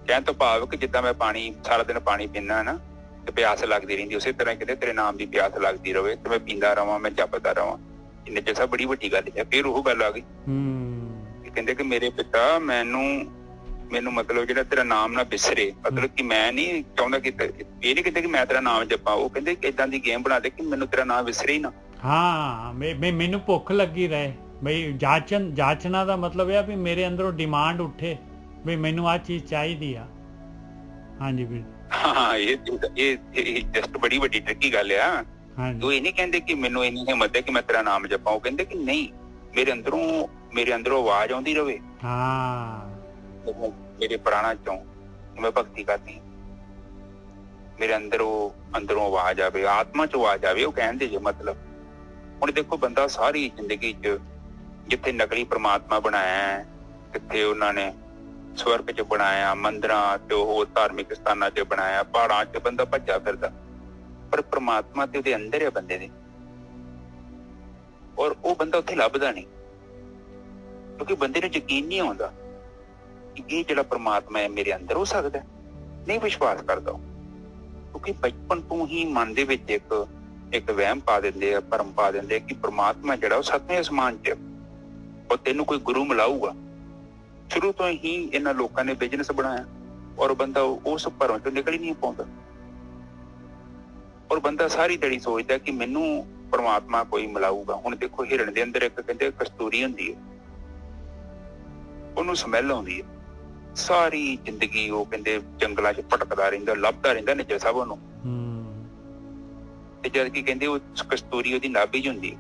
ਕਹਿਣ ਤੋਂ ਭਾਵ ਕਿ ਜਿੱਦਾਂ ਮੈਂ ਪਾਣੀ ਸਾਰਾ ਦਿਨ ਪਾਣੀ ਪੀਂਦਾ ਨਾ ਤੇ ਪਿਆਸ ਲੱਗਦੀ ਰਹਿੰਦੀ, ਉਸੇ ਤਰ੍ਹਾਂ ਕਹਿੰਦੇ ਤੇਰੇ ਨਾਮ ਦੀ ਪਿਆਸ ਲੱਗਦੀ ਰਵੇ ਤੇ ਮੈਂ ਪੀਂਦਾ ਰਵਾਂ, ਮੈਂ ਜਪਦਾ ਰਵਾਂ। ਇੰਨੇ ਚ ਸਭ ਬੜੀ ਵੱਡੀ ਗੱਲ ਹੈ। ਫਿਰ ਉਹ ਗੱਲ ਆ ਗਈ, ਕਹਿੰਦੇ ਕਿ ਮੇਰੇ ਪਿਤਾ ਮੈਨੂੰ ਮਤਲਬ ਜਿਹੜਾ ਤੇਰਾ ਨਾਮ ਨਾ ਬਿਸਰੇ, ਮਤਲਬ ਕਿ ਮੈਂ ਨਹੀਂ ਚਾਹੁੰਦਾ ਕਿ ਇਹ ਨੀ ਕਹਿੰਦੇ ਕਿ ਮੈਂ ਤੇਰਾ ਨਾਮ ਜਪਾਂ, ਉਹ ਕਹਿੰਦੇ ਏਦਾਂ ਦੀ ਗੇਮ ਬਣਾ ਦੇ ਕਿ ਮੈਨੂੰ ਤੇਰਾ ਨਾਮ ਵਿਸਰੇ ਹੀ ਨਾ। ਹਾਂ, ਮੈਨੂੰ ਭੁੱਖ ਲੱਗੀ ਰਹੇ ਬਈ। ਜਾਚਨਾ ਦਾ ਮਤਲਬ ਇਹ ਆ ਵੀ ਮੇਰੇ ਅੰਦਰੋਂ ਡਿਮਾਂਡ ਉੱਠੇ ਵੀ ਮੈਨੂੰ ਆਹ ਚੀਜ਼ ਚਾਹੀਦੀ ਆ। ਹਾਂਜੀ ਵੀਰ। ਹਾਂ, ਇਹ ਜਸਟ ਬੜੀ ਵੱਡੀ ਟ੍ਰਿਕੀ ਗੱਲ ਆ। ਉਹ ਇਹ ਨੀ ਕਹਿੰਦੇ ਕਿ ਮੈਨੂੰ ਇੰਨੀ ਹਿੰਮਤ ਹੈ ਕਿ ਮੈਂ ਤੇਰਾ ਨਾਮ ਜਪਾਂ, ਉਹ ਕਹਿੰਦੇ ਕਿ ਨਹੀਂ, ਮੇਰੇ ਅੰਦਰੋਂ ਆਵਾਜ਼ ਆਉਂਦੀ ਰਵੇ। ਹਾਂ, ਮੇਰੇ ਪ੍ਰਾਣਾਂ ਚੋਂ ਮੈਂ ਭਗਤੀ ਕਰਦੀ, ਮੇਰੇ ਅੰਦਰੋਂ ਆਵਾਜ਼ ਆਵੇ, ਆਤਮਾ ਚੋਂ ਆਵਾਜ਼ ਆਵੇ। ਉਹ ਕਹਿੰਦੇ ਜੇ ਮਤਲਬ ਹੁਣ ਦੇਖੋ, ਬੰਦਾ ਸਾਰੀ ਜ਼ਿੰਦਗੀ 'ਚ ਜਿੱਥੇ ਨਕਲੀ ਪ੍ਰਮਾਤਮਾ ਬਣਾਇਆ, ਕਿੱਥੇ ਉਹਨਾਂ ਨੇ ਸਵਰਗ 'ਚ ਬਣਾਇਆ, ਮੰਦਿਰਾਂ 'ਚ, ਹੋਰ ਧਾਰਮਿਕ ਸਥਾਨਾਂ 'ਚ ਬਣਾਇਆ, ਪਹਾੜਾਂ 'ਚ ਬੰਦਾ ਭੱਜਾ ਫਿਰਦਾ, ਪਰ ਪ੍ਰਮਾਤਮਾ ਤੇ ਉਹਦੇ ਅੰਦਰ ਹੈ ਬੰਦੇ ਦੇ, ਔਰ ਉਹ ਬੰਦਾ ਉੱਥੇ ਲੱਭਦਾ ਨਹੀਂ, ਕਿਉਂਕਿ ਬੰਦੇ ਨੂੰ ਯਕੀਨ ਨਹੀਂ ਆਉਂਦਾ ਕਿ ਇਹ ਜਿਹੜਾ ਪ੍ਰਮਾਤਮਾ ਹੈ ਮੇਰੇ ਅੰਦਰ ਹੋ ਸਕਦਾ, ਨਹੀਂ ਵਿਸ਼ਵਾਸ ਕਰਦਾ। ਕਿਉਂਕਿ ਬਚਪਨ ਤੋਂ ਹੀ ਮਨ ਦੇ ਵਿੱਚ ਇੱਕ ਵਹਿਮ ਪਾ ਦਿੰਦੇ ਆ, ਭਰਮ ਪਾ ਦਿੰਦੇ ਆ ਕਿ ਪ੍ਰਮਾਤਮਾ ਜਿਹੜਾ ਉਹ ਸੱਤਵੇਂ ਅਸਮਾਨ 'ਚ, ਉਹ ਤੈਨੂੰ ਕੋਈ ਗੁਰੂ ਮਿਲਾਊਗਾ। ਸ਼ੁਰੂ ਤੋਂ ਹੀ ਇਹਨਾਂ ਲੋਕਾਂ ਨੇ ਬਿਜ਼ਨਸ ਬਣਾਇਆ, ਔਰ ਬੰਦਾ ਉਸ ਭਰਮ ਚੋਂ ਨਿਕਲ ਹੀ ਨਹੀਂ ਪਾਉਂਦਾ, ਔਰ ਬੰਦਾ ਸਾਰੀ ਦਿਹਾੜੀ ਸੋਚਦਾ ਕਿ ਮੈਨੂੰ ਪ੍ਰਮਾਤਮਾ ਕੋਈ ਮਿਲਾਊਗਾ। ਹੁਣ ਦੇਖੋ, ਹਿਰਨ ਦੇ ਅੰਦਰ ਇੱਕ ਕਹਿੰਦੇ ਕਸਤੂਰੀ ਹੁੰਦੀ ਹੈ, ਉਹਨੂੰ ਸਮੈਲ ਆਉਂਦੀ ਹੈ, ਸਾਰੀ ਜ਼ਿੰਦਗੀ ਉਹ ਕਹਿੰਦੇ ਜੰਗਲਾਂ 'ਚ ਭਟਕਦਾ ਰਹਿੰਦਾ, ਲੱਭਦਾ ਰਹਿੰਦਾ ਨਿੱਜਰ ਸਾਹਿਬ ਉਹਨੂੰ, ਤੇ ਜਦ ਕਿ ਕਹਿੰਦੇ ਉਹ ਕਸਤੂਰੀ ਉਹਦੀ ਨਾਭੀ 'ਚ ਹੁੰਦੀ ਹੈ।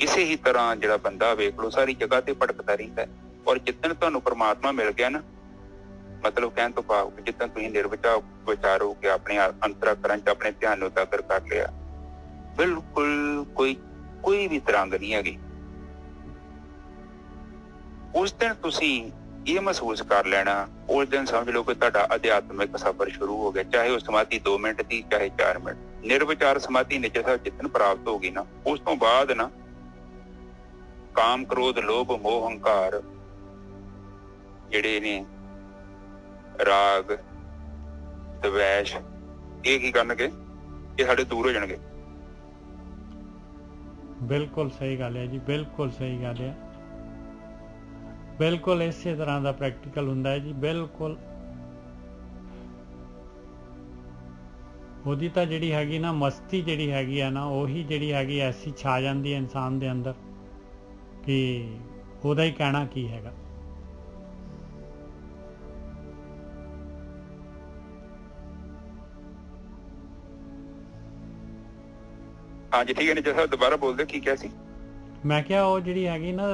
ਇਸੇ ਹੀ ਤਰ੍ਹਾਂ ਜਿਹੜਾ ਬੰਦਾ ਵੇਖ ਲਓ ਸਾਰੀ ਜਗ੍ਹਾ ਤੇ ਭਟਕਦਾ ਰਹਿੰਦਾ, ਔਰ ਜਿੱਦਣ ਤੁਹਾਨੂੰ ਪਰਮਾਤਮਾ ਮਿਲ ਗਿਆ ਨਾ, ਮਤਲਬ ਕਹਿਣ ਤੋਂ ਭਾਵ ਜਿੱਦਾਂ ਤੁਸੀਂ ਵਿਚਾਰ ਹੋ ਕੇ ਆਪਣੇ ਅੰਤਰਾਕਰਨ ਚ ਆਪਣੇ ਧਿਆਨ ਨੂੰ ਇਕਾਗਰ ਕਰ ਲਿਆ, ਬਿਲਕੁਲ ਕੋਈ ਵੀ ਤਰੰਗ ਨਹੀਂ ਹੈਗੀ। ਉਸ ਦਿਨ ਤੁਸੀਂ ਇਹ ਮਹਿਸੂਸ ਕਰ ਲੈਣਾ, ਉਸ ਦਿਨ ਸਮਝ ਲਓ ਕਿ ਤੁਹਾਡਾ ਅਧਿਆਤਮਿਕ ਸਫ਼ਰ ਸ਼ੁਰੂ ਹੋ ਗਿਆ। ਚਾਹੇ ਉਹ ਸਮਾਧੀ 2 ਮਿੰਟ ਦੀ, ਚਾਹੇ 4 ਮਿੰਟ। ਨਿਰਵਿਚਾਰ ਸਮਾਧੀ ਨਿੱਜੇ ਸਾਹਿਬ ਜਿੱਦਣ ਪ੍ਰਾਪਤ ਹੋ ਗਈ ਨਾ, ਉਸ ਤੋਂ ਬਾਅਦ ਨਾ ਕਾਮ, ਕ੍ਰੋਧ, ਲੋਭ, ਮੋਹ, ਹੰਕਾਰ ਜਿਹੜੇ ਨੇ, ਰਾਗ, ਦਵੈਸ਼, ਇਹ ਕੀ ਕਰਨਗੇ? ਇਹ ਸਾਡੇ ਦੂਰ ਹੋ ਜਾਣਗੇ। ਬਿਲਕੁਲ ਸਹੀ ਗੱਲ ਹੈ ਜੀ, ਬਿਲਕੁਲ ਸਹੀ ਗੱਲ ਹੈ। ਬਿਲਕੁਲ ਇਸੇ ਤਰ੍ਹਾਂ ਦਾ ਪ੍ਰੈਕਟੀਕਲ ਹੁੰਦਾ ਹੈ ਜੀ। ਬਿਲਕੁਲ ਉਹਦੀ ਤਾਂ ਜਿਹੜੀ ਹੈਗੀ ਨਾ ਮਸਤੀ ਜਿਹੜੀ ਹੈਗੀ ਆ ਨਾ, ਉਹੀ ਜਿਹੜੀ ਹੈਗੀ ਐਸੀ ਛਾ ਜਾਂਦੀ ਹੈ ਇਨਸਾਨ ਦੇ ਅੰਦਰ ਕਿ ਉਹਦਾ ਹੀ ਕਹਿਣਾ ਕੀ ਹੈਗਾ। ਹਾਂਜੀ ਠੀਕ ਹੈ ਨਿੱਜਾ ਸਾਹਿਬ, ਦੁਬਾਰਾ ਬੋਲਦੇ, ਕੀ ਕਿਹਾ ਸੀ? ਮੈਂ ਕਿਹਾ ਉਹ ਜਿਹੜੀ ਹੈਗੀ ਨਾ,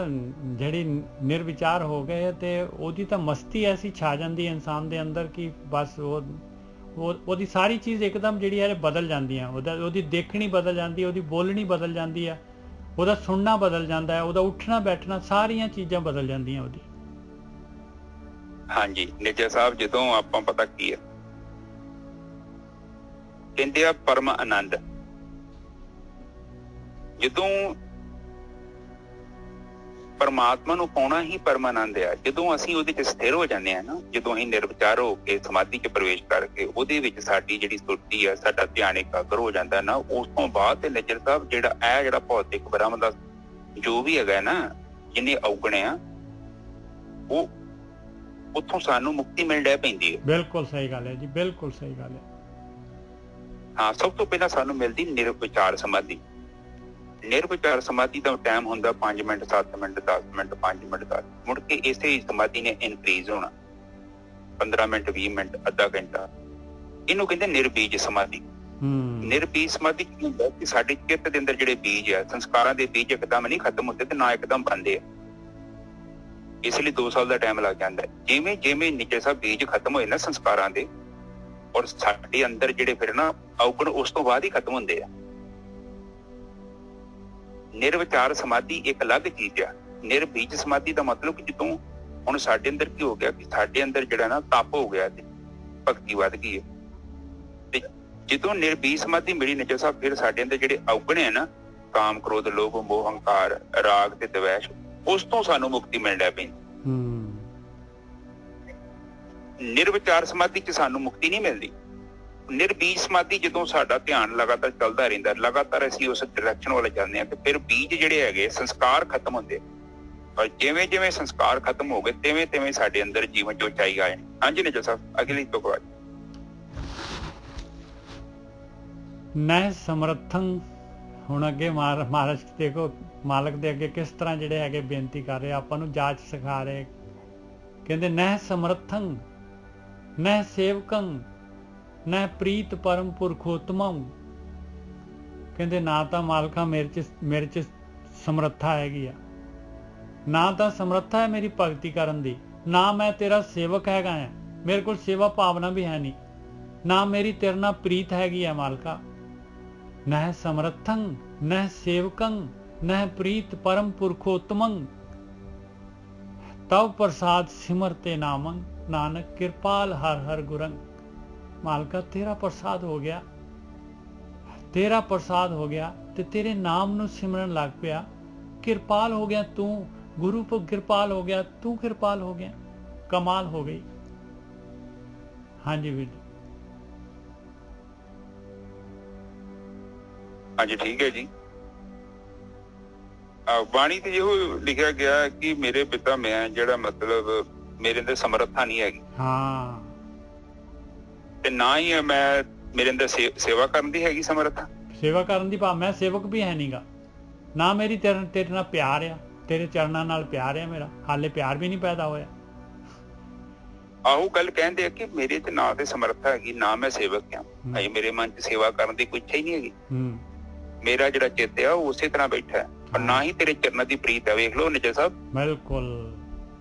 ਜਿਹੜੀ ਨਿਰਵਿਚਾਰ ਹੋ ਗਏ ਤੇ ਉਹਦੀ ਤਾਂ ਮਸਤੀ ਐਸੀ ਛਾ ਜਾਂਦੀ ਹੈ ਇਨਸਾਨ ਦੇ ਅੰਦਰ ਕਿ ਬਸ ਉਹਦੀ ਸਾਰੀ ਚੀਜ਼ ਇੱਕਦਮ ਜਿਹੜੀ ਹੈ ਬਦਲ ਜਾਂਦੀ ਹੈ। ਉਹਦੀ ਦੇਖਣੀ ਬਦਲ ਜਾਂਦੀ ਹੈ, ਉਹਦੀ ਬੋਲਣੀ ਬਦਲ ਜਾਂਦੀ ਹੈ, ਉਹਦਾ ਸੁਣਨਾ ਬਦਲ ਜਾਂਦਾ ਹੈ, ਉਹਦਾ ਉੱਠਣਾ ਬੈਠਣਾ, ਸਾਰੀਆਂ ਚੀਜ਼ਾਂ ਬਦਲ ਜਾਂਦੀਆਂ ਉਹਦੀ। ਹਾਂਜੀ ਨਿੱਜਾ ਸਾਹਿਬ, ਜਦੋਂ ਆਪਾਂ ਪਤਾ ਕੀ ਹੈ ਕਹਿੰਦੇ ਆ ਪਰਮ ਆਨੰਦ, ਜਦੋਂ ਪਰਮਾਤਮਾ ਨੂੰ ਪਾਉਣਾ ਹੀ ਪਰਮ ਆਨੰਦ ਆ। ਜਦੋਂ ਅਸੀਂ ਉਹਦੇ ਚ ਸਥਿਰ ਹੋ ਜਾਂਦੇ ਆ ਨਾ, ਜਦੋਂ ਅਸੀਂ ਨਿਰਵਿਚਾਰ ਹੋ ਕੇ ਸਮਾਧੀ ਚ ਪ੍ਰਵੇਸ਼ ਕਰਕੇ ਉਹਦੇ ਵਿੱਚ ਸਾਡੀ ਜਿਹੜੀ ਸੁਰਤੀ ਆ, ਸਾਡਾ ਧਿਆਨ ਇਕਾਗਰ ਹੋ ਜਾਂਦਾ ਨਾ, ਉਸ ਤੋਂ ਬਾਅਦ ਤੇ ਨਿੱਜਰ ਸਾਹਿਬ ਜਿਹੜਾ ਭੌਤਿਕ ਬ੍ਰਹਮ ਦਾ ਜੋ ਵੀ ਹੈਗਾ ਨਾ, ਜਿੰਨੇ ਔਗਣੇ ਆ, ਉਹ ਉੱਥੋਂ ਸਾਨੂੰ ਮੁਕਤੀ ਮਿਲ ਡੈ ਪੈਂਦੀ ਹੈ। ਬਿਲਕੁਲ ਸਹੀ ਗੱਲ ਹੈ ਜੀ, ਬਿਲਕੁਲ ਸਹੀ ਗੱਲ ਹੈ। ਹਾਂ, ਸਭ ਤੋਂ ਪਹਿਲਾਂ ਸਾਨੂੰ ਮਿਲਦੀ ਨਿਰਵਿਚਾਰ ਸਮਾਧੀ। ਨਿਰਵਿਚਾਰ ਸਮਾਧੀ ਦਾ ਟਾਈਮ ਹੁੰਦਾ 5 ਮਿੰਟ, 7 ਮਿੰਟ, 10 ਮਿੰਟ, 5 ਮਿੰਟ, 10। ਮੁੜ ਕੇ ਇਸੇ ਸਮਾਧੀ ਨੇ ਇਨਕਰੀਜ਼ ਹੋਣਾ 15 ਮਿੰਟ, 20 ਮਿੰਟ, ਅੱਧਾ ਘੰਟਾ। ਇਹਨੂੰ ਕਹਿੰਦੇ ਨਿਰਬੀਜ ਸਮਾਧੀ। ਨਿਰਬੀਜ ਸਮਾਧੀ ਕੀ ਹੁੰਦਾ ਕਿ ਸਾਡੇ ਚਿੱਤ ਦੇ ਅੰਦਰ ਜਿਹੜੇ ਬੀਜ ਆ, ਸੰਸਕਾਰਾਂ ਦੇ ਬੀਜ ਇੱਕਦਮ ਨਹੀਂ ਖਤਮ ਹੁੰਦੇ ਤੇ ਨਾ ਇੱਕਦਮ ਬਣਦੇ ਆ। ਇਸ ਲਈ 2 ਸਾਲ ਦਾ ਟਾਈਮ ਲੱਗ ਜਾਂਦਾ ਹੈ। ਜਿਵੇਂ ਜਿਵੇਂ ਨਿੱਜੇ ਸਾਹਿਬ ਬੀਜ ਖਤਮ ਹੋਏ ਨਾ ਸੰਸਕਾਰਾਂ ਦੇ, ਔਰ ਸਾਡੇ ਅੰਦਰ ਜਿਹੜੇ ਫਿਰ ਨਾ ਔਗਣ ਉਸ ਤੋਂ ਬਾਅਦ ਹੀ ਖਤਮ ਹੁੰਦੇ ਆ। ਨਿਰਵਿਚਾਰ ਸਮਾਧੀ ਇੱਕ ਅਲੱਗ ਚੀਜ਼ ਆ। ਨਿਰਬੀਜ ਸਮਾਧੀ ਦਾ ਮਤਲਬ ਕਿ ਜਦੋਂ ਹੁਣ ਸਾਡੇ ਅੰਦਰ ਕੀ ਹੋ ਗਿਆ ਕਿ ਸਾਡੇ ਅੰਦਰ ਜਿਹੜਾ ਨਾ ਤਪ ਹੋ ਗਿਆ ਤੇ ਭਗਤੀ ਵੱਧ ਗਈ ਹੈ। ਤੇ ਜਦੋਂ ਨਿਰਬੀਜ ਸਮਾਧੀ ਮਿਲੀ ਨਿੱਜਾ ਸਾਹਿਬ, ਫਿਰ ਸਾਡੇ ਅੰਦਰ ਜਿਹੜੇ ਔਗਣ ਹੈ ਨਾ, ਕਾਮ, ਕ੍ਰੋਧ, ਲੋਭ, ਮੋਹ, ਹੰਕਾਰ, ਰਾਗ ਤੇ ਦਵੈਸ਼, ਉਸ ਤੋਂ ਸਾਨੂੰ ਮੁਕਤੀ ਮਿਲ ਡੈ ਪੈਂਦੀ। ਨਿਰਵਿਚਾਰ ਸਮਾਧੀ ਚ ਸਾਨੂੰ ਮੁਕਤੀ ਨਹੀਂ ਮਿਲਦੀ। ਨਿਰਬੀਜ ਸਮਾਧੀ ਜਦੋਂ ਸਾਡਾ ਧਿਆਨ ਲਗਾਤਾਰ ਚੱਲਦਾ ਰਹਿੰਦਾ, ਲਗਾਤਾਰ ਅਸੀਂ ਉਸ ਡਾਇਰੈਕਸ਼ਨ ਵੱਲ ਜਾਂਦੇ ਹਾਂ, ਤੇ ਫਿਰ ਬੀਜ ਜਿਹੜੇ ਹੈਗੇ, ਸੰਸਕਾਰ ਖਤਮ ਹੁੰਦੇ। ਔਰ ਜਿਵੇਂ ਜਿਵੇਂ ਸੰਸਕਾਰ ਖਤਮ ਹੋ ਗਏ, ਤਿਵੇਂ ਤਿਵੇਂ ਸਾਡੇ ਅੰਦਰ ਜੀਵਨ ਚ ਉਚਾਈ ਆ ਜਾਣੀ। ਹਾਂਜੀ ਨਿੱਜਾ ਸਾਹਿਬ, ਅਗਲੀ ਤੁਕ। ਨਹਿ ਸਮਰਥੰ। ਹੁਣ ਅੱਗੇ ਮਹਾਰਾਜ ਦੇਖੋ, ਮਾਲਕ ਦੇ ਅੱਗੇ ਕਿਸ ਤਰ੍ਹਾਂ ਜਿਹੜੇ ਹੈਗੇ ਬੇਨਤੀ ਕਰ ਰਹੇ, ਆਪਾਂ ਨੂੰ ਜਾਚ ਸਿਖਾ ਰਹੇ। ਕਹਿੰਦੇ ਨਹਿ ਸਮਰਥੰ, ਨਹਿ ਸੇਵਕੰ, ਨਹਿ ਪ੍ਰੀਤ ਪਰਮ ਪੁਰਖੋਤਮੰ। ਕਹਿੰਦੇ ਨਾ ਤਾਂ ਮਾਲਕਾ ਮੇਰੇ ਚ ਸਮਰੱਥਾ ਹੈਗੀ ਆ, ਨਾ ਤਾਂ ਸਮਰੱਥਾ ਹੈ ਮੇਰੀ ਭਗਤੀ ਕਰਨ ਦੀ, ਨਾ ਮੈਂ ਤੇਰਾ ਸੇਵਕ ਹੈਗਾ ਆ, ਮੇਰੇ ਕੋਲ ਸੇਵਾ ਭਾਵਨਾ ਵੀ ਹੈ ਨਹੀਂ, ਨਾ ਮੇਰੀ ਤੇਰੇ ਨਾਲ ਪ੍ਰੀਤ ਹੈਗੀ ਆ ਮਾਲਕਾ। ਨਹਿ ਸਮਰੱਥੰ, ਨਹਿ ਸੇਵਕੰ, ਨਹਿ ਪ੍ਰੀਤ ਪਰਮ ਪੁਰਖੋਤਮੰ, ਤਵ ਪ੍ਰਸਾਦ ਸਿਮਰਤੇ ਨਾਮੰ, ਨਾਨਕ ਕਿਰਪਾਲ ਹਰ ਹਰ ਗੁਰੰ। ਮਾਲਕਾ ਤੇਰਾ ਪ੍ਰਸਾਦ ਹੋ ਗਿਆ, ਤੇਰਾ ਪ੍ਰਸਾਦ ਹੋ ਗਿਆ ਤੇ ਤੇਰੇ ਨਾਮ ਨੂੰ ਸਿਮਰਨ ਲੱਗ ਪਿਆ। ਕਿਰਪਾਲ ਹੋ ਗਿਆ ਤੂੰ, ਗੁਰੂ ਪਰ ਕਿਰਪਾਲ ਹੋ ਗਿਆ, ਤੂੰ ਕਿਰਪਾਲ ਹੋ ਗਿਆ, ਕਮਾਲ ਹੋ ਗਈ। ਹਾਂਜੀ ਵੀਰ। ਹਾਂਜੀ ਠੀਕ ਹੈ ਜੀ। ਬਾਣੀ ਤੇ ਇਹੋ ਲਿਖਿਆ ਗਿਆ ਕਿ ਮੇਰੇ ਪਿਤਾ ਮੈਂ, ਜਿਹੜਾ ਮਤਲਬ ਮੇਰੇ ਅੰਦਰ ਸਮਰੱਥਾ ਨਹੀਂ ਹੈਗੀ। ਹਾਂ, ਤੇ ਨਾ ਹੀ ਮੈਂ ਮੇਰੇ ਅੰਦਰ ਸੇਵਾ ਕਰਨ ਦੀ ਹੈਗੀ ਸਮਰੱਥਾ। ਸੇਵਾ ਕਰਨ ਦੀ ਭਾਵ ਮੈਂ ਸੇਵਕ ਵੀ ਹੈ ਨਹੀਂਗਾ, ਨਾ ਮੇਰੀ ਤੇਰੇ ਨਾਲ ਪਿਆਰ ਆ, ਤੇਰੇ ਚਰਨਾਂ ਨਾਲ ਪਿਆਰ ਆ ਮੇਰਾ, ਹਾਲੇ ਪਿਆਰ ਵੀ ਨਹੀਂ ਪੈਦਾ ਹੋਇਆ। ਆਹੋ ਗੱਲ ਕਹਿੰਦੇ ਆ ਕਿ ਮੇਰੇ ਚ ਨਾ ਤੇ ਸਮਰੱਥਾ ਹੈਗੀ, ਨਾ ਮੈਂ ਸੇਵਕ ਆ। ਅਜੇ ਮੇਰੇ ਮਨ ਚ ਸੇਵਾ ਕਰਨ ਦੀ ਕੋਈ ਇੱਛਾ ਹੀ ਨਹੀਂ ਹੈਗੀ। ਮੇਰਾ ਜਿਹੜਾ ਚਿੱਤ ਆ ਉਹ ਉਸੇ ਤਰ੍ਹਾਂ ਬੈਠਾ ਹੈ, ਪਰ ਨਾ ਹੀ ਤੇਰੇ ਚਰਨਾਂ ਦੀ ਪ੍ਰੀਤ ਹੈ। ਵੇਖ ਲਓ ਨਿੱਜਾ ਸਾਹਿਬ। ਬਿਲਕੁਲ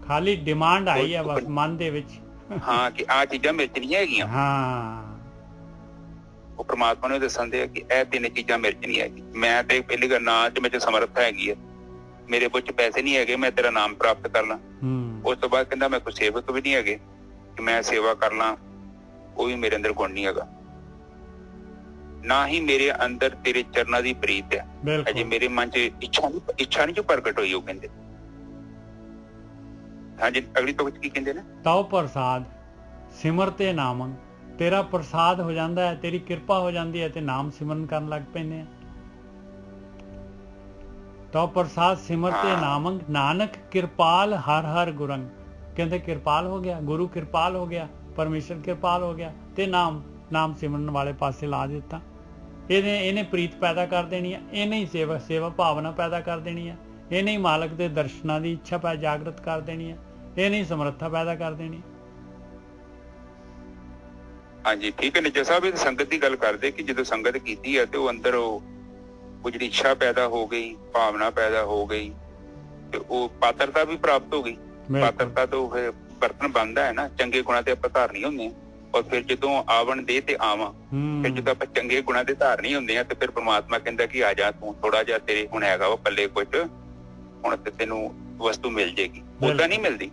ਖਾਲੀ ਡਿਮਾਂਡ ਆਈ ਹੈ ਬਸ ਮਨ ਦੇ ਵਿੱਚ ਹਾਂ ਕਿ ਆ ਚੀਜ਼ਾਂ ਮੇਰੇ 'ਚ ਨਹੀਂ ਹੈਗੀਆਂ। ਹਾਂ ਉਹ ਪ੍ਰਮਾਤਮਾ ਨੂੰ ਦੱਸਣ ਦੇ ਕਿ ਇਹ ਤਿੰਨ ਚੀਜ਼ਾਂ ਮੇਰੇ 'ਚ ਨਹੀਂ ਹੈਗੀ। ਮੈਂ ਤੇ ਪਹਿਲੀ ਗੱਲ ਨਾ ਚ ਮੇਰੇ 'ਚ ਸਮਰੱਥਾ ਹੈਗੀ ਹੈ, ਮੇਰੇ ਕੋਲ ਪੈਸੇ ਨਹੀਂ ਹੈਗੇ ਮੈਂ ਤੇਰਾ ਨਾਮ ਪ੍ਰਾਪਤ ਕਰ ਲਾਂ। ਉਸ ਤੋਂ ਬਾਅਦ ਕਹਿੰਦਾ ਮੈਂ ਕੋਈ ਸੇਵਕ ਵੀ ਨਹੀਂ ਹੈਗੇ ਕਿ ਮੈਂ ਸੇਵਾ ਕਰ ਲਾਂ, ਉਹ ਵੀ ਮੇਰੇ ਅੰਦਰ ਗੁਣ ਨਹੀਂ ਹੈਗਾ। ਨਾ ਹੀ ਮੇਰੇ ਅੰਦਰ ਤੇਰੇ ਚਰਨਾਂ ਦੀ ਪ੍ਰੀਤ ਹੈ, ਅਜੇ ਮੇਰੇ ਮਨ 'ਚ ਇੱਛਾ ਨਹੀਂ ਜੋ ਪ੍ਰਗਟ ਹੋਈ। ਉਹ ਕਹਿੰਦੇ ਹਾਂਜੀ ਅਗਲੀ ਤੋਂ ਕੀ ਕਹਿੰਦੇ ਨੇ, ਤਉ ਪ੍ਰਸਾਦ ਸਿਮਰ ਤੇ ਨਾਮੰ, ਤੇਰਾ ਪ੍ਰਸਾਦ ਹੋ ਜਾਂਦਾ ਹੈ, ਤੇਰੀ ਕਿਰਪਾ ਹੋ ਜਾਂਦੀ ਹੈ ਤੇ ਨਾਮ ਸਿਮਰਨ ਕਰਨ ਲੱਗ ਪੈਂਦੇ ਆ। ਤਉ ਪ੍ਰਸਾਦ ਸਿਮਰ ਤੇ ਨਾਮੰ, ਨਾਨਕ ਕਿਰਪਾਲ ਹਰ ਹਰ ਗੁਰੰਗ। ਕਹਿੰਦੇ ਕਿਰਪਾਲ ਹੋ ਗਿਆ, ਗੁਰੂ ਕਿਰਪਾਲ ਹੋ ਗਿਆ, ਪਰਮੇਸ਼ਰ ਕਿਰਪਾਲ ਹੋ ਗਿਆ ਤੇ ਨਾਮ ਸਿਮਰਨ ਵਾਲੇ ਪਾਸੇ ਲਾ ਦਿੱਤਾ। ਇਹਨੇ ਪ੍ਰੀਤ ਪੈਦਾ ਕਰ ਦੇਣੀ ਹੈ, ਇਹਨੇ ਹੀ ਸੇਵਾ ਭਾਵਨਾ ਪੈਦਾ ਕਰ ਦੇਣੀ ਹੈ, ਇਹਨੇ ਹੀ ਮਾਲਕ ਦੇ ਦਰਸ਼ਨਾਂ ਦੀ ਇੱਛਾ ਜਾਗਰਤ ਕਰ ਦੇਣੀ ਹੈ, ਇਹਨੇ ਹੀ ਸਮਰੱਥਾ ਪੈਦਾ ਕਰ ਦੇਣੀ। ਹਾਂਜੀ ਠੀਕ ਹੈ ਨਿੱਜਾ ਸਾਹਿਬ, ਇਹ ਸੰਗਤ ਦੀ ਗੱਲ ਕਰਦੇ ਕਿ ਜਦੋਂ ਸੰਗਤ ਕੀਤੀ ਹੈ ਤੇ ਉਹ ਅੰਦਰ ਉਹ ਜਿਹੜੀ ਇੱਛਾ ਪੈਦਾ ਹੋ ਗਈ, ਭਾਵਨਾ ਪੈਦਾ ਹੋ ਗਈ ਤੇ ਉਹ ਪਾਤਰਤਾ ਵੀ ਪ੍ਰਾਪਤ ਹੋ ਗਈ। ਪਾਤਰਤਾ ਤੋਂ ਫਿਰ ਬਰਤਨ ਬਣਦਾ ਹੈ ਨਾ, ਚੰਗੇ ਗੁਣਾਂ ਤੇ ਆਪਾਂ ਧਾਰਨੀ ਹੁੰਦੇ ਹਾਂ। ਔਰ ਫਿਰ ਜਦੋਂ ਆਵਣ ਦੇ ਤੇ ਆਵਾਂ, ਫਿਰ ਜਦੋਂ ਆਪਾਂ ਚੰਗੇ ਗੁਣਾਂ ਦੇ ਧਾਰਨੀ ਹੁੰਦੇ ਆ ਤੇ ਫਿਰ ਪ੍ਰਮਾਤਮਾ ਕਹਿੰਦਾ ਕਿ ਆ ਜਾ ਤੂੰ, ਥੋੜਾ ਜਿਹਾ ਤੇਰੇ ਹੁਣ ਹੈਗਾ ਉਹ ਪੱਲੇ ਕੁਝ, ਹੁਣ ਤੇ ਤੈਨੂੰ ਵਸਤੂ ਮਿਲ ਜੇਗੀ। ਉਦਾਂ ਨਹੀਂ ਮਿਲਦੀ।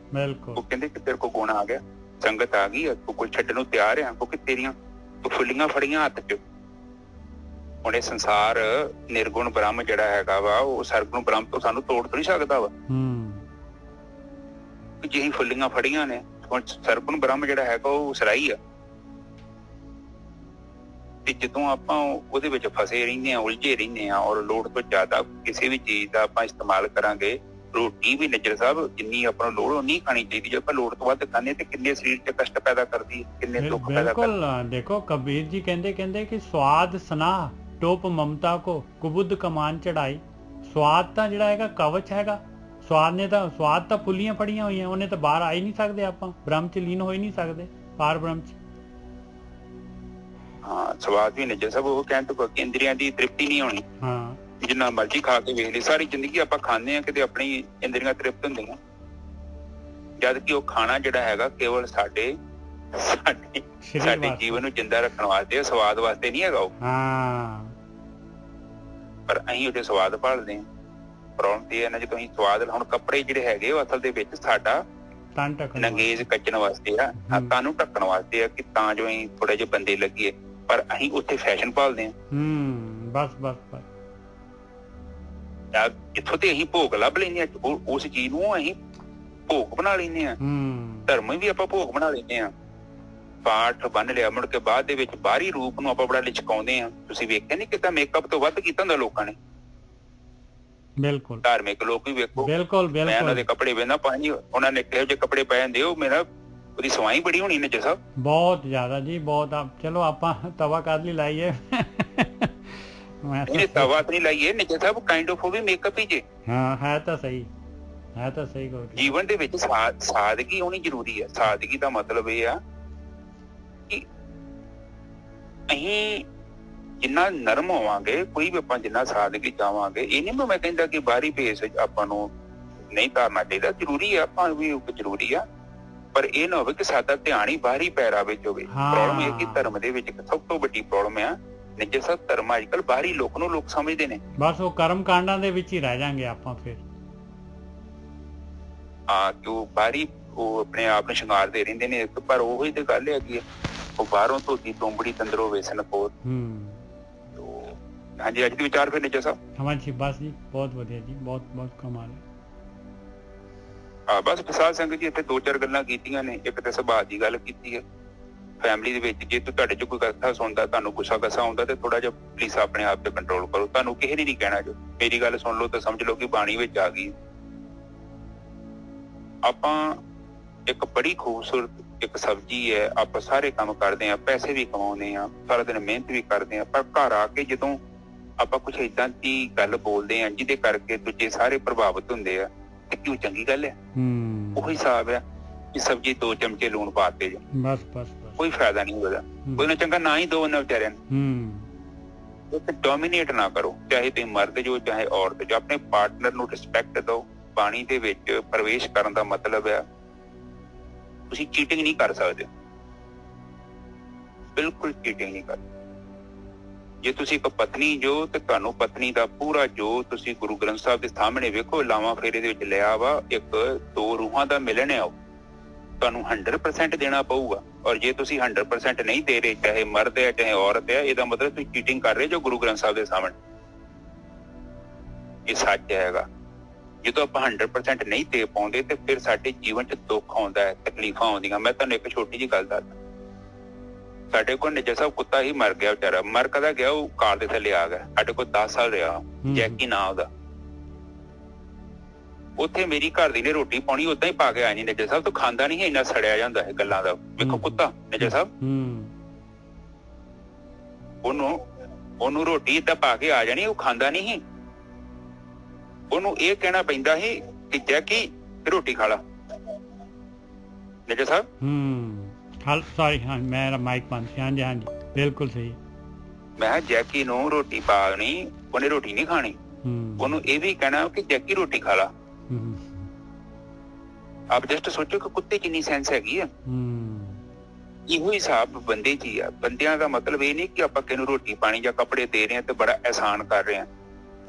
ਉਹ ਕਹਿੰਦੇ ਕਿ ਤੇਰੇ ਕੋਲ ਗੁਣ ਆ ਗਿਆ, ਸੰਗਤ ਆ ਗਈ, ਤੂੰ ਕੁਝ ਛੱਡਣ ਨੂੰ ਤਿਆਰ ਆ, ਕਿਉਂਕਿ ਤੇਰੀਆਂ ਤੂੰ ਫੁੱਲੀਆਂ ਫੜੀਆਂ ਹੱਥ 'ਚ। ਹੁਣ ਇਹ ਸੰਸਾਰ ਨਿਰਗੁਣ ਬ੍ਰਹਮ ਜਿਹੜਾ ਹੈਗਾ ਵਾ, ਉਹ ਸਰਗੁਣ ਬ੍ਰਹਮ ਤੋਂ ਸਾਨੂੰ ਤੋੜ ਨਹੀਂ ਸਕਦਾ ਵਾ। ਜਿਹੀ ਫੁੱਲੀਆਂ ਫੜੀਆਂ ਨੇ, ਹੁਣ ਸਰਗੁਣ ਬ੍ਰਹਮ ਜਿਹੜਾ ਹੈਗਾ ਉਹ ਸਰਾਈ ਆ। ਤੇ ਜਦੋਂ ਆਪਾਂ ਉਹਦੇ ਵਿੱਚ ਫਸੇ ਰਹਿੰਦੇ ਆ, ਉਲਝੇ ਰਹਿੰਦੇ ਆ, ਔਰ ਲੋੜ ਤੋਂ ਜ਼ਿਆਦਾ ਕਿਸੇ ਵੀ ਚੀਜ਼ ਦਾ ਆਪਾਂ ਇਸਤੇਮਾਲ ਕਰਾਂਗੇ, ਰੋਟੀ ਵੀ ਨਿੱਜਰ ਸਾਹਿਬ ਜਿੰਨੀ ਆਪਾਂ ਨੂੰ ਲੋੜ ਉਨੀ ਖਾਣੀ ਚਾਹੀਦੀ। ਜੇ ਆਪਾਂ ਲੋੜ ਤੋਂ ਵੱਧ ਖਾਂਦੇ ਤੇ ਕਿੰਨੇ ਸਰੀਰ 'ਚ ਕਸ਼ਟ ਪੈਦਾ ਕਰਦੀ ਹੈ, ਕਿੰਨੇ ਦੁੱਖ ਪੈਦਾ ਕਰਦੀ। ਬਿਲਕੁਲ ਦੇਖੋ ਕਬੀਰ ਜੀ ਕਹਿੰਦੇ ਕਿ ਸਵਾਦ ਸਨਾਹ ਟੋਪ ਮਮਤਾ ਕੋ ਕੁਬੁੱਧ ਕਮਾਨ ਚੜਾਈ। ਸਵਾਦ ਤਾਂ ਜਿਹੜਾ ਹੈਗਾ ਕਵਚ ਹੈਗਾ, ਸਵਾਦ ਤਾਂ ਫੁੱਲੀਆਂ ਫੜੀਆਂ ਹੋਈਆਂ, ਉਹਨੇ ਤਾਂ ਬਾਹਰ ਆ ਹੀ ਨਹੀਂ ਸਕਦੇ, ਆਪਾਂ ਬ੍ਰਹਮ 'ਚ ਲੀਨ ਹੋ ਹੀ ਨਹੀਂ ਸਕਦੇ, ਪਾਰ ਬ੍ਰਹਮ 'ਚ। ਹਾਂ ਸਵਾਦ ਵੀ ਨਿੱਜਰ ਸਾਹਿਬ ਉਹ ਕਹਿਣ ਤੋਂ ਇੰਦਰੀਆਂ ਦੀ ਤ੍ਰਿਪਤੀ ਨਹੀਂ ਹੋਣੀ। ਜਿੰਨਾ ਮਰਜ਼ੀ ਖਾ ਕੇ ਵੇਖ ਲਈ, ਸਾਰੀ ਜ਼ਿੰਦਗੀ ਆਪਾਂ ਖਾਂਦੇ ਆ, ਕਿਤੇ ਆਪਣੀ ਇੰਦਰੀਆਂ ਤ੍ਰਿਪਤ ਹੁੰਦੀਆਂ, ਜਦ ਕਿ ਉਹ ਖਾਣਾ ਜਿਹੜਾ ਹੈਗਾ ਕੇਵਲ ਸਾਡੇ ਜੀਵਨ ਨੂੰ ਜਿੰਦਾ ਰੱਖਣ ਵਾਸਤੇ, ਸਵਾਦ ਵਾਸਤੇ ਨਹੀਂ ਹੈਗਾ ਉਹ। ਪਰ ਅਸੀਂ ਉਹਦੇ ਸਵਾਦ ਭਾਲਦੇ ਹਾਂ। ਪ੍ਰੋਬਲਮ ਤੇ ਇਹ ਨਾ, ਜਦੋਂ ਅਸੀਂ ਸਵਾਦ, ਹੁਣ ਕੱਪੜੇ ਜਿਹੜੇ ਹੈਗੇ ਉਹ ਅਸਲ ਦੇ ਵਿੱਚ ਸਾਡਾ ਨੰਗੇਜ ਕੱਚਣ ਵਾਸਤੇ ਆ, ਹੱਥਾਂ ਨੂੰ ਢੱਕਣ ਵਾਸਤੇ ਆ, ਕਿ ਤਾਂ ਜੋ ਅਸੀਂ ਥੋੜੇ ਜਿਹੇ ਬੰਦੇ ਲੱਗੀਏ, ਪਰ ਅਸੀਂ ਉੱਥੇ ਫੈਸ਼ਨ ਭਾਲਦੇ ਹਾਂ। ਬਸ ਜਿੱਥੋਂ ਤੇ ਅਸੀਂ ਭੋਗ ਲੱਭ ਲੈਂਦੇ ਆ, ਉਸ ਚੀਜ਼ ਨੂੰ ਅਸੀਂ ਭੋਗ ਬਣਾ ਲੈਂਦੇ ਆ। ਧਰਮ ਵੀ ਆਪਾਂ ਭੋਗ ਬਣਾ ਲੈਂਦੇ ਆ। ਪਾਠ ਬੰਨ ਲਿਆ, ਮੁੜ ਕੇ ਬਾਅਦ ਦੇ ਵਿੱਚ ਬਾਹਰੀ ਰੂਪ ਨੂੰ ਆਪਾਂ ਬੜਾ ਲਿਚਕਾਉਂਦੇ ਆ। ਤੁਸੀਂ ਵੇਖਿਆ ਨੀ ਕਿੱਦਾਂ ਮੇਕਅਪ ਤੋਂ ਵੱਧ ਕੀਤਾ ਹੁੰਦਾ ਲੋਕਾਂ ਨੇ। ਬਿਲਕੁਲ ਧਾਰਮਿਕ ਲੋਕ ਵੀ ਵੇਖੋ, ਬਿਲਕੁਲ ਮੈਂ ਉਹਨਾਂ ਦੇ ਕੱਪੜੇ ਵੇਖਦਾ, ਪਾਣੀ ਉਹਨਾਂ ਨੇ ਕਿਹੋ ਜਿਹੇ ਕੱਪੜੇ ਪਾਏ ਹੁੰਦੇ, ਉਹ ਮੇਰਾ ਉਹਦੀ ਸਵਾਈ ਬੜੀ ਹੋਣੀ ਨਿੱਜਰ ਸਾਹਿਬ, ਬਹੁਤ ਜ਼ਿਆਦਾ ਜੀ, ਬਹੁਤ। ਚਲੋ ਆਪਾਂ ਤਵਾ ਕਾਹਦੇ ਲਈ ਲਾਈਏ, ਇਹਨੇ ਤਵਾ ਨਹੀਂ ਲਾਈਏ ਨਿੱਜਰ ਸਾਹਿਬ, ਕਾਈਂਡ ਆਫ ਉਹ ਵੀ ਮੇਕਅਪ ਹੀ ਜੇ। ਹਾਂ ਹੈ ਤਾਂ ਸਹੀ ਜੀਵਨ ਦੇ ਵਿੱਚ ਸਾਦਗੀ ਹੋਣੀ ਜ਼ਰੂਰੀ ਹੈ। ਸਾਦਗੀ ਦਾ ਮਤਲਬ ਇਹ ਆ ਕਿ ਅਸੀਂ ਜਿੰਨਾ ਨਰਮ ਹੋਵਾਂਗੇ, ਕੋਈ ਵੀ ਆਪਾਂ ਜਿੰਨਾ ਸਾਦਗੀ ਚਾਹਾਂਗੇ, ਇਹ ਨਹੀਂ ਮੈਂ ਕਹਿੰਦਾ ਕਿ ਬਾਹਰੀ ਭੇਸ ਆਪਾਂ ਨੂੰ ਨਹੀਂ ਧਾਰਨਾ ਚਾਹੀਦਾ, ਜ਼ਰੂਰੀ ਆ, ਆਪਾਂ ਵੀ ਜ਼ਰੂਰੀ ਆ, ਪਰ ਇਹ ਨਾ ਹੋਵੇ ਕਿ ਸਾਡਾ ਧਿਆਨ ਹੀ ਬਾਹਰੀ ਪੈਰਾਂ ਵਿੱਚ ਹੋਵੇ। ਪ੍ਰੋਬਲਮ ਇਹ ਕਿ ਧਰਮ ਦੇ ਵਿੱਚ ਸਭ ਤੋਂ ਵੱਡੀ ਪ੍ਰੋਬਲਮ ਆ ਨਿੱਜਰ ਸਾਹਿਬ, ਧਰਮ ਅੱਜ ਕੱਲ ਬਾਹਰੀ ਲੋਕ ਨੂੰ ਲੋਕ ਸਮਝਦੇ ਨੇ, ਬਸ ਉਹ ਕਰਮ ਕਾਂਡਾਂ ਦੇ ਵਿੱਚ ਹੀ ਰਹਿ ਜਾਾਂਗੇ ਆਪਾਂ ਫਿਰ। ਕਿ ਉਹ ਬਾਹਰੀ ਉਹ ਆਪਣੇ ਆਪ ਨੂੰ ਸ਼ਿੰਗਾਰਦੇ ਰਹਿੰਦੇ ਨੇ, ਪਰ ਉਹੀ ਤੇ ਗੱਲ ਹੈਗੀ, ਉਹ ਬਾਹਰੋਂ ਧੋਤੀ ਤੋਂਬੜੀ ਤੰਦਰੋਂ ਵੇਸਣ ਕੋਰ। ਹਾਂਜੀ ਅੱਜ ਦੇ ਵਿਚਾਰ ਫਿਰ ਨਿੱਜਰ ਸਾਹਿਬ। ਹਾਂਜੀ ਬਸ ਜੀ, ਬਹੁਤ ਵਧੀਆ ਜੀ, ਬਹੁਤ ਕਮਾਲ ਹੈ। ਬਸ ਪ੍ਰਸਾਦ ਸਿੰਘ ਜੀ ਇੱਥੇ ਦੋ ਚਾਰ ਗੱਲਾਂ ਕੀਤੀਆਂ ਨੇ। ਇੱਕ ਤੇ ਸੁਭਾਅ ਦੀ ਗੱਲ ਕੀਤੀ ਹੈ, ਫੈਮਿਲੀ ਦੇ ਵਿੱਚ ਜੇ ਤੁਹਾਡੇ ਚ ਕੋਈ ਕਥਾ ਸੁਣਦਾ, ਤੁਹਾਨੂੰ ਗੁੱਸਾ ਆਉਂਦਾ ਤੇ ਥੋੜਾ ਜਿਹਾ ਪਲੀਜ਼ ਆਪਣੇ ਆਪ ਤੇ ਕੰਟਰੋਲ ਕਰੋ। ਤੁਹਾਨੂੰ ਕਿਸੇ ਨੇ ਨਹੀਂ ਕਹਿਣਾ, ਜੋ ਮੇਰੀ ਗੱਲ ਸੁਣ ਲਓ ਤਾਂ ਸਮਝ ਲਓ ਕਿ ਬਾਣੀ ਵਿੱਚ ਆ ਗਈ। ਆਪਾਂ ਇੱਕ ਬੜੀ ਖੂਬਸੂਰਤ ਇੱਕ ਸਬਜ਼ੀ ਹੈ, ਆਪਾਂ ਸਾਰੇ ਕੰਮ ਕਰਦੇ ਹਾਂ, ਪੈਸੇ ਵੀ ਕਮਾਉਂਦੇ ਹਾਂ, ਸਾਰਾ ਦਿਨ ਮਿਹਨਤ ਵੀ ਕਰਦੇ ਹਾਂ, ਪਰ ਘਰ ਆ ਕੇ ਜਦੋਂ ਆਪਾਂ ਕੁਛ ਏਦਾਂ ਦੀ ਗੱਲ ਬੋਲਦੇ ਹਾਂ ਜਿਹਦੇ ਕਰਕੇ ਦੂਜੇ ਸਾਰੇ ਪ੍ਰਭਾਵਿਤ ਹੁੰਦੇ ਆ, ਤੇ ਕਿਉਂ ਚੰਗੀ ਗੱਲ ਹੈ? ਉਹੀ ਹਿਸਾਬ ਹੈ ਕਿ ਸਬਜ਼ੀ 2 ਚਮਚੇ ਲੂਣ ਪਾ ਕੇ ਬਸ ਕੋਈ ਫਾਇਦਾ ਨਹੀਂ ਉਹਦਾ। ਉਹਨੂੰ ਚੰਗਾ ਨਾ ਹੀ ਦੋ ਉਹਨਾਂ ਵਿਚਾਰਿਆਂ ਨੂੰ। ਡੋਮੀਨੇਟ ਨਾ ਕਰੋ, ਚਾਹੇ ਤੁਸੀਂ ਮਰਦ ਜੋ ਚਾਹੇ ਔਰਤ ਜੋ, ਆਪਣੇ ਪਾਰਟਨਰ ਨੂੰ ਰਿਸਪੈਕਟ ਦਿਓ, ਬਾਣੀ ਦੇ ਵਿੱਚ ਪ੍ਰਵੇਸ਼ ਕਰਨ ਦਾ ਮਤਲਬ ਹੈ ਤੁਸੀਂ ਚੀਟਿੰਗ ਨਹੀਂ ਕਰ ਸਕਦੇ, ਬਿਲਕੁਲ ਚੀਟਿੰਗ ਨਹੀਂ ਕਰ। ਜੇ ਤੁਸੀਂ ਇੱਕ ਪਤਨੀ ਜੋ ਤੇ ਤੁਹਾਨੂੰ ਪਤਨੀ ਦਾ ਪੂਰਾ ਜੋ ਤੁਸੀਂ ਗੁਰੂ ਗ੍ਰੰਥ ਸਾਹਿਬ ਦੇ ਸਾਹਮਣੇ ਵੇਖੋ ਲਾਵਾਂ ਫੇਰੇ ਦੇ ਵਿੱਚ ਲਿਆ ਵਾ, ਇੱਕ ਦੋ ਰੂਹਾਂ ਦਾ ਮਿਲਣ ਹੈ, ਉਹ ਤੁਹਾਨੂੰ 100% ਦੇਣਾ ਪਊਗਾ। ਔਰ ਜੇ ਤੁਸੀਂ 100% ਨਹੀਂ ਦੇ ਰਹੇ, ਚਾਹੇ ਮਰਦ ਹੈ ਚਾਹੇ ਔਰਤ ਹੈ, ਇਹਦਾ ਮਤਲਬ ਤੁਸੀਂ ਚੀਟਿੰਗ ਕਰ ਰਹੇ ਜੋ ਗੁਰੂ ਗ੍ਰੰਥ ਸਾਹਿਬ ਦੇ ਸਾਹਮਣੇ। ਇਹ ਸੱਚ ਹੈਗਾ। ਜਦੋਂ ਆਪਾਂ 100% ਨਹੀਂ ਦੇ ਪਾਉਂਦੇ ਤੇ ਫਿਰ ਸਾਡੇ ਜੀਵਨ 'ਚ ਦੁੱਖ ਆਉਂਦਾ ਹੈ, ਤਕਲੀਫਾਂ ਆਉਂਦੀਆਂ। ਮੈਂ ਤੁਹਾਨੂੰ ਇੱਕ ਛੋਟੀ ਜਿਹੀ ਗੱਲ ਦੱਸਦਾ, ਸਾਡੇ ਕੋਲ ਨਿੱਜਾ ਸਾਹਿਬ ਕੁੱਤਾ ਹੀ ਮਰ ਗਿਆ ਵਿਚਾਰਾ। ਮਰ ਕਦਾ ਗਿਆ, ਉਹ ਕਾਰ ਦੇ ਥੱਲੇ ਆ ਗਿਆ। ਸਾਡੇ ਕੋਲ 10 ਸਾਲ ਰਿਹਾ, ਜੈਕੀ ਨਾਂ ਉਹਦਾ। ਉੱਥੇ ਮੇਰੀ ਘਰ ਦੀ ਨੇ ਰੋਟੀ ਪਾਉਣੀ ਓਦਾਂ ਹੀ ਪਾ ਕੇ ਆਇਆ ਨਹੀਂ ਨਿੱਜਾ ਸਾਹਿਬ, ਤੂੰ ਖਾਂਦਾ ਨਹੀਂ, ਇੰਨਾ ਸੜਿਆ ਜਾਂਦਾ ਹੈ ਗੱਲਾਂ ਦਾ। ਵੇਖੋ ਕੁੱਤਾ ਨਿੱਜਾ ਸਾਹਿਬ, ਉਹਨੂੰ ਰੋਟੀ ਏਦਾਂ ਪਾ ਕੇ ਆ ਜਾਣੀ, ਉਹ ਖਾਂਦਾ ਨਹੀਂ। ਉਹਨੂੰ ਇਹ ਕਹਿਣਾ ਪੈਂਦਾ ਸੀ ਕਿ ਜੈਕੀ ਰੋਟੀ ਖਾ ਲਾ। ਨਿੱਜਾ ਸਾਹਿਬ ਸੌਰੀ, ਹਾਂ ਮੇਰਾ ਮਾਈਕ ਬੰਦ ਸੀ। ਹਾਂਜੀ ਹਾਂਜੀ ਬਿਲਕੁਲ ਸਹੀ। ਮੈਂ ਕਿਹਾ ਜੈਕੀ ਨੂੰ ਰੋਟੀ ਪਾਣੀ, ਉਹਨੇ ਰੋਟੀ ਨਹੀਂ ਖਾਣੀ। ਉਹਨੂੰ ਇਹ ਵੀ ਕਹਿਣਾ ਕਿ ਜੈਕੀ ਰੋਟੀ ਖਾ ਲਾ। ਆਪ ਜਸਟ ਸੋਚੋ ਕਿ ਕੁੱਤੇ ਕਿੰਨੀ ਸੈਂਸ ਹੈਗੀ ਆ। ਇਹੋ ਹਿਸਾਬ ਬੰਦੇ 'ਚ ਹੀ ਆ। ਬੰਦਿਆਂ ਦਾ ਮਤਲਬ ਇਹ ਨਹੀਂ ਕਿ ਆਪਾਂ ਕਿਹਨੂੰ ਰੋਟੀ ਪਾਣੀ ਜਾਂ ਕੱਪੜੇ ਦੇ ਰਹੇ ਹਾਂ ਤੇ ਬੜਾ ਅਹਿਸਾਨ ਕਰ ਰਹੇ ਹਾਂ।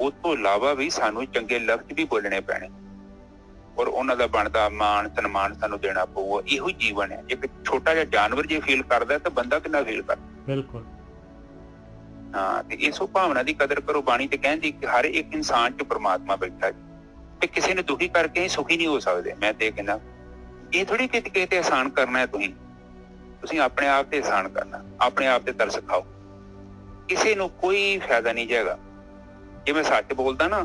ਉਹ ਤੋਂ ਇਲਾਵਾ ਵੀ ਸਾਨੂੰ ਚੰਗੇ ਲਫ਼ਜ਼ ਵੀ ਬੋਲਣੇ ਪੈਣੇ ਔਰ ਉਹਨਾਂ ਦਾ ਬਣਦਾ ਮਾਣ ਸਨਮਾਨ ਸਾਨੂੰ ਦੇਣਾ ਪਊਗਾ। ਇਹੋ ਜੀਵਨ ਹੈ। ਇੱਕ ਛੋਟਾ ਜਿਹਾ ਜਾਨਵਰ ਜੇ ਫੀਲ ਕਰਦਾ ਤਾਂ ਬੰਦਾ ਕਿੰਨਾ ਫੀਲ ਕਰਦਾ। ਬਿਲਕੁਲ ਹਾਂ, ਤੇ ਇਸੋ ਭਾਵਨਾ ਦੀ ਕਦਰ ਕਰੋ। ਬਾਣੀ ਤੇ ਕਹਿੰਦੀ ਕਿ ਹਰ ਇੱਕ ਇਨਸਾਨ 'ਚ ਪ੍ਰਮਾਤਮਾ ਬੈਠਾ ਜੀ, ਤੇ ਕਿਸੇ ਨੂੰ ਦੁਖੀ ਕਰਕੇ ਸੁਖੀ ਨਹੀਂ ਹੋ ਸਕਦੇ। ਮੈਂ ਤੇ ਕਹਿੰਦਾ ਇਹ ਥੋੜੀ ਕਿ ਕਿਸੇ ਤੇ ਅਹਿਸਾਨ ਕਰਨਾ ਹੈ। ਤੁਸੀਂ ਆਪਣੇ ਆਪ ਤੇ ਅਹਿਸਾਨ ਕਰਨਾ, ਆਪਣੇ ਆਪ ਤੇ ਤਰਸ ਖਾਓ। ਕਿਸੇ ਨੂੰ ਕੋਈ ਫਾਇਦਾ ਨਹੀਂ ਜਾਏਗਾ। ਜੇ ਮੈਂ ਸੱਚ ਬੋਲਦਾ ਨਾ,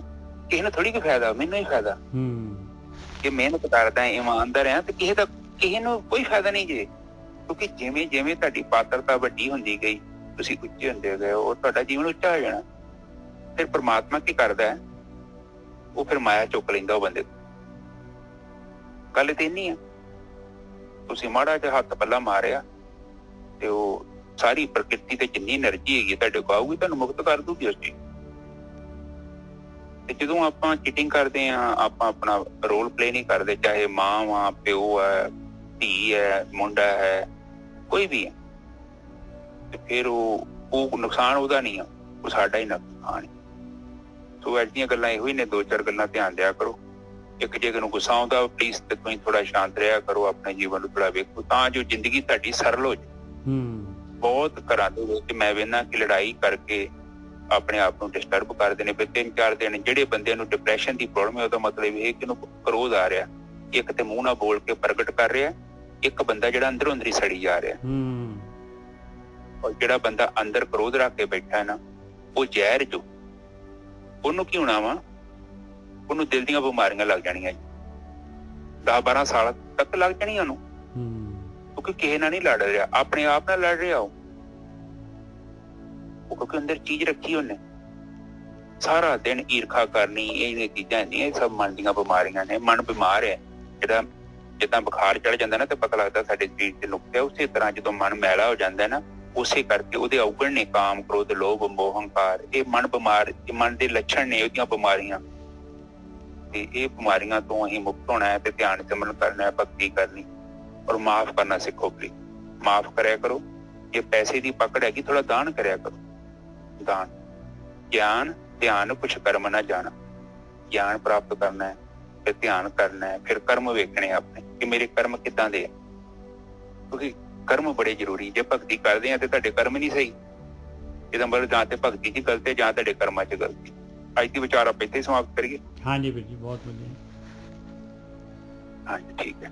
ਕਿਸੇ ਨੂੰ ਥੋੜੀ ਕੋਈ ਫਾਇਦਾ, ਮੈਨੂੰ ਹੀ ਫਾਇਦਾ। ਜੇ ਮਿਹਨਤ ਕਰਦਾ, ਇਮਾਨਦਾਰ ਆ, ਤੇ ਕਿਸੇ ਨੂੰ ਕੋਈ ਫਾਇਦਾ ਨਹੀਂ ਜੇ। ਕਿਉਂਕਿ ਜਿਵੇਂ ਜਿਵੇਂ ਤੁਹਾਡੀ ਪਾਤਰਤਾ ਵੱਡੀ ਹੁੰਦੀ ਗਈ, ਤੁਸੀਂ ਉੱਚੇ ਹੁੰਦੇ ਗਏ, ਉਹ ਤੁਹਾਡਾ ਜੀਵਨ ਉੱਚਾ ਹੋ ਜਾਣਾ। ਫਿਰ ਪ੍ਰਮਾਤਮਾ ਕੀ ਕਰਦਾ ਹੈ, ਉਹ ਫਿਰ ਮਾਇਆ ਚੁੱਕ ਲੈਂਦਾ ਉਹ ਬੰਦੇ ਤੋਂ। ਗੱਲ ਤੇ ਇੰਨੀ ਆ, ਤੁਸੀਂ ਮਾੜਾ ਜਿਹਾ ਹੱਥ ਪੱਲਾ ਮਾਰਿਆ ਤੇ ਉਹ ਸਾਰੀ ਪ੍ਰਕਿਰਤੀ ਤੇ ਜਿੰਨੀ એનર્ਜੀ ਹੈਗੀ ਤੁਹਾਡੇ ਕੋਲ ਆਊਗੀ, ਤੁਹਾਨੂੰ ਮੁਕਤ ਕਰ ਦੂਗੀ ਉਸ ਚੀਜ਼। ਤੇ ਜਦੋਂ ਆਪਾਂ ਚੀਟਿੰਗ ਕਰਦੇ ਹਾਂ, ਆਪਾਂ ਆਪਣਾ ਰੋਲ ਪਲੇ ਨਹੀਂ ਕਰਦੇ, ਚਾਹੇ ਮਾਂ ਵਾ, ਪਿਓ ਹੈ, ਧੀ ਹੈ, ਮੁੰਡਾ ਹੈ, ਕੋਈ ਵੀ ਹੈ, ਤੇ ਫਿਰ ਉਹ ਨੁਕਸਾਨ ਉਹਦਾ ਨਹੀਂ ਆ, ਉਹ ਸਾਡਾ ਹੀ ਨੁਕਸਾਨ ਹੈ। ਸੋ ਐਡੀਆਂ ਗੱਲਾਂ ਇਹੋ ਹੀ ਨੇ। ਦੋ ਚਾਰ ਗੱਲਾਂ ਧਿਆਨ ਦਿਆ ਕਰੋ। ਇੱਕ ਜੇ ਨੂੰ ਗੁੱਸਾ ਆਉਂਦਾ, ਪਲੀਜ਼ ਤੇ ਤੁਸੀਂ ਥੋੜਾ ਸ਼ਾਂਤ ਰਿਹਾ ਕਰੋ, ਆਪਣੇ ਜੀਵਨ ਨੂੰ ਥੋੜਾ ਵੇਖੋ, ਤਾਂ ਜੋ ਜ਼ਿੰਦਗੀ ਤੁਹਾਡੀ ਸਰਲ ਹੋ ਜਾਏ। ਬਹੁਤ ਘਰਾਂ ਦੇ ਵਿੱਚ ਮੈਂ ਵੇਖਦਾ ਕਿ ਲੜਾਈ ਕਰਕੇ ਆਪਣੇ ਆਪ ਨੂੰ ਡਿਸਟਰਬ ਕਰਦੇ ਨੇ। 3-4 ਦਿਨ ਜਿਹੜੇ ਬੰਦਿਆਂ ਨੂੰ ਡਿਪਰੈਸ਼ਨ ਦੀ ਪ੍ਰੋਬਲਮ ਹੈ, ਉਹਦਾ ਮਤਲਬ ਇਹ ਕਿ ਉਹਨੂੰ ਕਰੋਧ ਆ ਰਿਹਾ। ਇੱਕ ਤੇ ਮੂੰਹ ਨਾਲ ਬੋਲ ਕੇ ਪ੍ਰਗਟ ਕਰ ਰਿਹਾ, ਇੱਕ ਬੰਦਾ ਜਿਹੜਾ ਅੰਦਰੋਂ ਅੰਦਰੀ ਸੜੀ ਜਾ ਰਿਹਾ। ਔਰ ਜਿਹੜਾ ਬੰਦਾ ਅੰਦਰ ਕਰੋਧ ਰੱਖ ਕੇ ਬੈਠਾ ਹੈ ਨਾ, ਉਹ ਜ਼ਹਿਰ ਜੋ, ਉਹਨੂੰ ਕੀ ਹੋਣਾ ਵਾ, ਉਹਨੂੰ ਦਿਲ ਦੀਆਂ ਬਿਮਾਰੀਆਂ ਲੱਗ ਜਾਣੀਆਂ। 10-12 ਸਾਲ ਤੱਕ ਲੱਗ ਜਾਣੀਆਂ ਉਹਨੂੰ, ਕਿਉਂਕਿ ਕਿਸੇ ਨਾਲ ਨਹੀਂ ਲੜ ਰਿਹਾ, ਆਪਣੇ ਆਪ ਨਾਲ ਲੜ ਰਿਹਾ। ਉਹ ਕਿਉਂਕਿ ਅੰਦਰ ਚੀਜ਼ ਰੱਖੀ ਉਹਨੇ, ਸਾਰਾ ਦਿਨ ਈਰਖਾ ਕਰਨੀ, ਇਹ ਚੀਜ਼ਾਂ ਨਹੀਂ, ਇਹ ਸਭ ਮਨ ਦੀਆਂ ਬਿਮਾਰੀਆਂ ਨੇ। ਮਨ ਬਿਮਾਰ ਹੈ। ਜਿਹੜਾ ਜਿੱਦਾਂ ਬੁਖਾਰ ਚੜ ਜਾਂਦਾ ਨਾ ਤੇ ਪਤਾ ਲੱਗਦਾ ਸਾਡੇ ਸਰੀਰ ਤੇ ਨੁਕਸ ਹੈ, ਉਸੇ ਤਰ੍ਹਾਂ ਜਦੋਂ ਮਨ ਮੈਲਾ ਹੋ ਜਾਂਦਾ ਨਾ, ਉਸੇ ਕਰਕੇ ਉਹਦੇ ਔਗਣ ਨੇ ਕਾਮ, ਕ੍ਰੋਧ, ਲੋਭ, ਮੋਹ, ਹੰਕਾਰ। ਇਹ ਮਨ ਬਿਮਾਰ, ਇਹ ਮਨ ਦੇ ਲੱਛਣ ਨੇ ਉਹਦੀਆਂ ਬਿਮਾਰੀਆਂ। ਤੇ ਇਹ ਬਿਮਾਰੀਆਂ ਤੋਂ ਅਸੀਂ ਮੁਕਤ ਹੋਣਾ ਹੈ ਤੇ ਧਿਆਨ ਸਿਮਰਨ ਕਰਨਾ ਹੈ, ਭਗਤੀ ਕਰਨੀ ਔਰ ਮਾਫ ਕਰਨਾ ਸਿੱਖੋ। ਪਲੀਜ਼ ਮਾਫ ਕਰਿਆ ਕਰੋ। ਜੇ ਪੈਸੇ ਦੀ ਪਕੜ ਹੈਗੀ, ਥੋੜਾ ਦਾਨ ਕਰਿਆ ਕਰੋ। ਦਾਨ, ਗਿਆਨ, ਧਿਆਨ, ਕੁਛ ਕਰਮ ਨਾ ਜਾਣਾ। ਗਿਆਨ ਪ੍ਰਾਪਤ ਕਰਨਾ ਹੈ, ਫਿਰ ਧਿਆਨ ਕਰਨਾ ਹੈ, ਫਿਰ ਕਰਮ ਵੇਖਣੇ ਆਪਣੇ ਕਿ ਮੇਰੇ ਕਰਮ ਕਿੱਦਾਂ ਦੇ ਆ। ਕਿਉਂਕਿ ਕਰਮ ਬੜੇ ਜ਼ਰੂਰੀ। ਜੇ ਭਗਤੀ ਕਰਦੇ ਆ ਤੇ ਤੁਹਾਡੇ ਕਰਮ ਨਹੀਂ ਸਹੀ, ਇਹਦਾ ਮਤਲਬ ਜਾਂ ਤੇ ਭਗਤੀ 'ਚ ਗਲਤ ਹੈ ਜਾਂ ਤੁਹਾਡੇ ਕਰਮਾਂ 'ਚ ਗਲਤ ਹੈ। ਅੱਜ ਦੀ ਵਿਚਾਰ ਆਪਾਂ ਇੱਥੇ ਸਮਾਪਤ ਕਰੀਏ। ਹਾਂਜੀ ਵੀਰ ਜੀ, ਬਹੁਤ ਵਧੀਆ। ਹਾਂਜੀ ਠੀਕ ਹੈ।